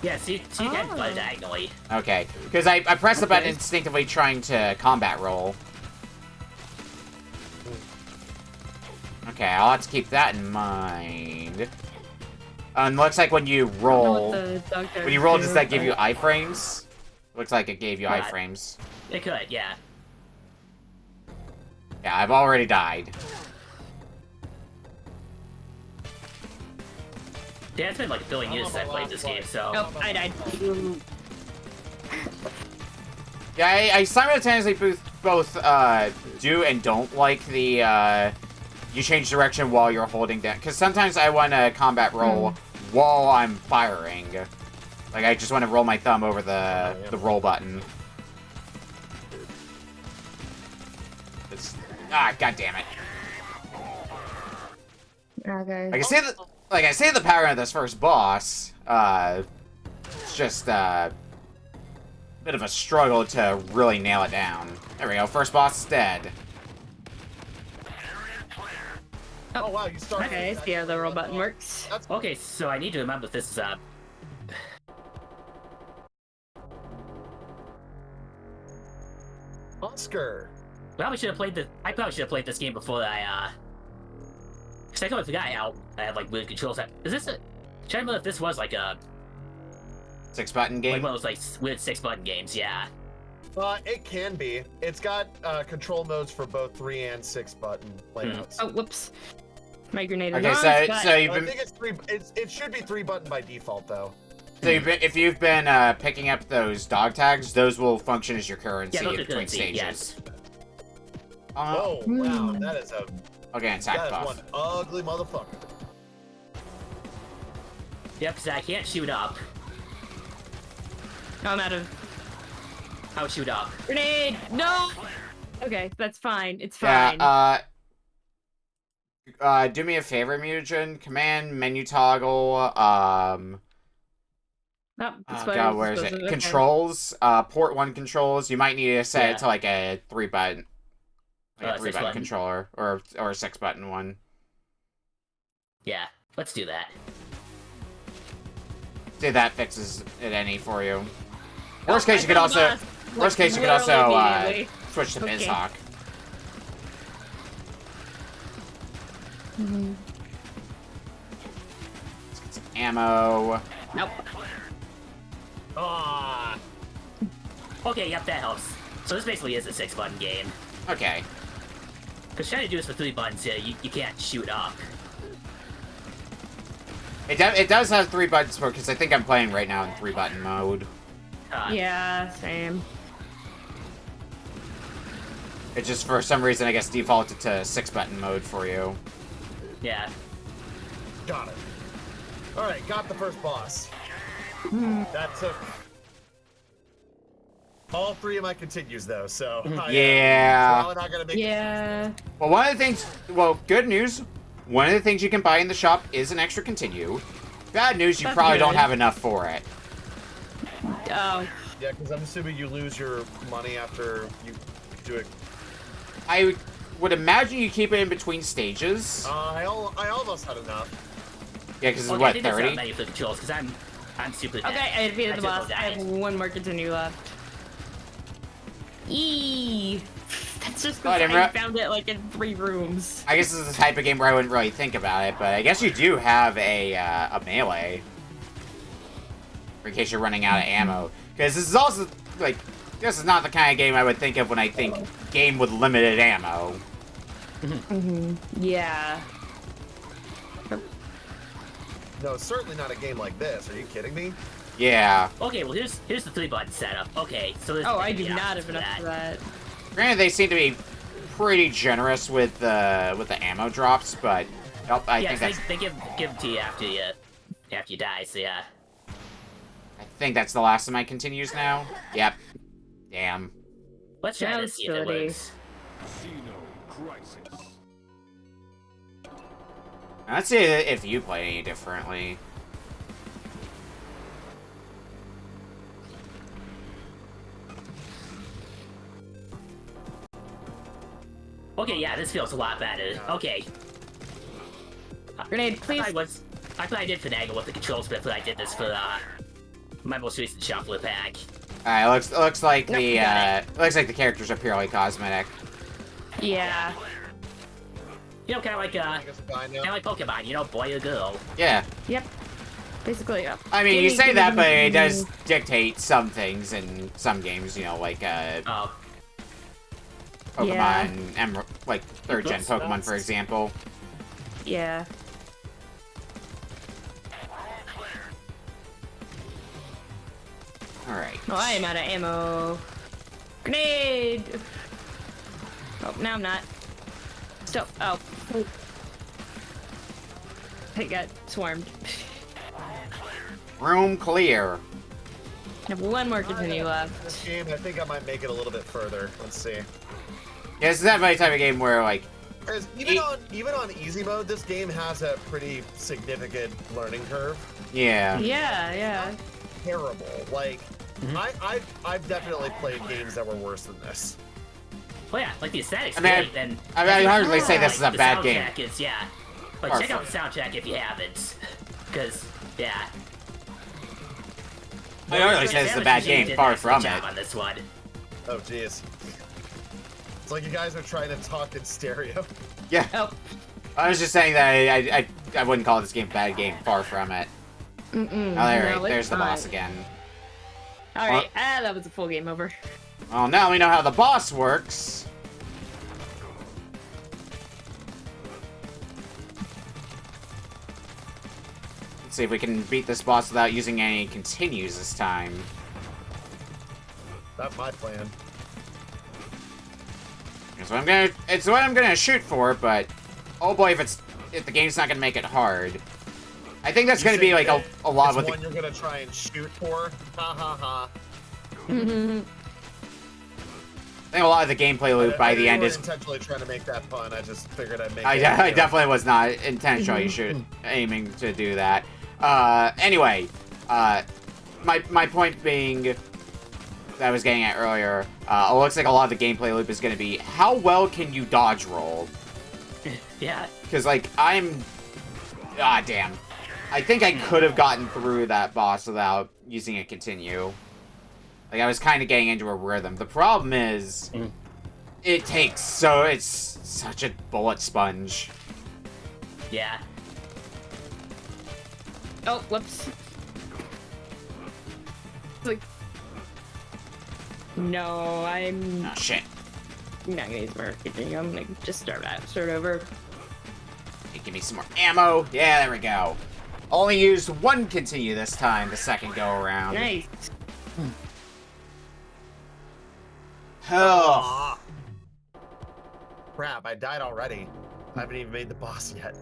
Yeah, so you can play diagonally. Okay, because I pressed the button instinctively trying to combat roll. Okay, I'll have to keep that in mind. And looks like when you roll, does that give you iframes? Looks like it gave you iframes. It could, yeah. Yeah, I've already died. Yeah, it's been like a billion years since I played this game, so... Oh, I died. Yeah, I simultaneously both do and don't like the you change direction while you're holding down. Because sometimes I want to combat roll while I'm firing. Like, I just want to roll my thumb over the roll button. God damn it. Okay. Like I say the power of this first boss, it's just a bit of a struggle to really nail it down. There we go, first boss is dead. Oh wow, you started. Okay, I see how the roll button works. Okay, so I need to remember this, Oscar. I probably should have played this game before I cause I totally forgot how I have like weird controls. Is this a? Trying to remember if this was like a 6-button game. like one of those like weird 6-button games. Yeah. It can be. It's got control modes for both 3 and 6 button layouts. Oh, whoops. My grenade is Okay, on, so you've I been think it's 3. It should be 3 button by default though. so if you've been picking up those dog tags, those will function as your currency Yeah, those are between currency, stages. yes. Oh wow, that is attack buff. one ugly motherfucker. Yep, because I can't shoot up. I'm out of How shoot up? grenade. No. Okay, that's fine. It's fine. Yeah. Do me a favor, Mutagen. Command menu toggle. Oh, that's what I was where is it? supposed to- okay. Controls. Port 1 controls. You might need to set it to like a 3-button. Like a 3-button 6-button. controller, or a 6-button one. Yeah, let's do that. See, that fixes it any for you. Oh, Worst case, you could also immediately. switch to Okay. Bizhawk. Let's get some ammo. Nope. Ah. Okay, yep, that helps. So this basically is a 6-button game. Okay. Because trying to do this with 3 buttons, yeah, you can't shoot up. It does have 3 buttons for, because I think I'm playing right now in 3-button mode. Yeah, same. It just, for some reason, I guess defaulted to 6-button mode for you. Yeah. Got it. Alright, got the first boss. That took all 3 of my continues though, so Yeah. probably not gonna make Yeah. Well, one of the things, good news, one of the things you can buy in the shop is an extra continue. Bad news, you That's probably don't good. have enough for it. Oh. Yeah, because I'm assuming you lose your money after you do it. I would imagine you keep it in between stages. I almost had enough. Yeah, because it's Okay, I what, think there's 30? not many for the controls, because I'm super dead. Okay, I defeated the boss. triple I have died. one more continue left. Eee. That's just Oh, I because didn't I found it like in 3 rooms. I guess this is the type of game where I wouldn't really think about it, but I guess you do have a melee. In case you're running out of ammo. Because this is also, like, this is not the kind of game I would think of when I think game with limited ammo. Yeah. No, certainly not a game like this. Are you kidding me? Yeah. Okay, well here's the 3-button setup. Okay, so there's Oh, I do yeah, not have enough for that. Granted, they seem to be pretty generous with the ammo drops, but nope, I Yeah, think so that's they give them to you after you die. So yeah. I think that's the last of my continues now. Yep. Damn. Let's try to Sounds see if it silly. works. Xeno crisis. Let's see if you play any differently. Okay, yeah, this feels a lot better. Okay. Grenade, please. I thought I did finagle with the controls, but I thought I did this for my most recent shuffler pack. Alright, looks like Nope, the got looks like the characters are purely cosmetic. Yeah. You know, kind of like I guess I'm fine now. Pokemon. You know, boy or girl. Yeah. Yep. Basically, yeah. I mean, you Gimme, say gimme, that, but gimme, it does gimme. dictate some things in some games. You know, like Oh, Pokemon, Yeah. Emerald, like third gen Oops, Pokemon, oops. for example. Yeah. All right. Oh, I am out of ammo. Grenade! Oh, now I'm not. Still. Oh. I got swarmed. Room clear. I have one more continue This left. game, I think I might make it a little bit further. Let's see. Yeah, this is that type of game where like, Because even on easy mode, this game has a pretty significant learning curve. yeah. Yeah, yeah. Terrible. Like, I've definitely played games that were worse than this. well, yeah, like the aesthetics. I mean, great, then I'd hardly say this is a the bad game. soundtrack is, yeah. But Far check out from the soundtrack if you haven't, because yeah. I'd hardly say this is a bad game. Did an Far excellent from job it. on this one. Oh, jeez. It's like you guys are trying to talk in stereo. Yeah. Oh. I was just saying that I wouldn't call this game a bad game. Far from it. Mm-mm. Oh, there, No, there's it's the not. boss again. Alright, that was a full game over. Well, now we know how the boss works. Let's see if we can beat this boss without using any continues this time. That's my plan. It's what I'm gonna shoot for, but oh boy, if the game's not gonna make it hard. I think that's gonna be like a lot It's with one you're gonna try and shoot for. Ha ha ha. I think a lot of the gameplay loop by the end is. Intentionally trying to make that pun. I just figured I'd make. I it, definitely was not intentionally aiming to do that. Anyway, my point being that I was getting at earlier, it looks like a lot of the gameplay loop is going to be how well can you dodge roll? Yeah. Because like damn, I think I could have gotten through that boss without using a continue. Like I was kind of getting into a rhythm. The problem is, it's such a bullet sponge. Yeah. Oh, whoops. Like, no, I'm Oh shit. not gonna use marketing. I'm gonna just start over. Hey, give me some more ammo. Yeah, there we go. Only used one continue this time, the second go around. Nice. Oh. Ah. Crap! I died already. I haven't even made the boss yet.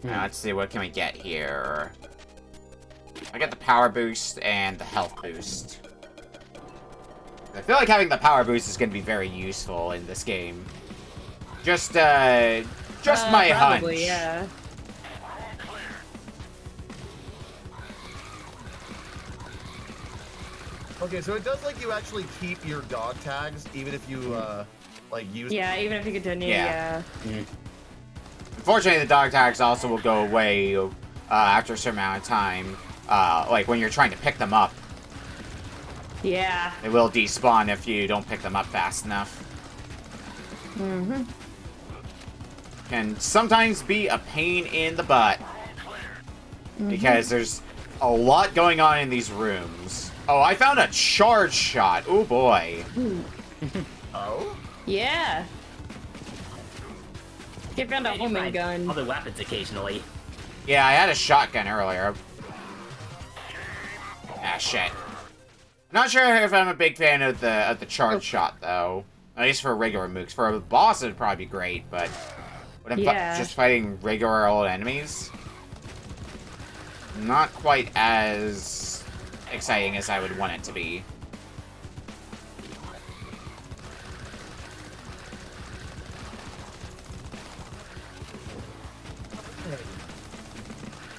Now, let's see, what can we get here? I got the power boost and the health boost. I feel like having the power boost is going to be very useful in this game. Just my Probably, hunch. yeah. Okay, so it does like you actually keep your dog tags even if you like use. Yeah, even if you continue, Yeah. yeah. Unfortunately, the dog tags also will go away after a certain amount of time. Like when you're trying to pick them up, Yeah. they will despawn if you don't pick them up fast enough. Mm-hmm. Can sometimes be a pain in the butt because there's a lot going on in these rooms. Oh, I found a charge shot. Oh boy. Oh. Yeah. I found a And you homing find gun. Other weapons occasionally. Yeah, I had a shotgun earlier. Ah, shit. Not sure if I'm a big fan of the charge shot though. At least for regular mooks. For a boss, it'd probably be great, but when I'm just fighting regular old enemies, not quite as exciting as I would want it to be.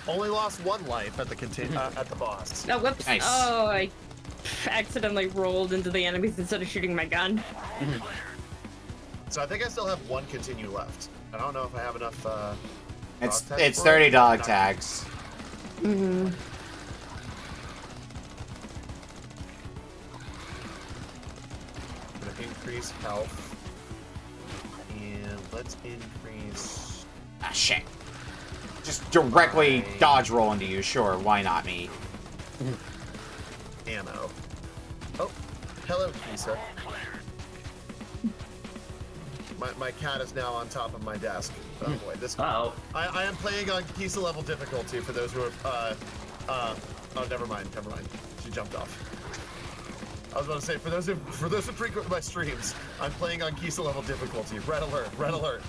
Only lost 1 life at the boss. Oh, whoops. Nice. Oh, I accidentally rolled into the enemies instead of shooting my gun. So I think I still have 1 continue left. I don't know if I have enough. It's 30 dog tags. Mm-hmm. I'm gonna increase health, and let's increase. Ah, shit. Just directly dodge roll into you, sure, why not me? Ammo. Oh, hello, Kisa. My cat is now on top of my desk. Oh boy, this. Uh-oh. I am playing on Kisa level difficulty for those who are. Oh, never mind. She jumped off. I was about to say for those who frequent my streams, I'm playing on Kisa level difficulty. Red alert.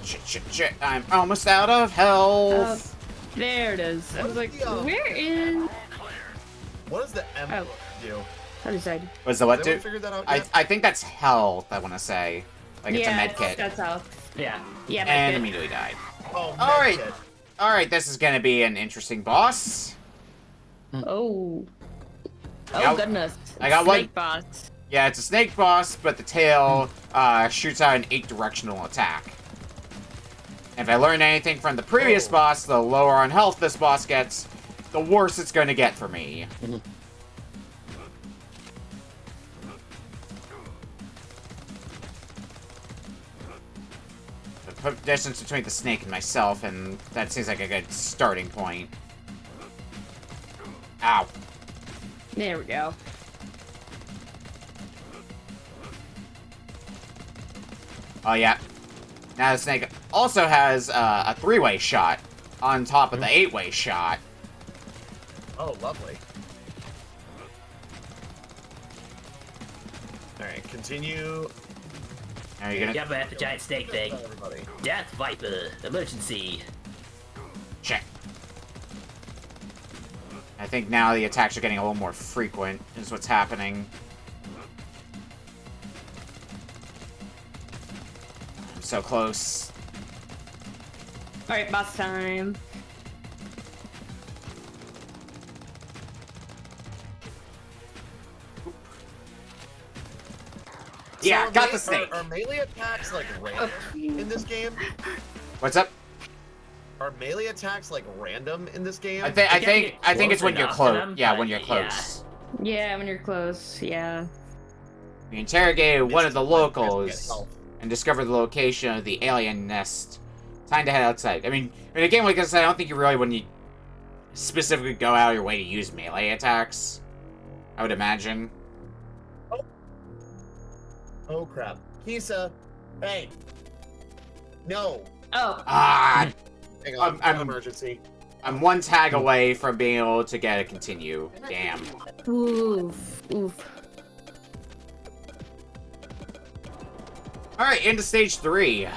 Shit. I'm almost out of health. There it is. I was like, What's the, where is... What does the M do? I decided. What's the what Has do? anyone figured that out yet? I think that's health, I want to say. Like, it's a med kit. That's how. Yeah. Yeah, med And kit. immediately died. Oh, Alright. medkit. Alright, this is gonna be an interesting boss. Oh. Yeah, Oh, goodness. I got Snake one. boss. Yeah, it's a snake boss, but the tail shoots out an 8-directional attack. If I learned anything from the previous boss, the lower on health this boss gets, the worse it's going to get for me. The distance between the snake and myself, and that seems like a good starting point. Ow. There we go. Oh, yeah. Now the snake also has a 3-way shot on top of the 8-way shot. Oh, lovely. Alright, continue. Are you gonna... Yep, that's the giant snake thing. Everybody. Death Viper. Emergency. Check. I think now the attacks are getting a little more frequent, is what's happening. I'm so close. Alright, boss time. Yeah, So got the snake. Are melee attacks like random in this game? What's up? Are melee attacks like random in this game? I think it's when you're enough to close. them, Yeah, but when you're yeah. close. Yeah, when you're close, yeah. We interrogated one of the Get locals health. and discovered the location of the alien nest. Time to head outside. I mean, in a game like this, I don't think you really wouldn't specifically go out of your way to use melee attacks. I would imagine. Oh crap. Kisa, hey. No. Oh, Ah, Hang on. I'm- Emergency. I'm one tag away from being able to get a continue. Damn. oof, oof. Alright, into stage 3.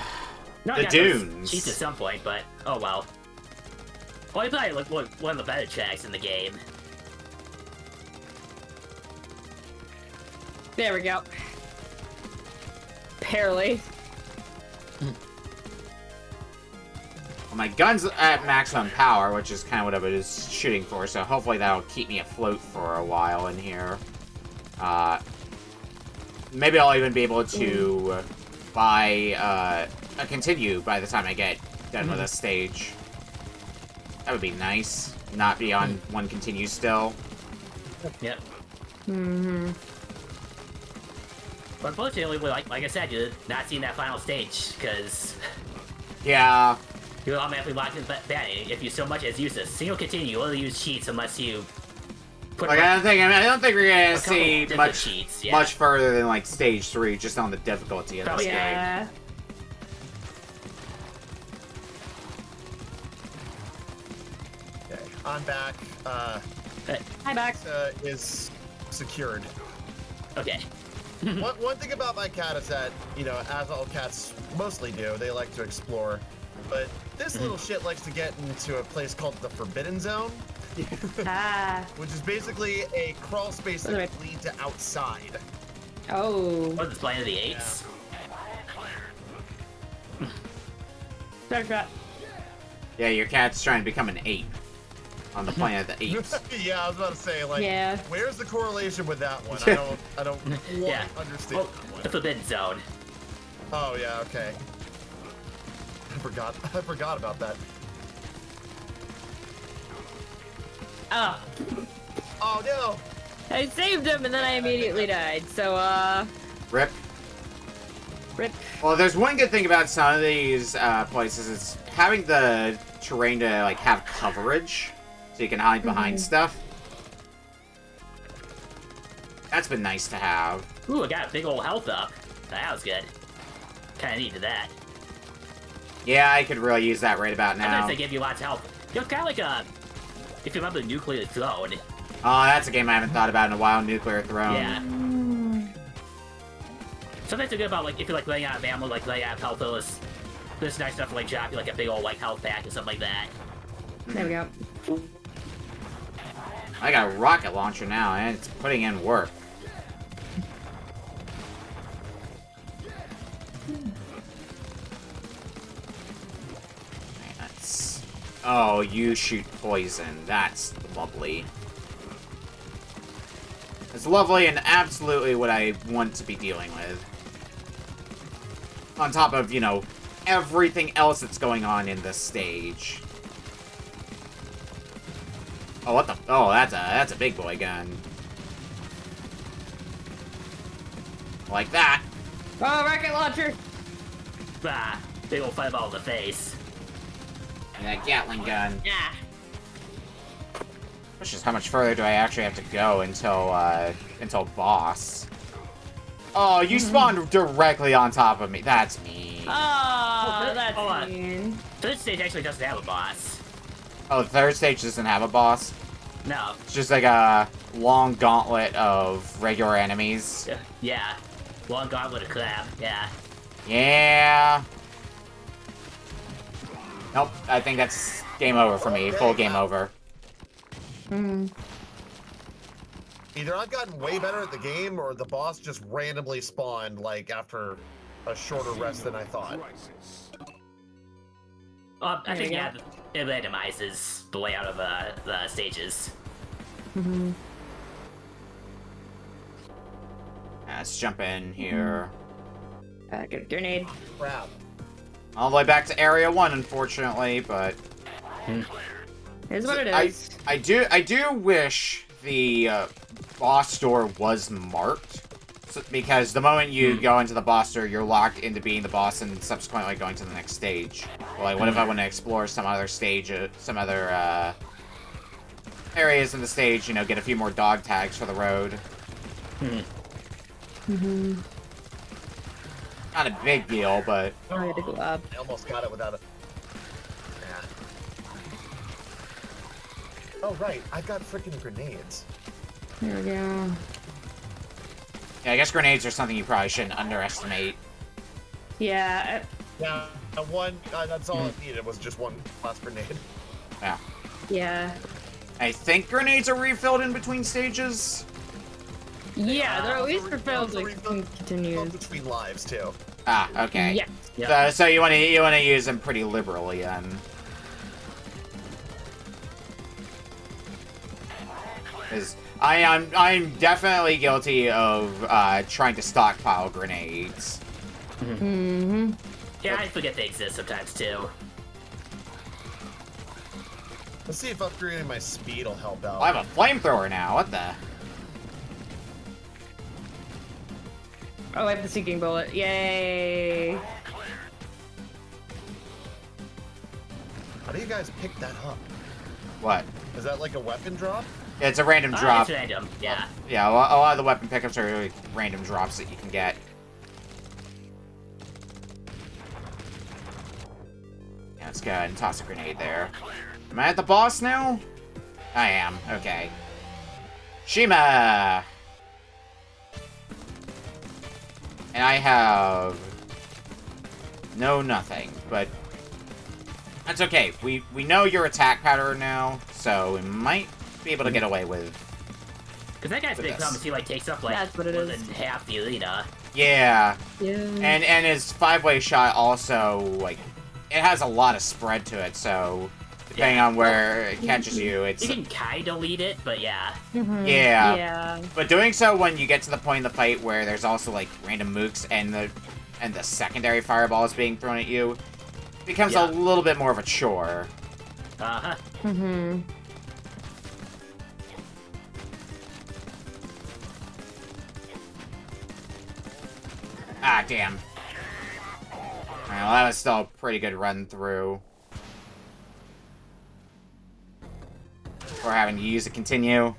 No, The I got those dunes. cheats at some point, but oh well. Well, it's probably like one of the better tracks in the game. There we go. Barely. Well, my gun's at maximum power, which is kind of what I was shooting for, so hopefully that'll keep me afloat for a while in here. Maybe I'll even be able to buy a continue by the time I get done with this stage. That would be nice. Not be on one continue still. Yep. Mm-hmm. But unfortunately, like I said, you're not seeing that final stage because Yeah. you're automatically locked in banning if you so much as use a single continue. You only use cheats unless you put Like, I don't think we're gonna a couple see different much cheats. Yeah. much further than like stage 3, just on the difficulty of this Probably, game. Yeah. Okay. I'm back. Hi, back. Is secured. Okay. One thing about my cat is that, you know, as all cats mostly do, they like to explore. But this little shit likes to get into a place called the Forbidden Zone, Ah. which is basically a crawl space that can lead to outside. Oh. What's the Planet of the Apes? Sorry, crap. Yeah, your cat's trying to become an ape on the planet of the apes. Yeah, I was about to say, like, Yeah. where's the correlation with that one? I don't Yeah. quite understand Well, that one. the Forbidden Zone. Oh yeah, okay. I forgot about that. Oh. Oh no! I saved him and then I immediately died. So, Rip. rip. Well, there's one good thing about some of these places is having the terrain to like have coverage, so you can hide behind stuff. That's been nice to have. Ooh, I got a big old health up. That was good. Kinda needed that. Yeah, I could really use that right about now. Sometimes they give you lots of health. You know, it's kinda like a... If you remember Nuclear Throne. Oh, that's a game I haven't thought about in a while, Nuclear Throne. Yeah. Sometimes they're good about, like, if you're, like, running out of ammo, like, running out of health, there's nice stuff to, like, drop you, like, a big old, like, health pack or something like that. There we go. I got a rocket launcher now, and it's putting in work. That's... Oh, you shoot poison. That's lovely. It's lovely and absolutely what I want to be dealing with. On top of, you know, everything else that's going on in this stage. Oh, what the? Oh, that's a big boy gun. Like that. Oh, rocket launcher. Bah, big old fireball in the face. And that Gatling gun. Yeah. Which is how much further do I actually have to go until boss? Oh, you spawned directly on top of me. That's mean. Oh, that's hold on. mean. Third stage actually doesn't have a boss. Oh, the third stage doesn't have a boss. No. It's just like a long gauntlet of regular enemies. Yeah. Long gauntlet of crab. Yeah. Yeah. Nope, I think that's game over for me. Full game over. Either I've gotten way better at the game, or the boss just randomly spawned, like, after a shorter rest than I thought. Crisis. I There think, we yeah, it randomizes the layout of the stages. Let's jump in here. Good grenade. Crap. All the way back to Area 1, unfortunately, but... Here's what it I is. do wish the boss door was marked, because the moment you go into the boss door, you're locked into being the boss and subsequently going to the next stage. Well, like, what if I want to explore some other stage, some other areas in the stage, you know, get a few more dog tags for the road. Not a big deal, but... Oh, I had to go up. I almost got it without a... Yeah. Oh, right. I've got freaking grenades. There we go. Yeah, I guess grenades are something you probably shouldn't underestimate. Yeah. Yeah, that's all it needed, was just one last grenade. Yeah. Yeah. I think grenades are refilled in between stages. Yeah, they're at least Also refilled like refilled continues. between lives, too. Ah, okay. Yeah. Yeah. So you want to use them pretty liberally, then. Because I'm definitely guilty of trying to stockpile grenades. Yeah, I forget they exist sometimes too. Let's see if upgrading my speed will help out. I have a flamethrower now. What the? Oh, I have the seeking bullet. Yay! How do you guys pick that up? What? Is that like a weapon drop? It's a random drop. It's random. Yeah. Yeah, a lot of the weapon pickups are really random drops that you can get. Yeah, let's go ahead and toss a grenade there. Am I at the boss now? I am. Okay. Shima! And I have... no nothing, but... that's okay. We know your attack pattern now, so we might be able to get away with... Because that guy's big problem is he, like, takes up, like, That's what it more is. than half the arena. Yeah. Yeah. And his 5-way shot also, like... it has a lot of spread to it, so... depending on where it catches you, it's... You can kinda lead it, but yeah. Mhm. Yeah. Yeah. But doing so when you get to the point in the fight where there's also, like, random mooks and the secondary fireball is being thrown at you, becomes a little bit more of a chore. Uh-huh. Mhm. Ah, damn. Alright, well, that was still a pretty good run through. Before having to use a continue.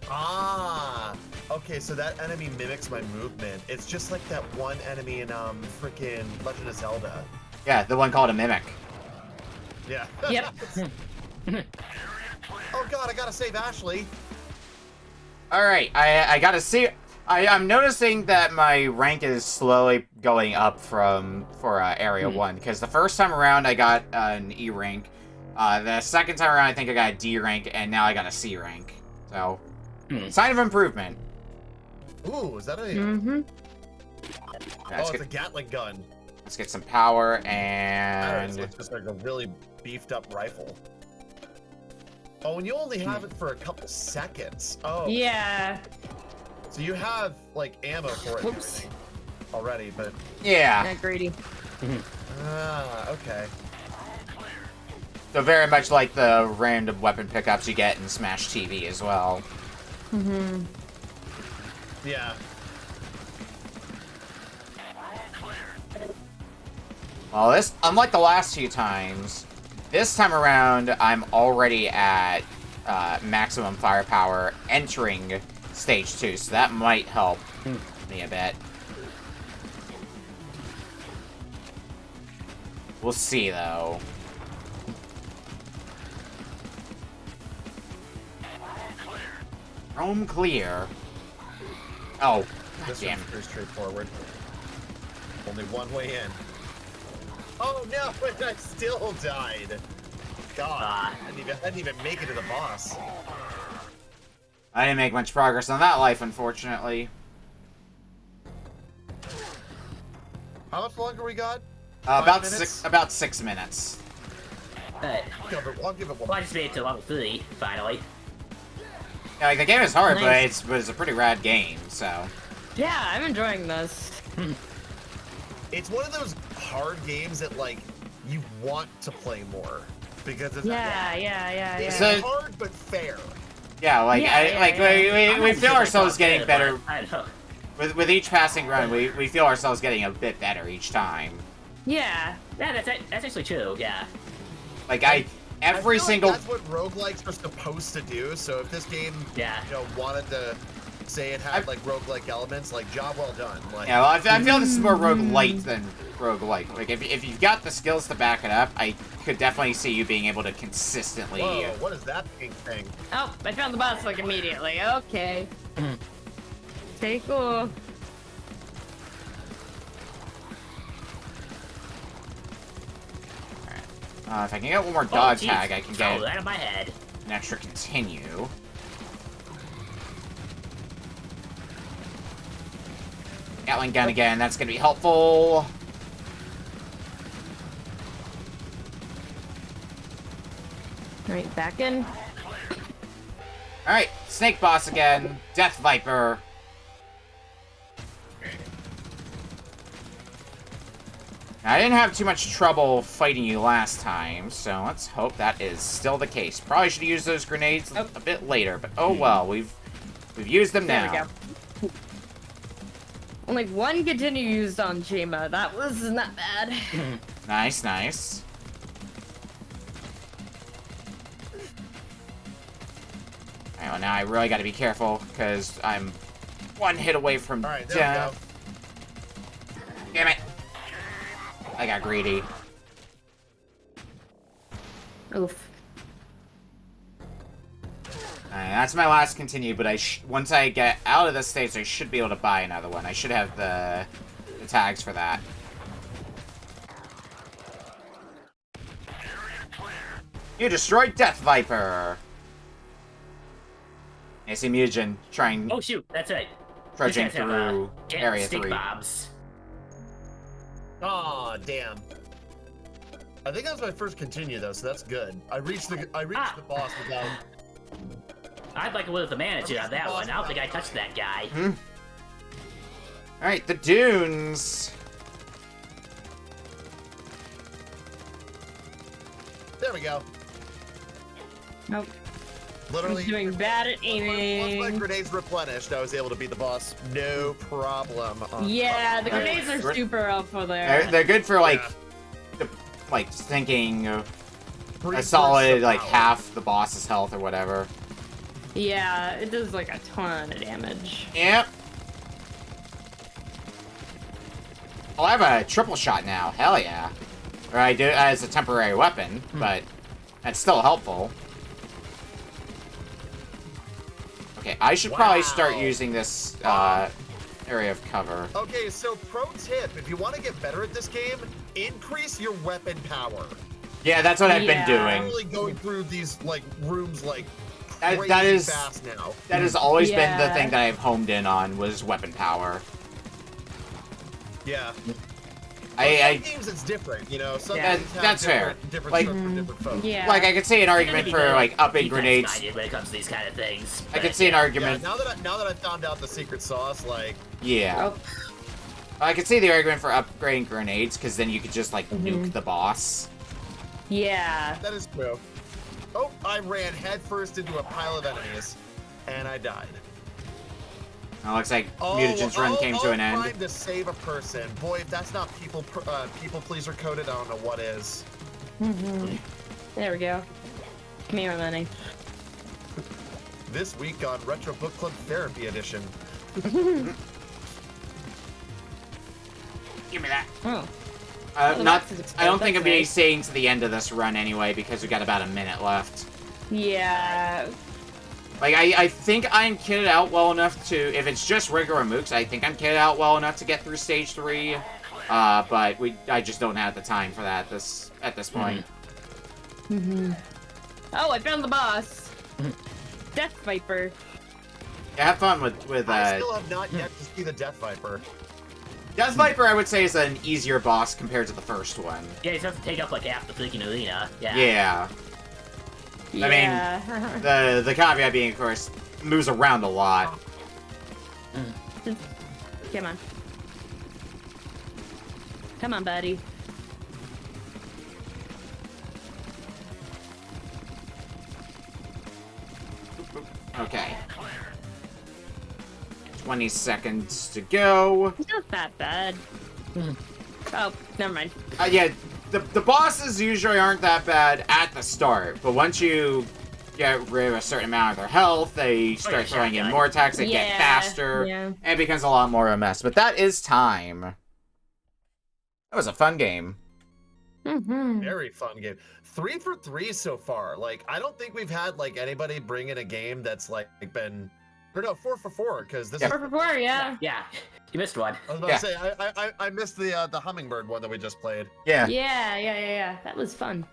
Ah, okay, so that enemy mimics my movement. It's just like that one enemy in freaking Legend of Zelda. Yeah, the one called a mimic. Yeah. Yep. Oh god, I gotta save Ashley. Alright, I gotta see... I'm noticing that my rank is slowly going up for Area 1, because the first time around I got an E rank. The second time around I think I got a D rank, and now I got a C rank. So, sign of improvement. Ooh, is that a... Mhm. Let's, oh, it's get, a Gatling gun. let's get some power, So and... it's just like a really beefed up rifle. Oh, and you only have it for a couple seconds. Oh. Yeah. So you have, like, ammo for it and Oops. everything already, but... yeah. Not greedy. Ah, okay. So very much like the random weapon pickups you get in Smash TV as well. Mhm. Yeah. Well, this, unlike the last few times, this time around I'm already at maximum firepower entering Stage 2, so that might help me a bit. We'll see, though. Roam clear. Oh, This damn. one's pretty straightforward. Only one way in. Oh no, and I still died. God, I didn't even make it to the boss. I didn't make much progress on that life, unfortunately. How much longer we got? About 5 minutes? about 6 minutes. But, I'll give it one. well, I just made it to level 3, finally. Yeah, like, the game is hard, Nice. but it's a pretty rad game, so... Yeah, I'm enjoying this. It's one of those hard games that, like, you want to play more. Because it's it's So- hard but fair. Yeah, like, I'm we not feel sure ourselves that's getting good, better. but I don't know. With each passing run, we feel ourselves getting a bit better each time. Yeah. Yeah, that's actually true, yeah. Like, I every feel single... like that's what roguelikes are supposed to do, so if this game, Yeah. you know, wanted to say it had, like, roguelike elements, like, job well done. Like, Yeah, well, I feel this is more roguelite than roguelike. Like, if you've got the skills to back it up, I could definitely see you being able to consistently... whoa, what is that pink thing? Oh, I found the boss like immediately. Okay. Okay, cool. if I can get one more dodge jeez. tag, I can get Oh, out of my head. an extra continue. Gatling gun again, that's gonna be helpful. Right, back in. Alright, Snake Boss again. Death Viper. Now, I didn't have too much trouble fighting you last time, so let's hope that is still the case. Probably should have used those grenades a bit later, but oh well, we've used them There now. we go. Only one continue used on Shima. That was not bad. Nice, nice. Alright, well now I really gotta be careful, because I'm one hit away from Alright, there death. Damn it! I got greedy. Oof. That's my last continue, but once I get out of this stage, I should be able to buy another one. I should have the tags for that. You destroyed Death Viper! I see Mutagen trying... Oh shoot, that's right. Trudging through Area stick 3. bombs. Aw, damn. I think that was my first continue though, so that's good. I reached the boss without... I'd like a little the manager on that one. I don't think I touched that guy. Alright, the dunes! There we go. Nope. Literally, I'm doing bad at once aiming. my grenades replenished, I was able to beat the boss. No problem. Yeah, the grenades are super helpful there. They're good for, like, sinking a solid, like, half the boss's health or whatever. Yeah, it does like a ton of damage. Yep. Oh, I have a triple shot now. Hell yeah. Or I do as a temporary weapon, but that's still helpful. Okay, I should probably start using this area of cover. Okay, so pro tip, if you want to get better at this game, increase your weapon power. Yeah, that's what I've been I'm doing. really going through these like rooms like That crazy is fast now. That has always been the Yeah. thing that I've homed in on, was weapon power. Yeah. I Some games it's different, you know. Some Yeah, games have that's fair. different Like- stuff for different folks. Yeah. like I could see an argument for like upping grenades. When it comes to these kind of things. I could but, see an yeah. Yeah, argument. now that I found out the secret sauce, like Yeah. Oh. I could see the argument for upgrading grenades, because then you could just like nuke the boss. Yeah. that is true. Oh, I ran headfirst into a pile of enemies, and I died. It looks like Mutagen's run came to an Trying end. to save a person. Boy, if that's not people pleaser coded, I don't know what is. There we go. Give me my money. This week on Retro Book Club Therapy Edition. Give me that. Oh. Not. that's expensive. I don't think I'll That's be nice. staying to the end of this run anyway, because we got about a minute left. Yeah. Like, I think I'm kitted out well enough to, if it's just regular mooks, I think I'm kitted out well enough to get through stage 3. But I just don't have the time for that at this point. Oh, I found the boss. Death Viper. Yeah, have fun with I still have not yet to see the Death Viper. Death Viper, I would say, is an easier boss compared to the first one. Yeah, you just have to take up like half the freaking arena. Yeah. Yeah. I mean, the caveat being, of course, moves around a lot. Come on. Come on, buddy. Okay. 20 seconds to go. It's not that bad. Oh, never mind. Yeah, the bosses usually aren't that bad at the start, but once you get rid of a certain amount of their health, they start throwing in more attacks, they get faster, and it becomes a lot more of a mess. But that is time. That was a fun game. Very fun game. 3 for 3 so far. Like, I don't think we've had like anybody bring in a game that's like been, or no, 4 for 4, because this is. 4 for 4, yeah. Yeah. You missed one. I was about to say, I missed the hummingbird one that we just played. Yeah. Yeah. That was fun.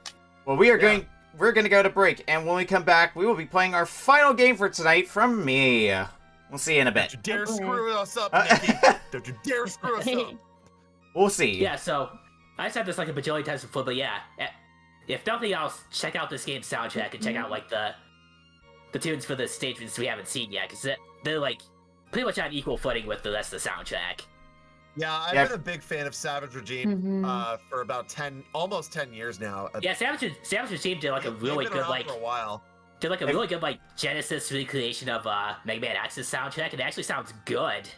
Well, we're going to go to break, and when we come back, we will be playing our final game for tonight from me. We'll see you in a bit. Don't you dare screw us up, Nikki. Don't you dare screw us up. We'll see. Yeah, so I said this like a bajillion times before, but yeah, if nothing else, check out this game's soundtrack and check out like the tunes for the stages we haven't seen yet, because they're like pretty much on equal footing with the rest of the soundtrack. Yeah, I've been a big fan of Savage Regime for about almost 10 years now. Yeah, Savage Regime did like a really They've been good around for a while. did like a really good like Genesis recreation of Mega Man X's soundtrack, and it actually sounds good.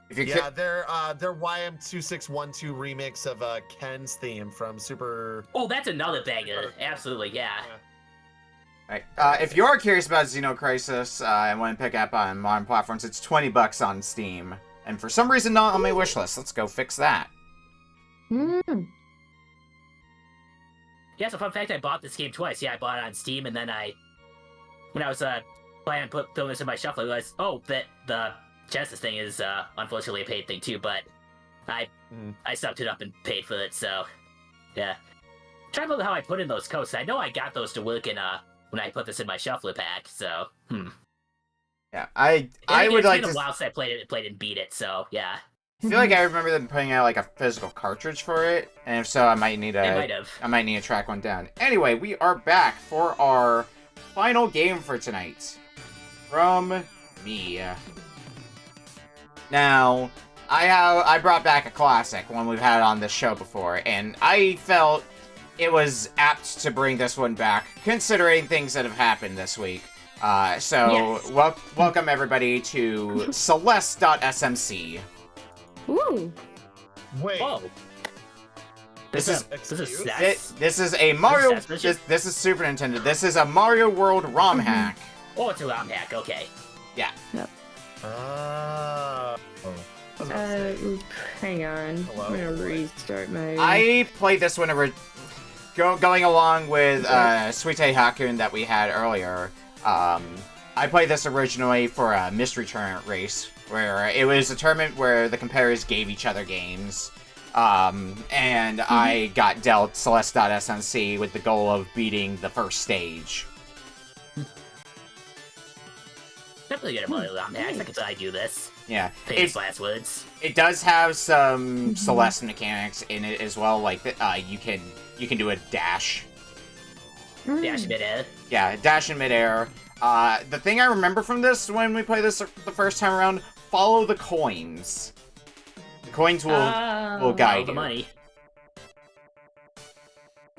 If you Yeah, their YM2612 remix of Ken's theme from Super. Oh, that's another banger. Absolutely, yeah. Right. If you're curious about Xeno Crisis and want to pick up on modern platforms, it's $20 on Steam. And for some reason not on my wish list. Let's go fix that. Yeah, so fun fact, I bought this game twice. Yeah, I bought it on Steam, and then when I was plan on throwing this in my shuffle. I realized, oh, that the Genesis thing is unfortunately a paid thing too, but I sucked it up and paid for it, so yeah. Try to remember how I put in those codes. I know I got those to work in when I put this in my shuffler pack, so Yeah, I would It's like been to. a while since I played and beat it, so yeah. I feel like I remember them putting out like a physical cartridge for it, and if so, I might need They might have. to track one down. Anyway, we are back for our final game for tonight. From me. Now, I brought back a classic, one we've had on this show before, and I felt it was apt to bring this one back, considering things that have happened this week. So, Yes. welcome everybody to Celeste.smc. Ooh. Wait. Whoa. This is Excuse? this is a Mario. This is SNES? This is Super Nintendo. This is a Mario World ROM hack. Oh, it's a ROM hack, okay. Yeah. Oop, hang on. Hello? I'm gonna restart my. I played this one going along with Sutte Hakkun that we had earlier. I played this originally for a mystery tournament race, where it was a tournament where the competitors gave each other games. And I got dealt Celeste.smc with the goal of beating the first stage. Definitely get a Mario ROM hack. I can try to do this. Yeah. Famous last words. It does have some Celeste mechanics in it as well, like you can do a dash. Dash midair. Yeah, dash in midair. The thing I remember from this when we played this the first time around, follow the coins. The coins will Follow guide the you. money.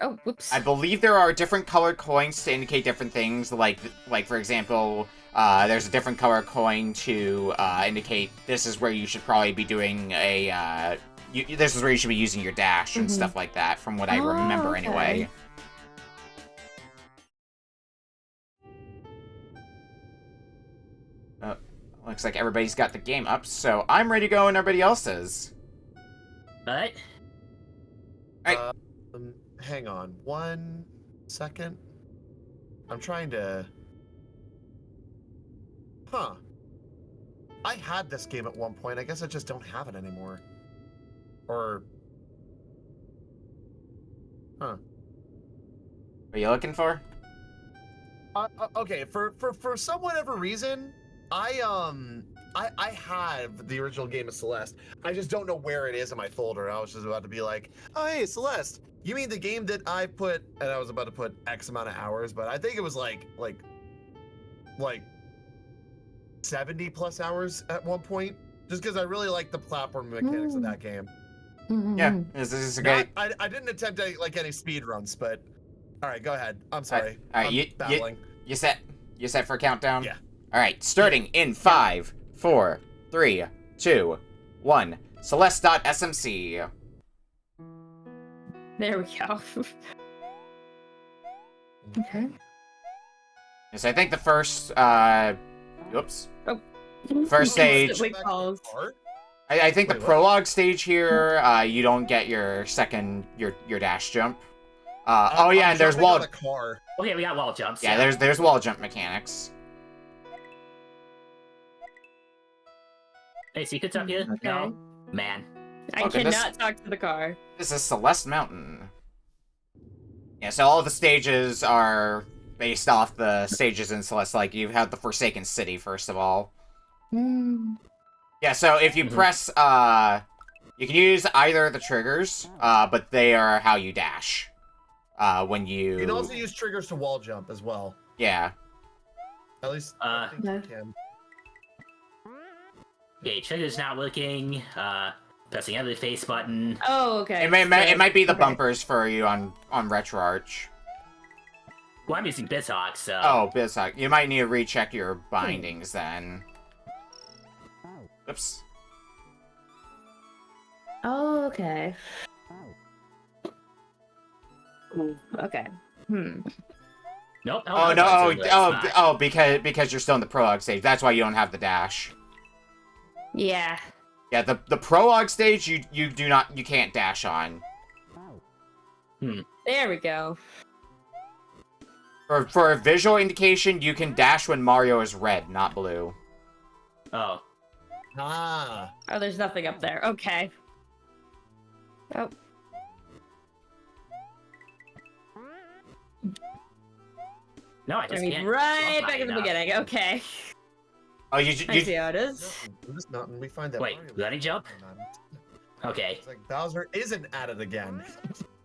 Oh, whoops. I believe there are different colored coins to indicate different things. Like for example, there's a different color coin to indicate this is where you should probably be doing a. This is where you should be using your dash and stuff like that. From what I remember, okay. anyway. Looks like everybody's got the game up, so I'm ready to go and everybody else is. Alright. Hang on 1 second. I'm trying to. Huh. I had this game at one point. I guess I just don't have it anymore. Or. Huh. What are you looking for? Okay. For some whatever reason, I have the original game of Celeste. I just don't know where it is in my folder. I was just about to be like, oh hey, Celeste. You mean the game that I put, and I was about to put X amount of hours, but I think it was like 70 plus hours at one point, just because I really like the platform mechanics of that game. Yeah, this is a great. I didn't attempt any speed runs, but all right, go ahead. I'm sorry. All right, I'm babbling. you set for a countdown? Yeah. All right, starting in 5, 4, 3, 2, 1. Celeste.smc. There we go. Okay. Yes, I think the first. Oops. Oh. First stage. Instantly calls. I think Wait, the what? prologue stage here, you don't get your second your dash jump. Oh yeah, I'm and there's jumping on wall. the car. Okay, we got wall jumps. Yeah, there's wall jump mechanics. Hey, secrets up here? Okay. No? Man. I Okay, cannot talk to the car. This is Celeste Mountain. Yeah, so all the stages are based off the stages in Celeste. Like, you have the Forsaken City, first of all. Yeah, so if you press, you can use either of the triggers, but they are how you dash. When you... You can also use triggers to wall jump as well. Yeah. At least I think you can. Okay, trigger's not working. Pressing every face button. Oh, okay. It might be the Okay. bumpers for you on RetroArch. Well, I'm using BizHawk, so... Oh, BizHawk. You might need to recheck your bindings then. Oops. Oh, okay. Okay. Nope. Oh, no, because you're still in the prologue stage. That's why you don't have the dash. Yeah. Yeah, the prologue stage you can't dash on. There we go. For a visual indication, you can dash when Mario is red, not blue. Oh. Ah. Oh, there's nothing up there. Okay. Oh. No, I just I mean, can't. right jump back high at the enough. beginning. Okay. Oh, I see how it is. From this mountain, we find that Wait, Mario let me was- jump? Okay. It's like Bowser isn't at it again.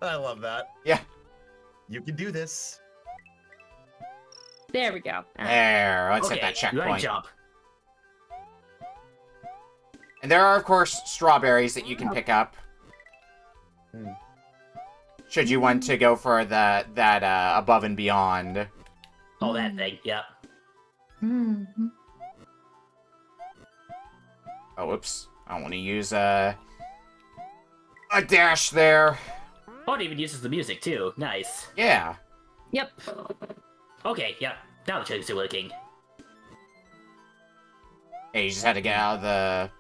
I love that. Yeah. You can do this. There we go. There, let's Okay, hit that let me checkpoint. jump. And there are, of course, strawberries that you can pick up. Hmm. Should you want to go for that above and beyond. Oh, that thing. Yep. Mhm. Oh, whoops. I don't want to use a dash there. Oh, it even uses the music too. Nice. Yeah. Yep. Okay, yep. Now the tricks are working. Hey, you just had to get out of the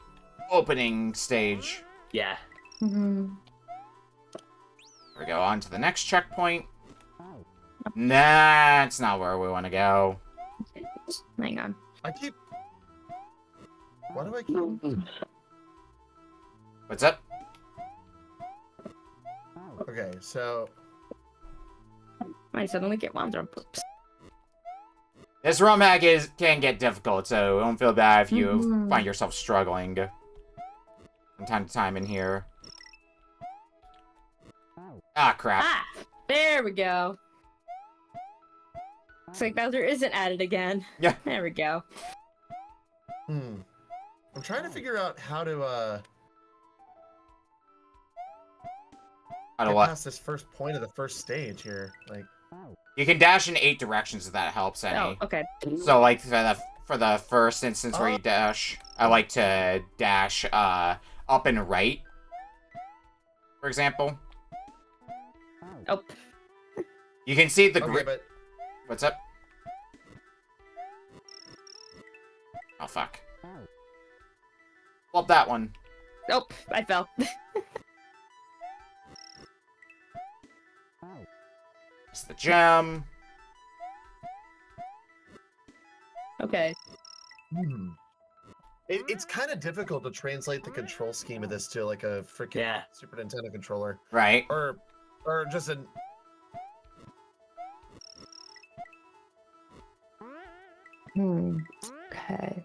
opening stage. Yeah. Mhm. Here we go, on to the next checkpoint. That's not where we want to go. Hang on. I keep. Why do I keep? What's up? Okay, so I suddenly get wound up. Oops. This ROM hack can get difficult, so don't feel bad if you Mhm. find yourself struggling from time to time in here. Ah, crap. Ah! There we go. Looks like Bowser isn't at it again. Yeah. There we go. I'm trying to figure out how to How to get what? past this first point of the first stage here. Like, You can dash in 8 directions if that helps any. Oh, okay. So, like, for the first instance where you dash, I like to dash up and right, for example. Oh. You can see the okay, grid. but What's up? Oh, fuck. Flop that one. Nope, I fell. It's the gem. Okay. it's kind of difficult to translate the control scheme of this to like a freaking Yeah. Super Nintendo controller, Right. or just an. Okay.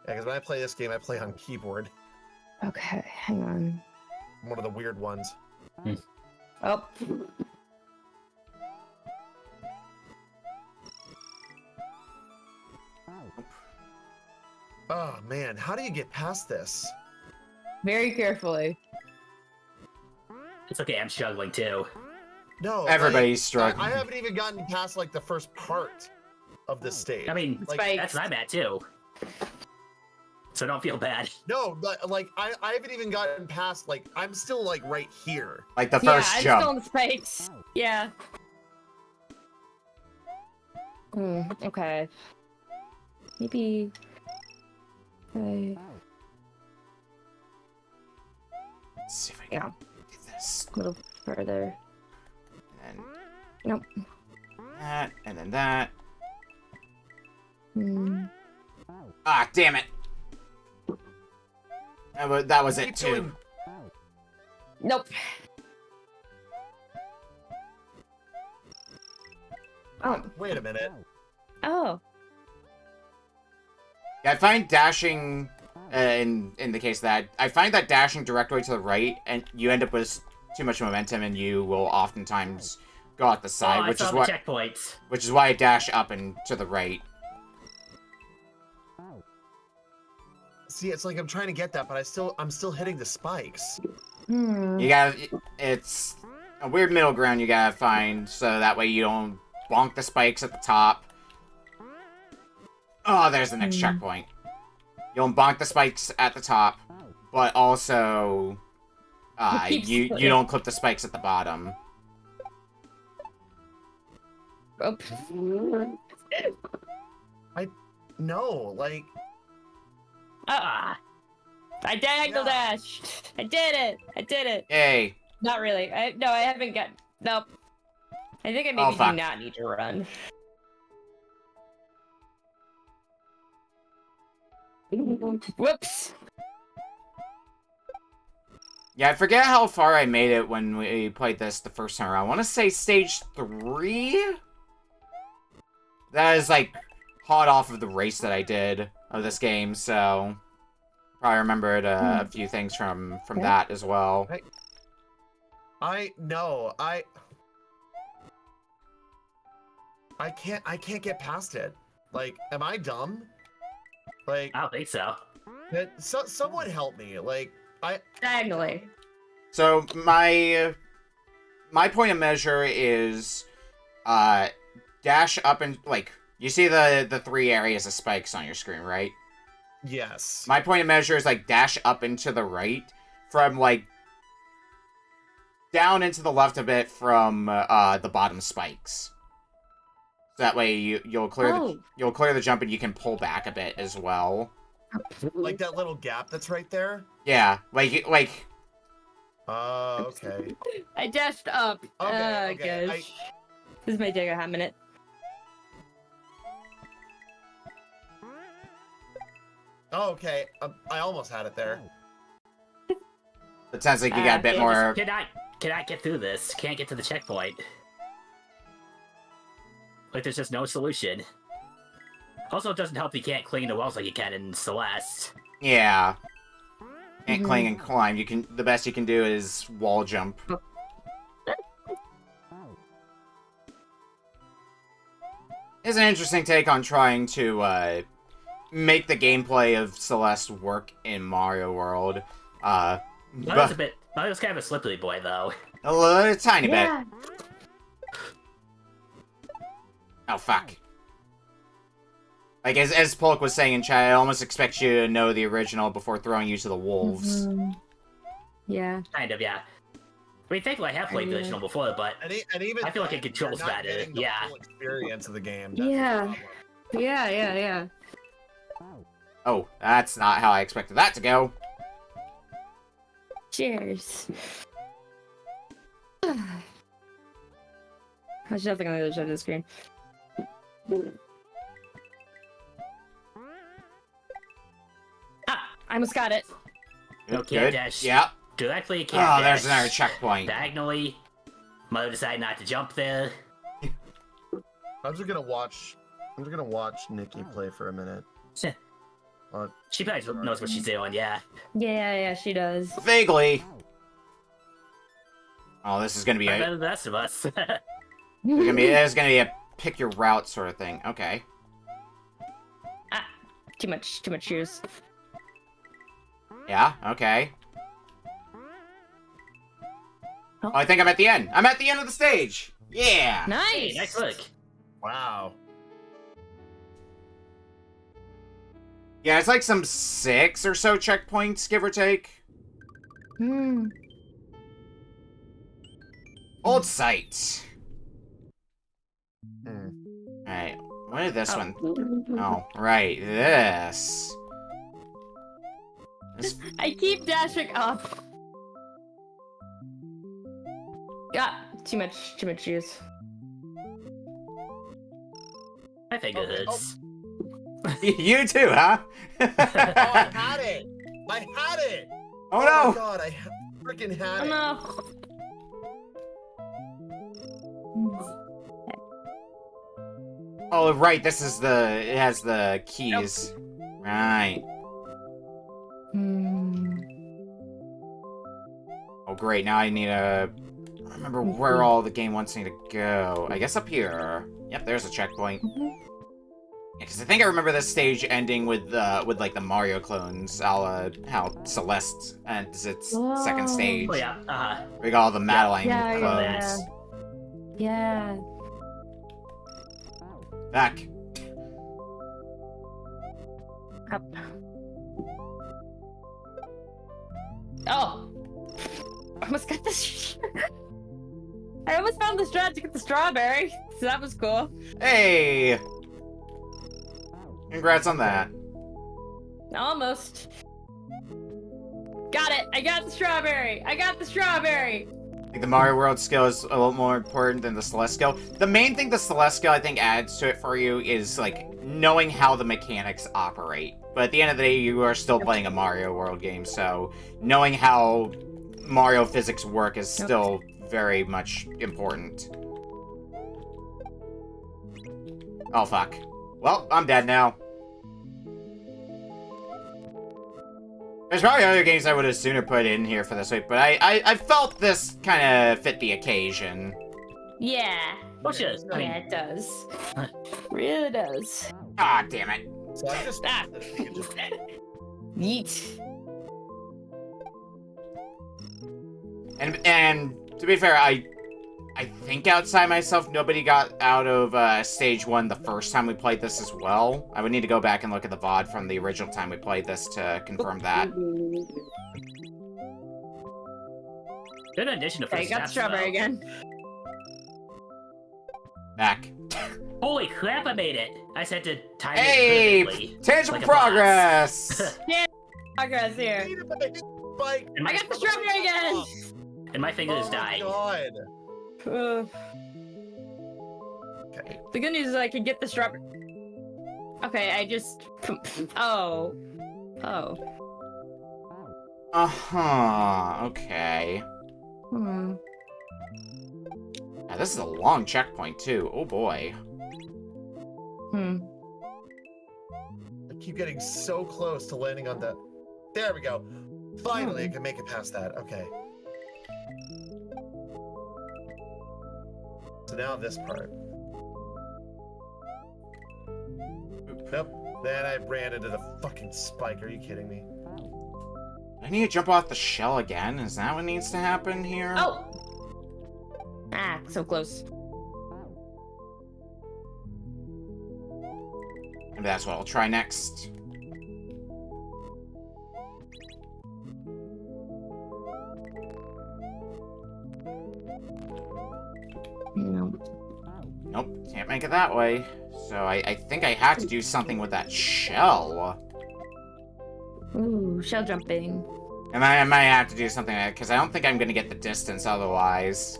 Yeah, because when I play this game, I play on keyboard. Okay, hang on. One of the weird ones. Oh. Oh man, how do you get past this? Very carefully. It's okay, I'm struggling too. No, Everybody's like, struggling. I haven't even gotten past like the first part of this stage. I mean, like, Spikes. that's what I'm at too. So don't feel bad. no, but like I haven't even gotten past like I'm still like right here. Like the Yeah, first I'm jump. still in the spikes. Yeah. Okay. Maybe. Okay. Let's see if I Yeah. can do this. A little further. And Nope. that, and then that. Hmm. Ah, damn it. That was it Keep too. doing- Nope. Oh. Wait a minute. Oh. Yeah, I find dashing, in the case of that, I find that dashing directly to the right, and you end up with too much momentum, and you will oftentimes go out the Oh, side, I which saw is the what, checkpoints. which is why I dash up and to the right. See, it's like I'm trying to get that, but I'm still hitting the spikes. You gotta, it's a weird middle ground you gotta find, so that way you don't bonk the spikes at the top. Oh, there's the next checkpoint. You don't bonk the spikes at the top, but also, keeps you splitting. don't clip the spikes at the bottom. Oops. No, like Ah! I diagonal Yeah. dashed. I did it. I did it. Yay. Not really. No, I haven't got. Nope. I think I Oh, maybe fuck. do not need to run. Whoops. Yeah, I forget how far I made it when we played this the first time around. I want to say stage 3? That is, like, hot off of the race that I did of this game, so... Probably remembered a few things from that as well. I can't get past it. Like, am I dumb? Like, I don't think so. someone help me. Like, Diagonally. So, my point of measure is, dash up and, like, you see the 3 areas of spikes on your screen, right? yes. My point of measure is, like, dash up and to the right from, like, down and to the left a bit from, the bottom spikes. So that way you'll clear the jump and you can pull back a bit as well. Like that little gap that's right there. Yeah, like. Okay. I dashed up. Okay, Gosh. This might take a hot minute. Oh, okay. I almost had it there. It sounds like you got a bit more. Cannot get through this. Can't get to the checkpoint. Like, there's just no solution. Also, it doesn't help you can't clean the walls like you can in Celeste. Yeah. Can't cling and climb. The best you can do is wall jump. It's an interesting take on trying to make the gameplay of Celeste work in Mario World. Mario's kind of a slippery boy, though. A tiny bit. Yeah. Oh, fuck. Like, as Polk was saying in chat, I almost expect you to know the original before throwing you to the wolves. Yeah. Kind of, yeah. I mean, thankfully I have played the original before, but And even I feel like it then, controls you're not better, getting the yeah. full experience of the game. Yeah. Yeah. Oh, that's not how I expected that to go. Cheers. There's nothing on the other side of the screen. I almost got it. Okay, dash. Yep. Directly, you can't Oh, there's dash. another checkpoint. Diagonally. Mother decided not to jump there. I'm just gonna watch Nikki play for a minute. She probably knows what she's doing, yeah. Yeah, she does. Vaguely. Oh, this is gonna be Better a than the rest of us. it's gonna be a pick your route sort of thing. Okay. Too much juice. Yeah. Okay. Oh. I think I'm at the end. I'm at the end of the stage. Yeah. Nice. Hey, nice look. Wow. Yeah, it's like some 6 or so checkpoints, give or take. Old site. Alright, what is this one? Oh, right, this. I keep dashing up. Yeah, too much juice. I think it hurts. You too, huh? Oh, I had it! I had it! Oh Oh no! my god, I freaking had Oh it. no. Oh, right, this is it has the keys. Right. Oh, great, now I need to remember where all the game wants me to go. I guess up here. Yep, there's a checkpoint. Yeah, because I think I remember this stage ending with like the Mario clones, a la how Celeste ends its second stage. Oh yeah, We got all the Madeline Yeah, clones. Yeah. Back. Up. Oh! I almost got this. I almost found the strat to get the strawberry, so that was cool. Hey! Congrats on that. Almost. Got it! I got the strawberry! I got the strawberry! Like the Mario World skill is a little more important than the Celeste skill. The main thing the Celeste skill I think adds to it for you is like knowing how the mechanics operate. But at the end of the day, you are still playing a Mario World game, so knowing how Mario physics work is still very much important. Oh fuck. Well, I'm dead now. There's probably other games I would have sooner put in here for this week, but I felt this kind of fit the occasion. Yeah. Oh shit. I mean, Yeah, it does. Really does. Ah, damn it. So I just... Ah. you could just- Yeet. And to be fair, I think outside myself, nobody got out of stage 1 the first time we played this as well. I would need to go back and look at the VOD from the original time we played this to confirm that. good addition to Okay, first got the steps, strawberry though. again. Back. Holy crap, I made it! I said to time Hey! it perfectly. Tangible Like a boss. progress! Progress here. Need to put the spike. And I my, got the strawberry again. and my finger is Oh dying. God. Okay. The good news is I can get the strawberry. Okay, I just. Oh. Oh. Uh-huh, okay. Hmm. Yeah, this is a long checkpoint, too. Oh, boy. Hmm. I keep getting so close to landing on the... There we go. Finally, I can make it past that. Okay. So now this part. Nope. Then I ran into the fucking spike. Are you kidding me? I need to jump off the shell again? Is that what needs to happen here? Oh! Ah, so close. Maybe that's what I'll try next. Nope, can't make it that way. So I think I have to do something with that shell. Ooh, shell jumping. And I might have to do something because I don't think I'm going to get the distance otherwise.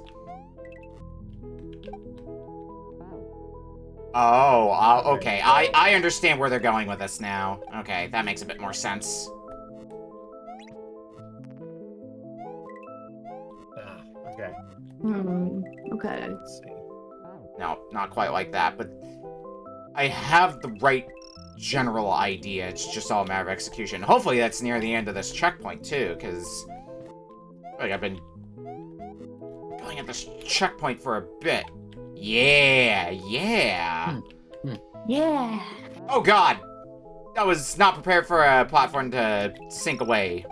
Oh, okay. I understand where they're going with this now. Okay, that makes a bit more sense. Okay. Okay. Let's see. No, not quite like that, but I have the right general idea. It's just all a matter of execution. Hopefully that's near the end of this checkpoint, too, because like I've been going at this checkpoint for a bit. Yeah. Yeah. Oh, God! I was not prepared for a platform to sink away.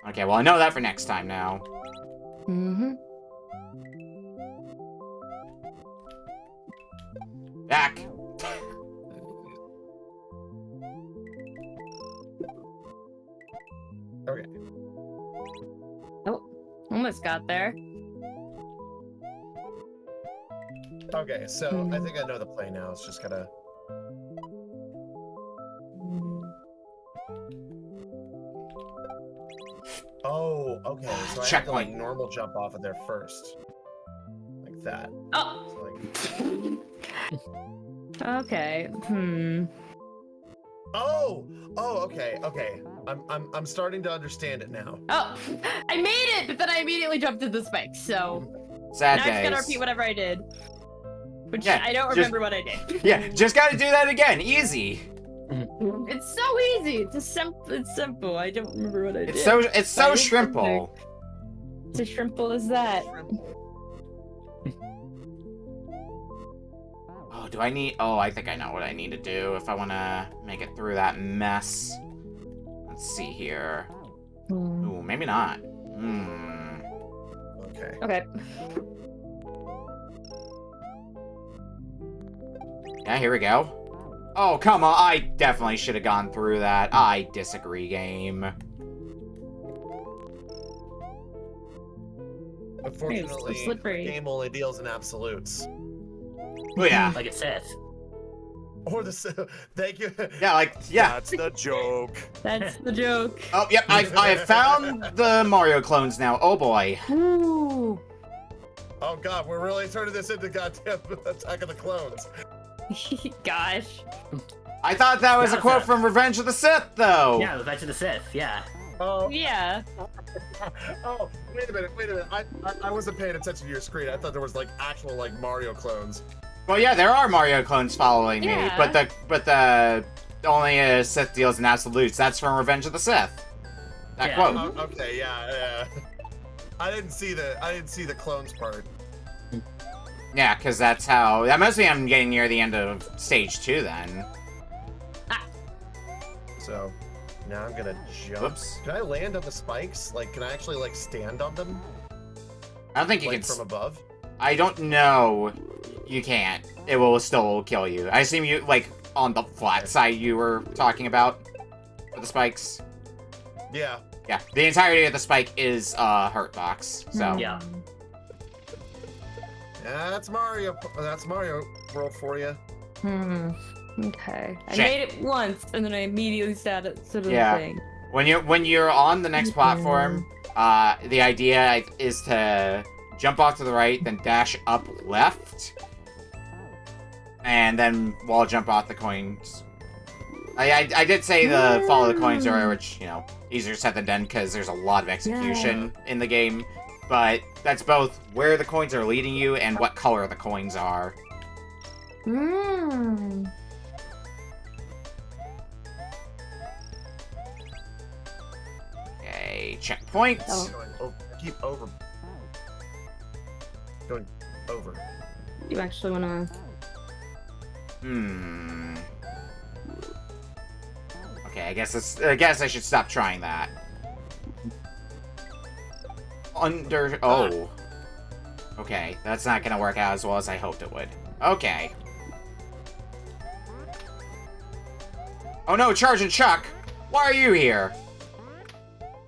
Okay, well, I know that for next time now. Mm-hmm. Back! Okay. Oh, almost got there. Okay, so I think I know the play now. It's just gotta... Oh, okay. So I have to Checkpoint. like normal jump off of there first. Like that. Oh! So, like... Okay. Oh! Oh, okay, okay. I'm starting to understand it now. Oh! I made it, but then I immediately jumped to the spike, so... Sad now I just gotta days. repeat whatever I did. Which Yeah, I don't just- remember what I did. Yeah, just gotta do that again. Easy. It's so easy. It's simple. I don't remember what I did. It's so Right? shrimple. It's as simple as that. Oh, do I need... Oh, I think I know what I need to do if I want to make it through that mess. Let's see here. Ooh, maybe not. Okay. Okay. Yeah, here we go. Oh, come on. I definitely should have gone through that. I disagree, game. Unfortunately, slippery. the game only deals in absolutes. Oh, yeah. Like it says. Or the thank you. Yeah, like, yeah. That's the joke. That's the joke. Oh, yep, I have found the Mario clones now. Oh boy. Ooh. Oh god, we're really turning this into goddamn Attack of the Clones. Gosh. I thought that was a That was quote a- from Revenge of the Sith, though. Yeah, Revenge of the Sith. Yeah. Oh, Yeah. oh, wait a minute. I wasn't paying attention to your screen. I thought there was like actual like Mario clones. Well, yeah, there are Mario clones following me, Yeah. but the only Sith deals in absolutes. That's from Revenge of the Sith. That Yeah. quote. Oh, okay, yeah. I didn't see the clones part. Yeah, because that's how. That must be I'm getting near the end of stage 2 then. So now I'm gonna jump. Whoops. Can I land on the spikes? Like, can I actually like stand on them? I don't think you Like can. from above? I don't know. You can't. It will still kill you. I assume you like on the flat side you were talking about with the spikes. Yeah. Yeah, the entirety of the spike is hurt box. So Yeah. Yeah, that's Mario. That's Mario World for you. Okay. I Shit. made it once, and then I immediately started the Yeah. thing. when you're on the next platform, the idea is to jump off to the right, then dash up left, and then wall jump off the coins. I did say the follow the coins earlier, which, you know, easier said than done because there's a lot of execution in the game. But that's both where the coins are leading you and what color the coins are. Okay, checkpoints. Oh. Keep over. Going over. You actually wanna... Okay, I guess I should stop trying that. Oh. Okay, that's not gonna work out as well as I hoped it would. Okay. Oh no, Charge and Chuck! Why are you here?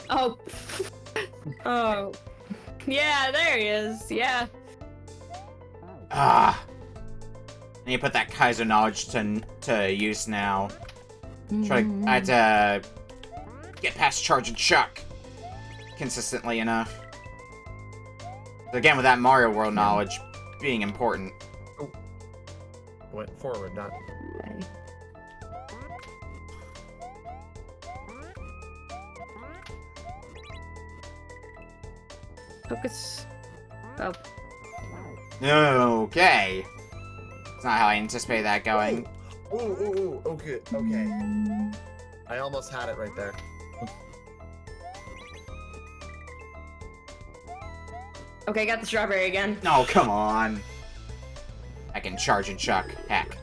Oh. Oh. Yeah, there he is. Yeah. Ah. I need to put that Kaiser knowledge to use now. I had to get past Charge and Chuck consistently enough. Again, with that Mario World knowledge being important. Went forward, not. Okay. Focus. Oh. Okay. It's not how I anticipated that going. Ooh, okay, okay. I almost had it right there. Okay, got the strawberry again. Oh, come on. I can Charge and Chuck. Heck.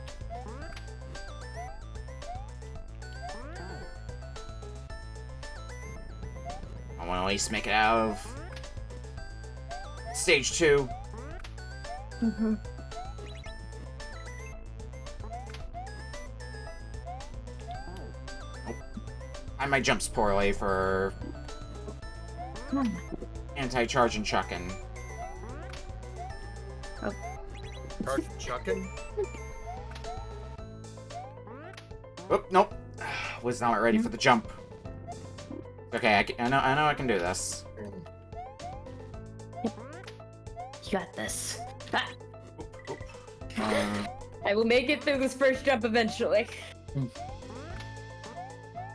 I want to at least make it out of stage 2. I might jumps poorly for anti-charge and chucking. Charge chucking? Oop, nope. Was not ready for the jump. Okay, I know I can do this. You got this. Ah, Oop, oop. I will make it through this first jump eventually.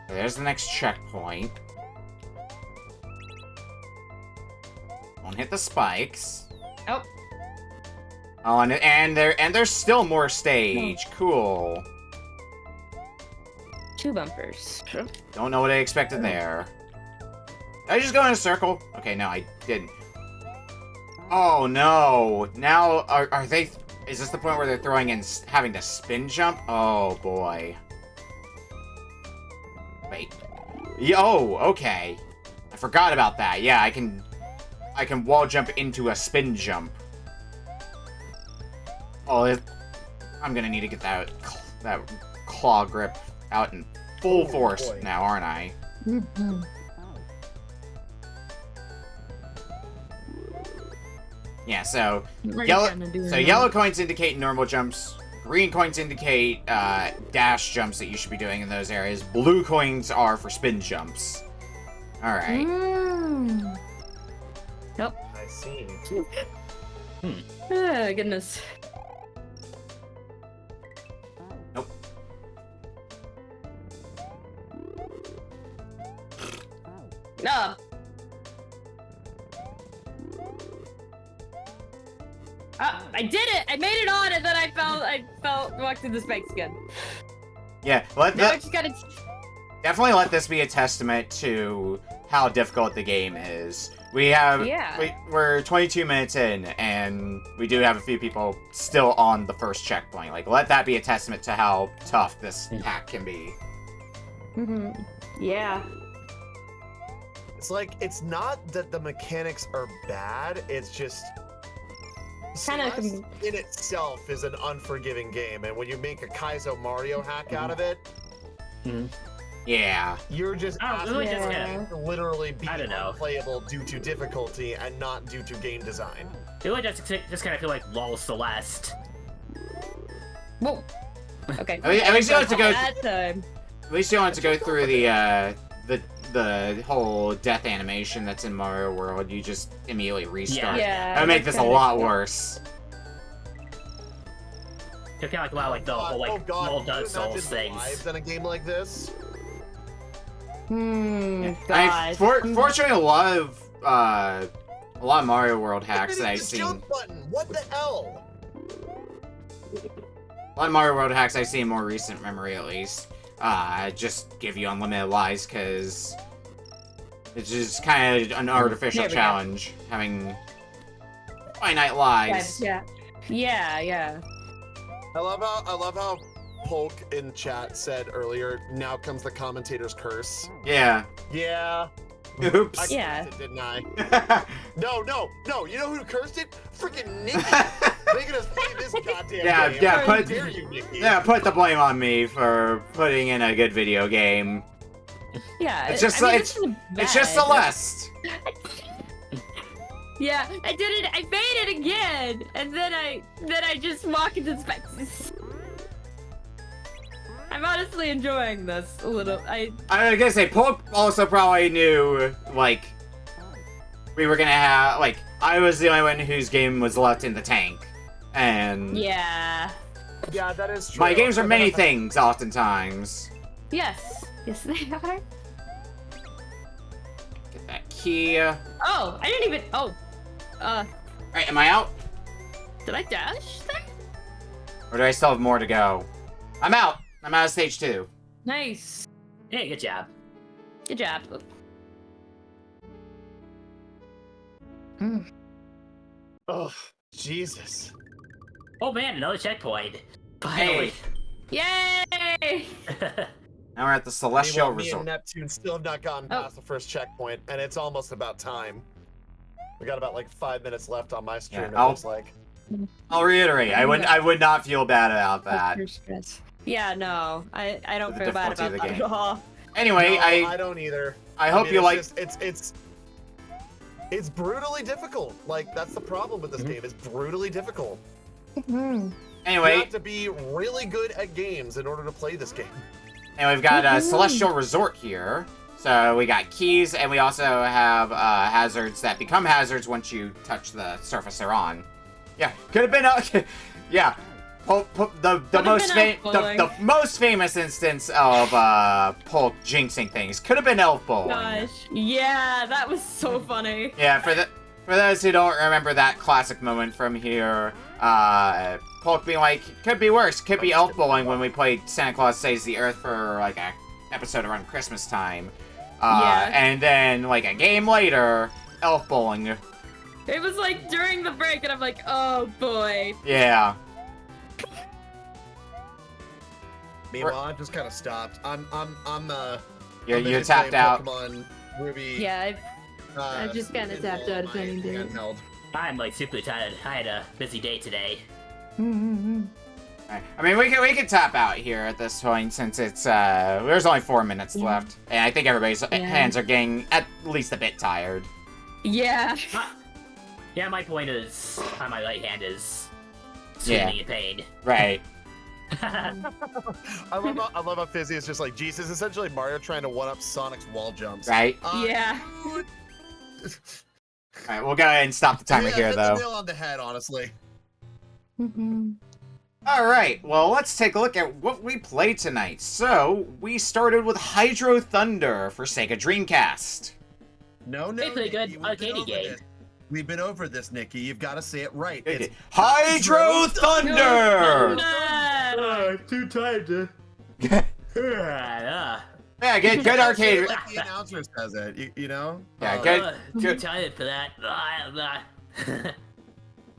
There's the next checkpoint. Won't hit the spikes. Oh. Oh, and there's still more stage. Cool. 2 bumpers. Don't know what I expected there. Did I just go in a circle? Okay, no, I didn't. Oh no! Now are they? Is this the point where they're throwing in having to spin jump? Oh boy. Wait. Oh, okay. I forgot about that. Yeah, I can wall jump into a spin jump. Oh, I'm gonna need to get that claw grip out in full force boy. now, aren't I? Yeah, so yellow coins indicate normal jumps, green coins indicate dash jumps that you should be doing in those areas. Blue coins are for spin jumps. All right. Yep. I see. Oh, goodness. Nope. No. I did it! I made it on, and then I walked through the spikes again. Yeah, Now I just gotta... definitely let this be a testament to how difficult the game is. We're 22 minutes in, and we do have a few people still on the first checkpoint. Like, let that be a testament to how tough this hack can be. Yeah. It's like, it's not that the mechanics are bad, it's just... Kinda Celeste in itself is an unforgiving game, and when you make a Kaizo Mario hack out of it, Yeah. you're just asking really just it to literally be I don't know. unplayable due to difficulty and not due to game design. It would just kind of feel like LOL Celeste. Whoa. Okay. At least you don't have to go. That time. At least you don't have to go through the whole death animation that's in Mario World. You just immediately restart. Yeah. That would make this a lot worse. It's kind of like, wow, like the whole, like, LOL does Souls things. Lives in a game like this? Gosh. Fortunately, a lot of Mario World hacks that I've seen. Jump button. What the hell? A lot of Mario World hacks I've seen in more recent memory, at least. Just give you unlimited lives, because it's just kind of an artificial There we go. challenge, having finite lives. Yeah. Yeah. I love how Polk in chat said earlier, now comes the commentator's curse. Yeah. Yeah. Oops. I Yeah. cursed it, didn't I? No. You know who cursed it? Freaking Nikki. Making us play this goddamn game. Yeah, How dare you, Nikki? Yeah, put the blame on me for putting in a good video game. Yeah. It's just I mean, it's this just isn't bad. Celeste. Yeah, I did it. I made it again, and then I just walk into the spikes. I'm honestly enjoying this a little. I was gonna say, Polk also probably knew, like, we were gonna have, like, I was the only one whose game was left in the tank. And Yeah. Yeah, that is true. my games are many things, oftentimes. Yes, they are. Get that key. Oh, I didn't even. Oh, Alright, am I out? did I dash there? Or do I still have more to go? I'm out! I'm out of stage 2. Nice. Hey, good job. Good job. Oh, Jesus. Oh man, another checkpoint. Finally. Yay! Now we're at the Celestial Meanwhile, me Resort. and Neptune still have not gotten past the first checkpoint, and it's almost about time. We got about like 5 minutes left on my stream, Yeah, it looks like. I'll reiterate, I would not feel bad about that. Yeah, no, I don't The feel bad difficulty of about the that game. at all. Anyway, No, I don't either. I hope mean, you it's like. just- it's brutally difficult. Like, that's the problem with this game. It's brutally difficult. You Anyway, have to be really good at games in order to play this game. and we've got a Celestial Resort here. So we got keys, and we also have hazards that become hazards once you touch the surface they're on. Yeah, could have been yeah. The most famous instance of Polk jinxing things could have been elf bowling. Gosh, yeah, that was so funny. Yeah, for those who don't remember that classic moment from here, Polk being like, could be worse, could be elf bowling when we played Santa Claus Saves the Earth for like a episode around Christmas time. Yeah. And then like a game later, elf bowling. It was like during the break, and I'm like, oh boy. Yeah. Meanwhile, I've just kind of stopped. I'm You're busy tapped playing out. Pokemon Ruby. Yeah, I've just kinda in tapped all out of my playing Ruby. handheld. I'm like super tired. I had a busy day today. Alright. I mean, we can tap out here at this point since it's there's only 4 minutes left, and I think everybody's hands are getting at least a bit tired. Yeah. Yeah, my point is, my right hand is screaming in pain. Right. I love how Fizzy is just like, Jesus, essentially Mario trying to one-up Sonic's wall jumps. Right? Yeah. All right, we'll go ahead and stop the timer yeah, here, hit though. the nail on the head, honestly. All right, well, let's take a look at what we played tonight. So, we started with Hydro Thunder for Sega Dreamcast. No, They play good Nikki, we've been arcade over game. this. We've been over this, Nikki. You've got to say it right. It's Hydro Thunder! Too tired. Yeah, good arcade. Like the announcer says it, you know? Yeah, good. Too tired for that.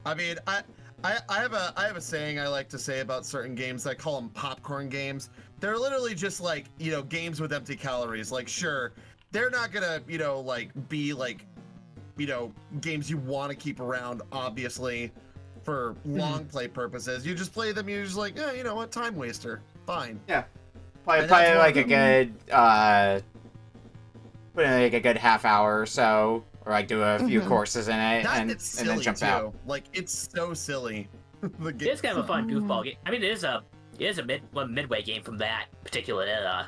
I mean, I have a saying I like to say about certain games. I call them popcorn games. They're literally just like, you know, games with empty calories. Like, sure, they're not gonna, you know, like be like, you know, games you want to keep around, obviously, for long play purposes. You just play them. You're just like, yeah, you know what, time waster. Fine. Yeah. Play And that's like one a good, put in like a good half hour or so, or like do a few courses in it, and then jump out. Like, it's so silly. The game. It's kind of a fun goofball game. I mean, it is a midway game from that particular era.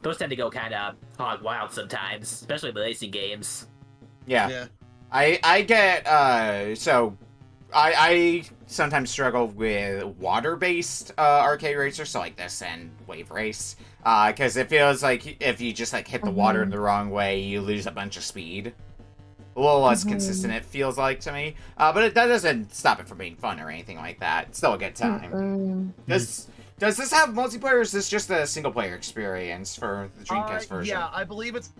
Those tend to go kind of hog wild sometimes, especially the racing games. Yeah. I get, so I sometimes struggle with water-based arcade racers, so like this and Wave Race, because it feels like if you just like hit the water in the wrong way, you lose a bunch of speed. A little less consistent, it feels like to me, but that doesn't stop it from being fun or anything like that. It's still a good time. Does this have multiplayer, or is this just a single-player experience for the Dreamcast version? Yeah, I believe it's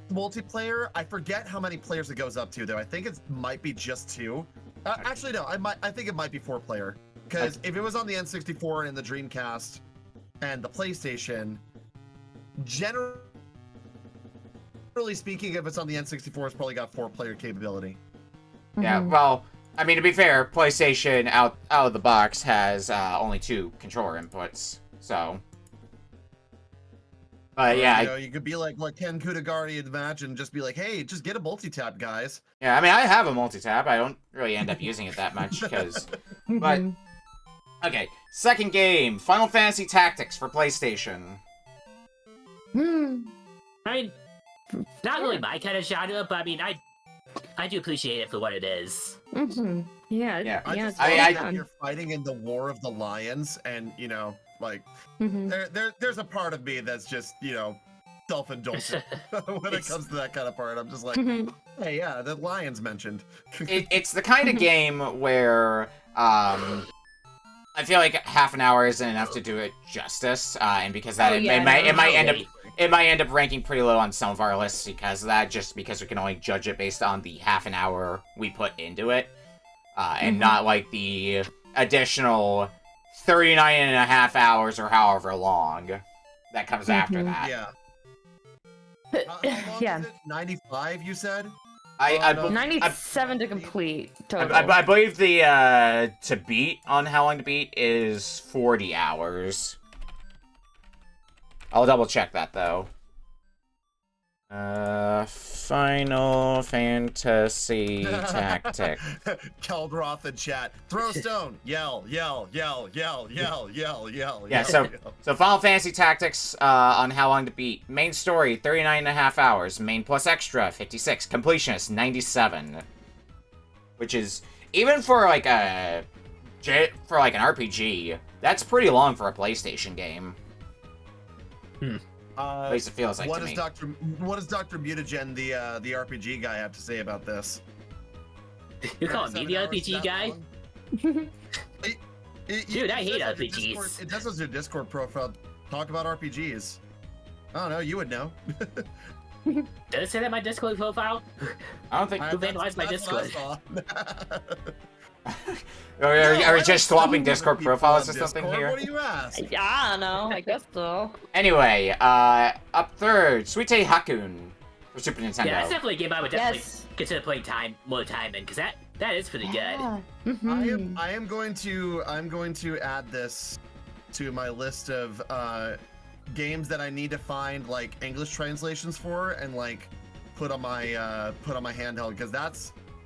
multiplayer. I forget how many players it goes up to, though. I think it might be just 2. Actually, no. I think it might be 4-player. Because if it was on the N64 and the Dreamcast and the PlayStation, generally speaking, if it's on the N64, it's probably got 4-player capability. Yeah, well, I mean, to be fair, PlayStation out of the box has only 2 controller inputs, so. Yeah. You know, you could be like Ken Kutagari in Match and just be like, hey, just get a multi-tap, guys. Yeah, I mean, I have a multi-tap. I don't really end up using it that much, because... But, okay, second game, Final Fantasy Tactics for PlayStation. I mean, not really my kind of genre, but I mean, I do appreciate it for what it is. Yeah. I just I mean, love that you're fighting in the War of the Lions, and, you know, like, there's a part of me that's just, you know, self-indulgent when it comes to that kind of part. I'm just like, hey, yeah, the Lions mentioned. It's the kind of game where I feel like half an hour isn't enough to do it justice, and because that it might end up ranking pretty low on some of our lists because of that, just because we can only judge it based on the half an hour we put into it, and not like the additional 39 and a half hours or however long that comes after that. Yeah. How long is it? 95, you said? 97 to complete total. I believe the to beat on how long to beat is 40 hours. I'll double check that though. Final Fantasy Tactic. Keldroth in chat. Throw stone. Yell, yell, yell, yell, yell, yell, yell. Yeah, yell. so Final Fantasy Tactics on how long to beat. Main story, 39 and a half hours. Main plus extra, 56. Completionist, 97. Which is, even for like an RPG, that's pretty long for a PlayStation game. At least it feels like to me. What does Dr. Mutagen, the RPG guy, have to say about this? You call me the RPG guy? Dude, I hate RPGs. It does on your Discord profile. Talk about RPGs. I don't know. You would know. Does it say that in my Discord profile? I don't think... Who vandalized my Discord? Are we just swapping Discord profiles or something here? What do you ask? Yeah, I don't know. I guess so. Anyway, up third, Sutte Hakkun for Super Nintendo. Yeah, that's definitely a game I would definitely consider playing more time in, because that is pretty good. I'm going to add this to my list of games that I need to find like English translations for and like put on my handheld, because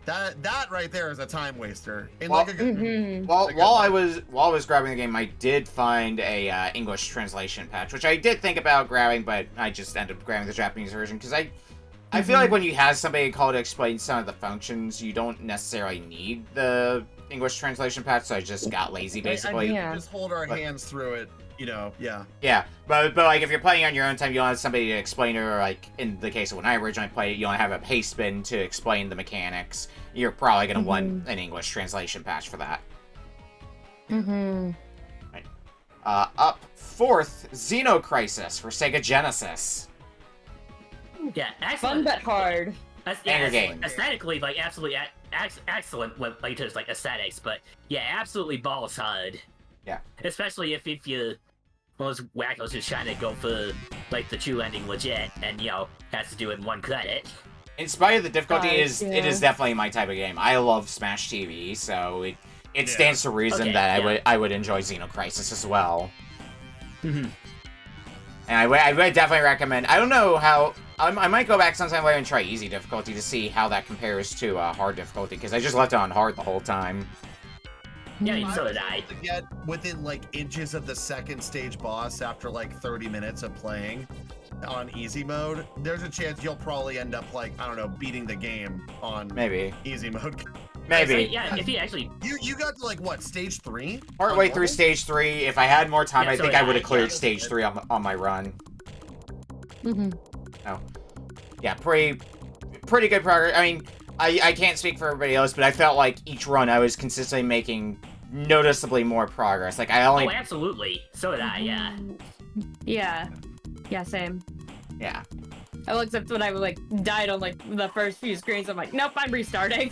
That right there is a time waster. In Well, like a good, Mhm. While I was grabbing the game, I did find a English translation patch, which I did think about grabbing, but I just ended up grabbing the Japanese version because I feel like when you have somebody call to explain some of the functions, you don't necessarily need the English translation patch, so I just got lazy basically. We Yeah. just hold our hands through it. Yeah. Yeah, but like if you're playing on your own time, you don't have somebody to explain it, or like in the case of when I originally played it, you don't have a paste bin to explain the mechanics. You're probably gonna want an English translation patch for that. Mhm. Up fourth, Xeno Crisis for Sega Genesis. Yeah, Fun excellent. but hard. Banger game. Aesthetically, like absolutely excellent when like just like aesthetics, but yeah, absolutely balls hard. Yeah. Especially if you one of those wackos who's trying to go for like the true ending legit and has to do it in one credit. In spite of the difficulty, it is Yeah. definitely my type of game. I love Smash TV, so it stands to reason Okay, that yeah. I would enjoy Xeno Crisis as well. Mhm. And I would definitely recommend. I don't know how. I might go back sometime later and try easy difficulty to see how that compares to hard difficulty, because I just left it on hard the whole time. Yeah, so I did was I. able to get within like inches of the second stage boss after like 30 minutes of playing on easy mode. There's a chance you'll probably end up like, I don't know, beating the game on Maybe. easy mode. Maybe. Yeah, if you actually You got to like what, stage 3? Partway through stage 3, if I had more time, Yeah, I so think did I would have I, cleared yeah. stage 3 on my run. Mhm. Yeah, pretty good progress. I mean, I can't speak for everybody else, but I felt like each run I was consistently making noticeably more progress. Like I only, Oh, absolutely. So did I. Yeah. Yeah. Yeah, same. yeah. Oh, except when I like died on like the first few screens, I'm like, nope, I'm restarting.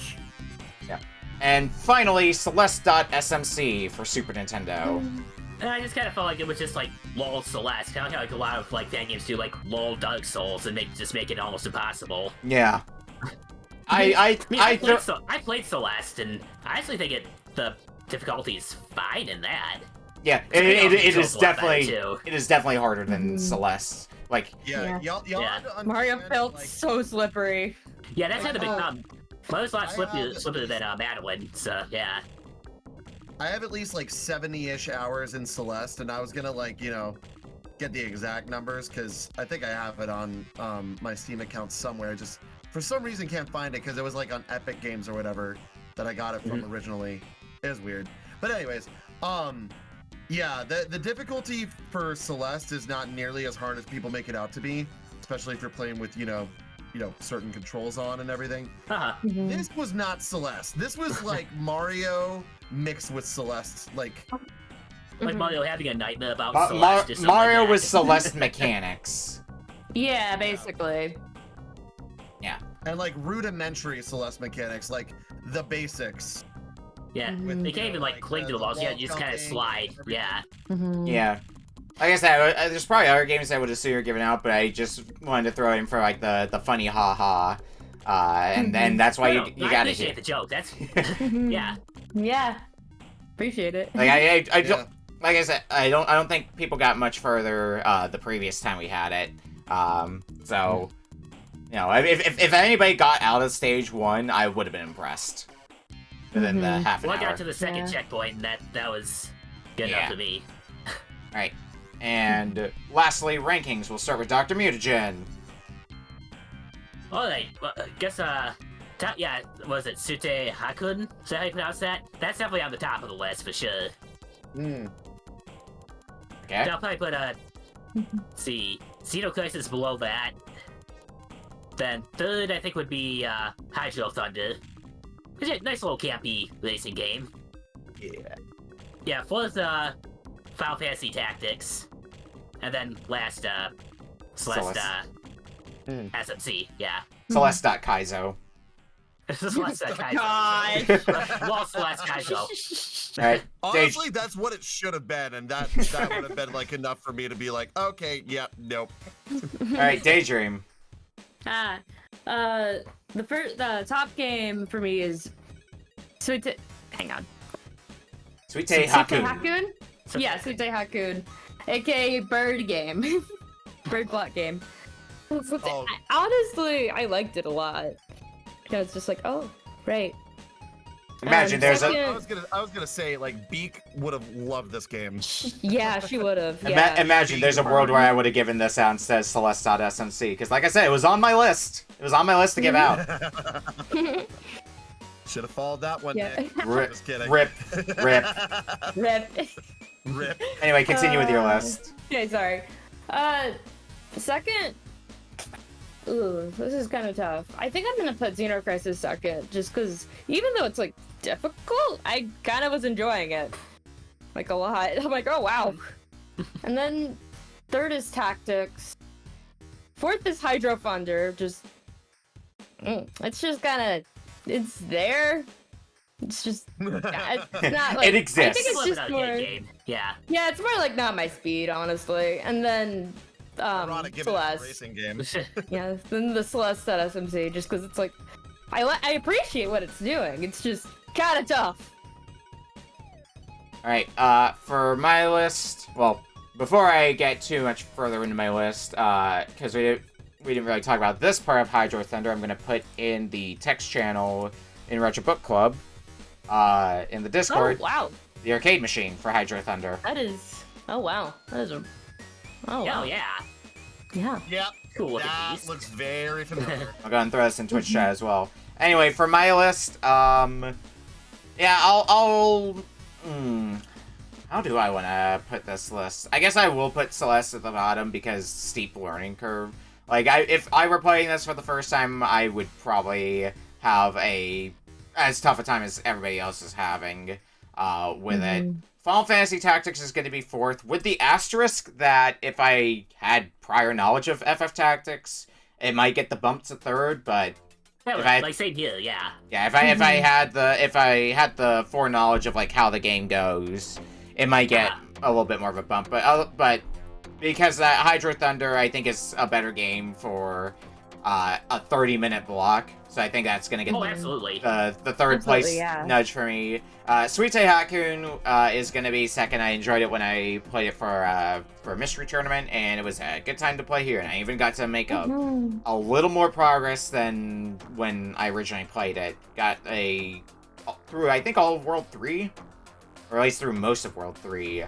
And finally, Celeste.smc for Super Nintendo. And I just kind of felt like it was just like LOL Celeste, kind of like a lot of like fan games do, like LOL Dark Souls, and just make it almost impossible. Yeah. I I played Celeste, and I actually think the difficulty is fine in that. yeah, It it feels is a lot better, definitely too. it is definitely harder than Mhm. Celeste. Like Yeah, y'all Yeah. have to Mario understand, felt like, so slippery. Yeah, that's had the big Oh. problem. Maro's a lot I slippier have- than Madeline, so yeah. I have at least like 70-ish hours in Celeste, and I was gonna like, get the exact numbers because I think I have it on my Steam account somewhere. Just for some reason can't find it because it was like on Epic Games or whatever that I got it from originally. It was weird. But anyways, yeah, the difficulty for Celeste is not nearly as hard as people make it out to be, especially if you're playing with, certain controls on and everything. Uh-huh. Mhm. This was not Celeste. This was like Mario mixed with Celeste. Like, Like Mhm. Mario having a nightmare about Ma- Celeste or something Mario like that. with Celeste mechanics. Yeah, basically. and like rudimentary Celeste mechanics, like the basics. Yeah, Mhm. they can't even like Like, cling to the the walls. Yeah, wall you just kind of jumping, slide. everything. Yeah. Mhm. Yeah. Like I said, there's probably other games I would have sooner given out, but I just wanted to throw it in for like the funny ha-ha. And then that's why No, you I gotta appreciate hit. the joke. That's Mhm. yeah. Yeah. Appreciate it. Like I Yeah. don't, like I said, I don't think people got much further the previous time we had it. So if anybody got out of stage 1, I would have been impressed within the Mhm. half an Well, I hour. got to the second Yeah. checkpoint, and that was good Yeah. enough for me. Right. And lastly, rankings. We'll start with Dr. Mutagen. All right. Well, I guess yeah, was it Sutte Hakkun? Is that how you pronounce that? That's definitely on the top of the list for sure. Hmm. Okay. I'll probably put see, Xeno Crisis below that. Then third, I think, would be Hydro Thunder. It's a nice little campy racing game. Yeah. Yeah, fourth, Final Fantasy Tactics. And then last, Celeste, SMC, yeah. Celeste.Kaizo. Celeste, Kaizo. God. Well, Celeste, Kaizo. Alright. Honestly, that's what it should have been, and that would have been like enough for me to be like, okay, yeah, nope. Alright, Daydream. The top game for me is Sutte. Hang on. Sweet Sutte Hakkun. Hakkun? Yeah, Sutte Hakkun, aka Bird game, Bird block game. Oh. Honestly, I liked it a lot. I was just like, oh, Right. Imagine there's second- a I was gonna say like Beak would have loved this game. Yeah, she would have. Yeah. imagine there's a world where I would have given this out instead of Celeste.smc, because like I said, it was on my list. It was on my list to give out. Should have followed that one. Yeah. Nick. Rip, Just kidding. rip. Rip. Rip. Anyway, continue with your list. Okay, sorry. Second. Ooh, this is kind of tough. I think I'm gonna put Xeno Crisis second, just because even though it's like difficult, I kind of was enjoying it, like a lot. I'm like, oh wow. And then third is Tactics. Fourth is Hydro Thunder. Just, it's just kind of, it's there. It's just, it's not like It exists. I think it's It's just a more. game. Yeah. Yeah, it's more like not my speed, honestly. And then Ironic, given it's a Celeste. racing game. Yeah, then the Celeste.smc, just because it's like, I appreciate what it's doing. It's just kind of tough. Alright, for my list, well, before I get too much further into my list, because we didn't really talk about this part of Hydro Thunder, I'm going to put in the text channel in Retro Book Club, in the Discord, Oh wow, the arcade machine for Hydro Thunder. that is. Oh wow, that is a. Oh Oh wow. yeah. Yeah. Yep. Cool looking That beast. looks very familiar. I'll go and throw this in Twitch chat as well. Anyway, for my list, yeah, I'll how do I want to put this list? I guess I will put Celeste at the bottom because steep learning curve. Like, if I were playing this for the first time, I would probably have as tough a time as everybody else is having with it. Final Fantasy Tactics is going to be fourth, with the asterisk that if I had prior knowledge of FF Tactics, it might get the bump to third, but Yeah, if I- like same here, yeah. yeah, if I had the foreknowledge of like how the game goes, it might get a little bit more of a bump. But because Hydro Thunder, I think is a better game for a 30-minute block, so I think that's gonna get Oh, absolutely. the third Absolutely, place yeah. nudge for me. Suite Hakkun is gonna be second. I enjoyed it when I played it for a mystery tournament, and it was a good time to play here. And I even got to make a little more progress than when I originally played it. Got through I think all of World 3, or at least through most of World 3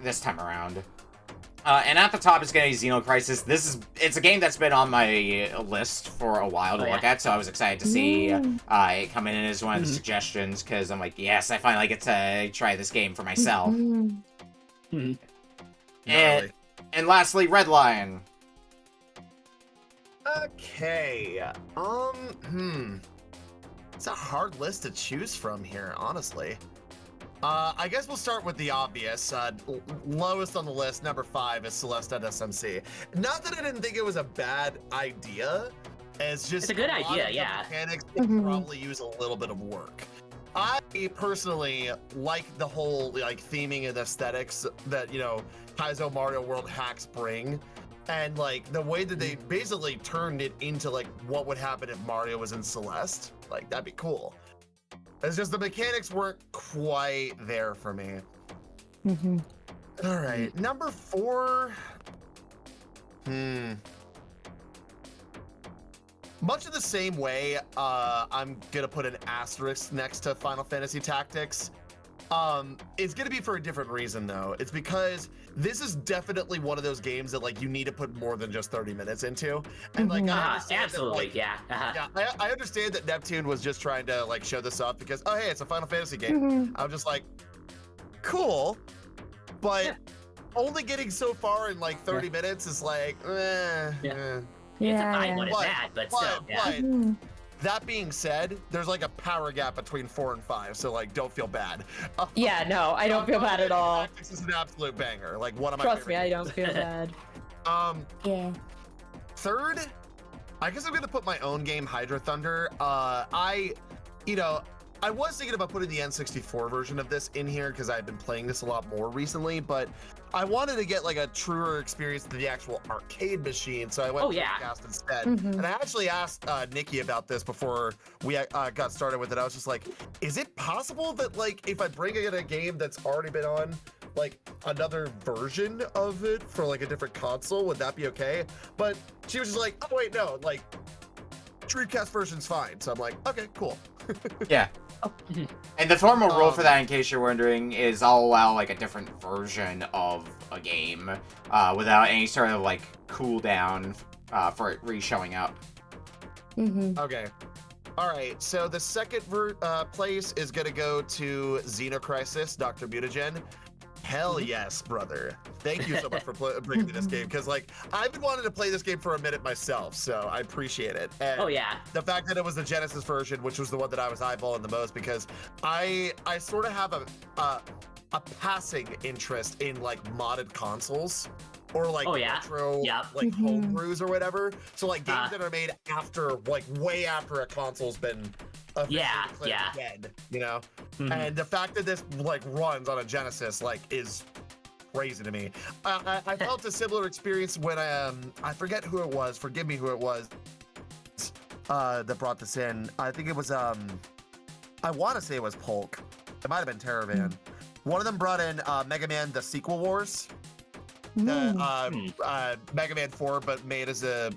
this time around. And at the top is going to be Xeno Crisis. It's a game that's been on my list for a while to look at, so I was excited to see it come in as one of the suggestions, because I'm like, yes, I finally get to try this game for myself. Gnarly. And lastly, RedLion. Okay. It's a hard list to choose from here, honestly. I guess we'll start with the obvious. Lowest on the list, number 5, is Celeste.smc. Not that I didn't think it was a bad idea. It's just It's a good lot idea, of the yeah. mechanics could probably use a little bit of work. I personally like the whole like theming and aesthetics that, you know, Kaizo Mario World hacks bring. And like the way that they basically turned it into like what would happen if Mario was in Celeste. Like, that'd be cool. It's just the mechanics weren't quite there for me. All right, number 4. Much of the same way, I'm gonna put an asterisk next to Final Fantasy Tactics. It's gonna be for a different reason though. It's because this is definitely one of those games that like you need to put more than just 30 minutes into. And like, I understand that, Absolutely, like, yeah. yeah, I understand that Neptune was just trying to like show this off because, oh hey, it's a Final Fantasy game. I'm just like, cool, but only getting so far in like 30 minutes is like, It's a fine one at But- that, but still, yeah. but that being said, there's like a power gap between 4 and 5, so like don't feel bad. Yeah, no, I don't feel bad at all. This is an absolute banger. Like one of my Trust me, favorite I don't feel bad. Yeah. Third, I guess I'm gonna put my own game, Hydro Thunder. I was thinking about putting the N64 version of this in here because I've been playing this a lot more recently, but I wanted to get like a truer experience to the actual arcade machine, so I went Dreamcast instead. And I actually asked Nikki about this before we got started with it. I was just like, is it possible that like if I bring in a game that's already been on like another version of it for like a different console, would that be okay? But she was just like, oh wait, no, like Dreamcast version's fine. So I'm like, okay, cool. Yeah. And the formal rule for that, in case you're wondering, is I'll allow like a different version of a game without any sort of like cooldown for it re-showing up. Okay. All right. So the second place is gonna go to Xeno Crisis, Dr. Mutagen. Hell yes, brother. Thank you so much for bringing me this game, because like I've been wanting to play this game for a minute myself, so I appreciate it. And Oh yeah. the fact that it was the Genesis version, which was the one that I was eyeballing the most, because I sort of have a passing interest in like modded consoles or like retro like homebrews or whatever. So like games that are made after like way after a console's been dead, you know. And the fact that this like runs on a Genesis like is crazy to me. I felt a similar experience when I forget who it was. Forgive me, who it was that brought this in. I think it was I want to say it was Polk. It might have been Terravan. One of them brought in Mega Man: The Sequel Wars, Mega Man 4, but made as a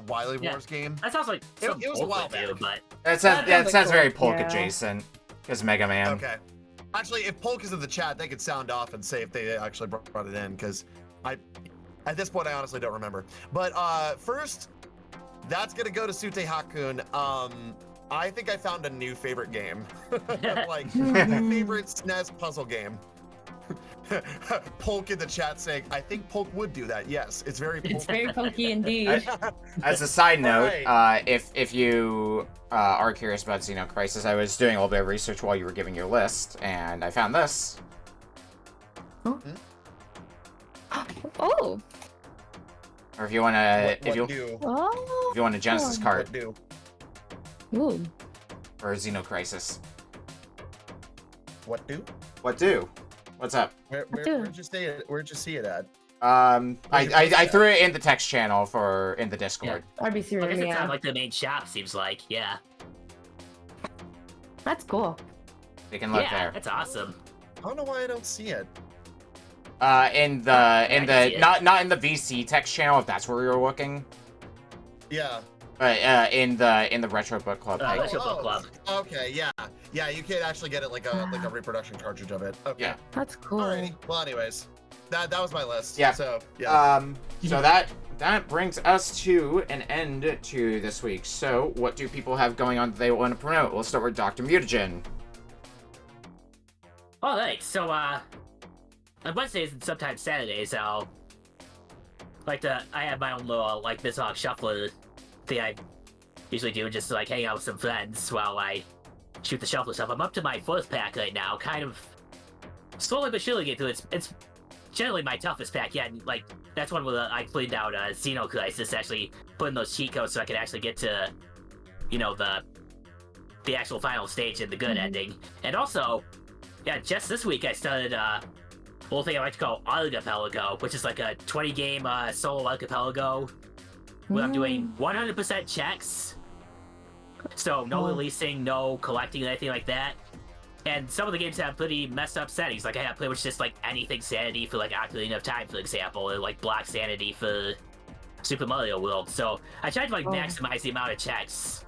Wily Wars game. That sounds like it was a while back. But That sounds very Polk adjacent. Because Mega Man. Okay. Actually, if Polk is in the chat, they could sound off and say if they actually brought it in, because at this point, I honestly don't remember. But first, that's gonna go to Sutte Hakkun. I think I found a new favorite game. Like, my favorite SNES puzzle game. Polk in the chat saying, I think Polk would do that. Yes, it's very Polk. It's very pokey indeed. As a side note, if you are curious about Xeno Crisis, I was doing a little bit of research while you were giving your list, and I found this. Oh. Or if you want to, if you want a Genesis card Ooh. for Xeno Crisis. What do? What do? What's up? Where'd you see it? Where'd you see it at? I threw it in the text channel in the Discord. RBC I guess room, it's yeah. not like the main shop. Seems like, yeah. That's cool. You can look Yeah, there. that's awesome. I don't know why I don't see it. In the not in the VC text channel, if that's where you're looking. Yeah. But in the Retro Book Club. page. Retro Book Club. Okay, yeah, you can actually get it like a reproduction cartridge of it. Okay. Yeah. That's cool. Alrighty. Well, anyways, that was my list. Yeah. So yeah. So that brings us to an end to this week. So what do people have going on that they want to promote? We'll start with Dr. Mutagen. All right. So on Wednesdays and sometimes Saturdays, I have my own little like Bizarre Shuffler thing I usually do, just to, like hang out with some friends while I shoot the shuffle stuff. I'm up to my fourth pack right now, kind of slowly but surely get through it. It's generally my toughest pack yet. And, like that's one where I cleaned out Xeno Crisis, actually put in those cheat codes so I could actually get to, you know, the actual final stage and the good ending. And also, yeah, just this week I started a little thing I like to call Archipelago, which is like a 20-game solo archipelago where I'm doing 100% checks. So no releasing, no collecting, anything like that. And some of the games have pretty messed up settings. Like I have pretty much just like anything sanity for like Ocarina of Time, for example, or like black sanity for Super Mario World. So I tried to like maximize the amount of checks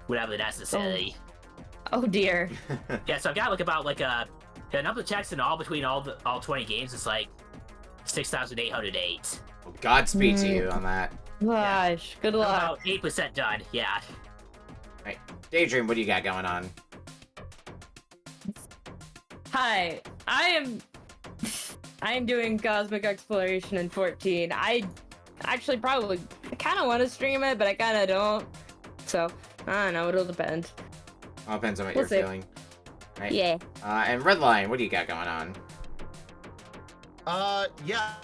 whenever necessary. Oh dear. Yeah, so I've got like about like the number of checks in all between all 20 games is like 6,808. Well, Godspeed to you on that. Gosh, good I'm luck. about 8% done, yeah. Right. Daydream, what do you got going on? Hi, I am doing Cosmic Exploration in 14. I actually probably kind of want to stream it, but I kind of don't. So, I don't know, it'll depend. All depends on what We'll you're see. feeling. Right. Yeah. And RedLion, what do you got going on? Yeah.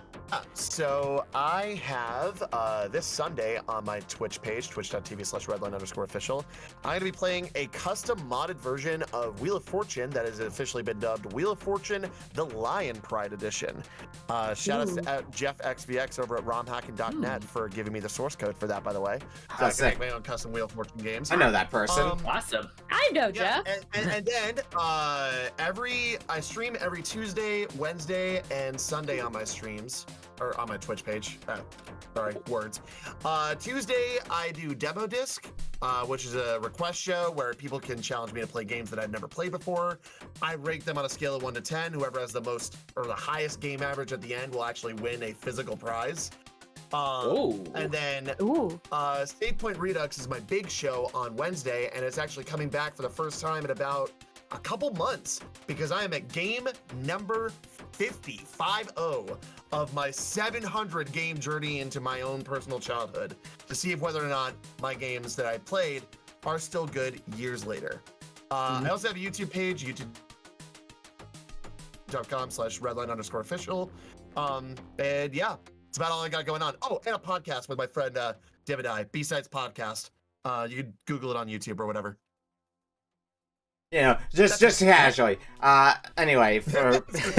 So I have this Sunday on my Twitch page, twitch.tv/redline_official. I'm going to be playing a custom modded version of Wheel of Fortune that has officially been dubbed Wheel of Fortune: The Lion Pride Edition. Shout out to JeffXVX over at romhacking.net for giving me the source code for that, by the way. So I can make my own custom Wheel of Fortune games. I know that person. Awesome. I know, Yeah, Jeff. and then I stream every Tuesday, Wednesday, and Sunday on my streams. or on my Twitch page. Sorry, words. Tuesday, I do Demo Disc, which is a request show where people can challenge me to play games that I've never played before. I rate them on a scale of 1 to 10. Whoever has the most or the highest game average at the end will actually win a physical prize. And then Save Point Redux is my big show on Wednesday, and it's actually coming back for the first time in about a couple months because I am at game number 50 of my 700 game journey into my own personal childhood to see if whether or not my games that I played are still good years later. I also have a YouTube page, youtube.com/redline_official. And yeah, it's about all I got going on. Oh, and a podcast with my friend Dividai, B-Sides Podcast. You can Google it on YouTube or whatever. You know, just casually. Anyway, for just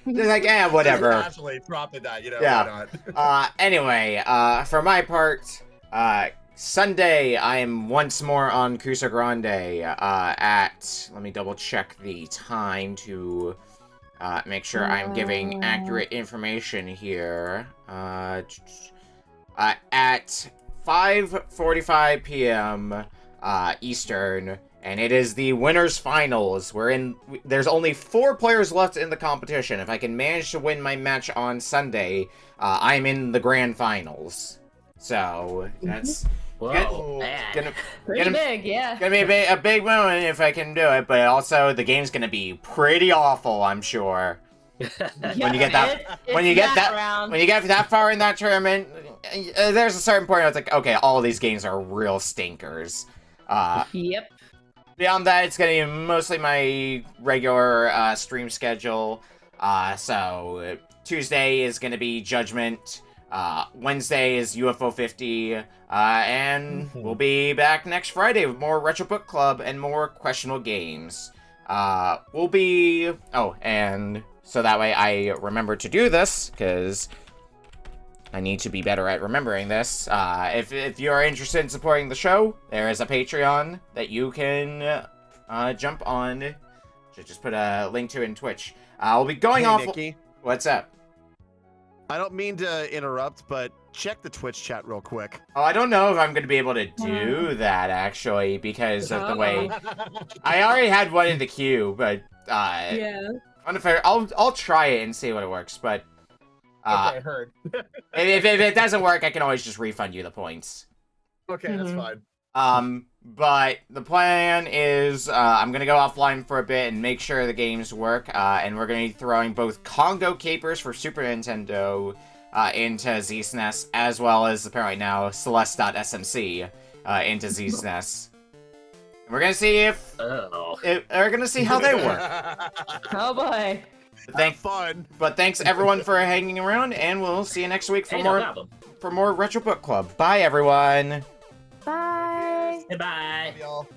like, whatever. Just casually dropping that, why not? Anyway, for my part, Sunday I am once more on Cusa Grande. Let me double check the time to make sure I'm giving accurate information here. At 5:45 p.m. Eastern. And it is the winners finals. There's only 4 players left in the competition. If I can manage to win my match on Sunday, I'm in the grand finals. So that's pretty big, yeah. Gonna be a big moment if I can do it, but also the game's gonna be pretty awful, I'm sure. When you get that far in that tournament, there's a certain point where it's like, okay, all these games are real stinkers. Yep. Beyond that, it's gonna be mostly my regular stream schedule. So Tuesday is gonna be Judgment. Wednesday is UFO 50. And we'll be back next Friday with more Retro Book Club and more questionable games. And so that way I remember to do this, because I need to be better at remembering this. If you're interested in supporting the show, there is a Patreon that you can jump on. Just put a link to it in Twitch. We'll be going off. Nikki, what's up? I don't mean to interrupt, but check the Twitch chat real quick. Oh, I don't know if I'm going to be able to do that, actually, because of the way... I already had one in the queue, but... yeah. Unfair. I'll try it and see what it works, but... okay, heard. if it doesn't work, I can always just refund you the points. Okay, that's fine. But the plan is, I'm gonna go offline for a bit and make sure the games work, and we're gonna be throwing both Congo Capers for Super Nintendo, into ZSNES, as well as, apparently now, Celeste.smc, into ZSNES. And we're gonna see we're gonna see how they work. Oh boy. But thanks everyone for hanging around, and we'll see you next week for more Retro Book Club. Bye everyone. Bye. Goodbye. Love y'all.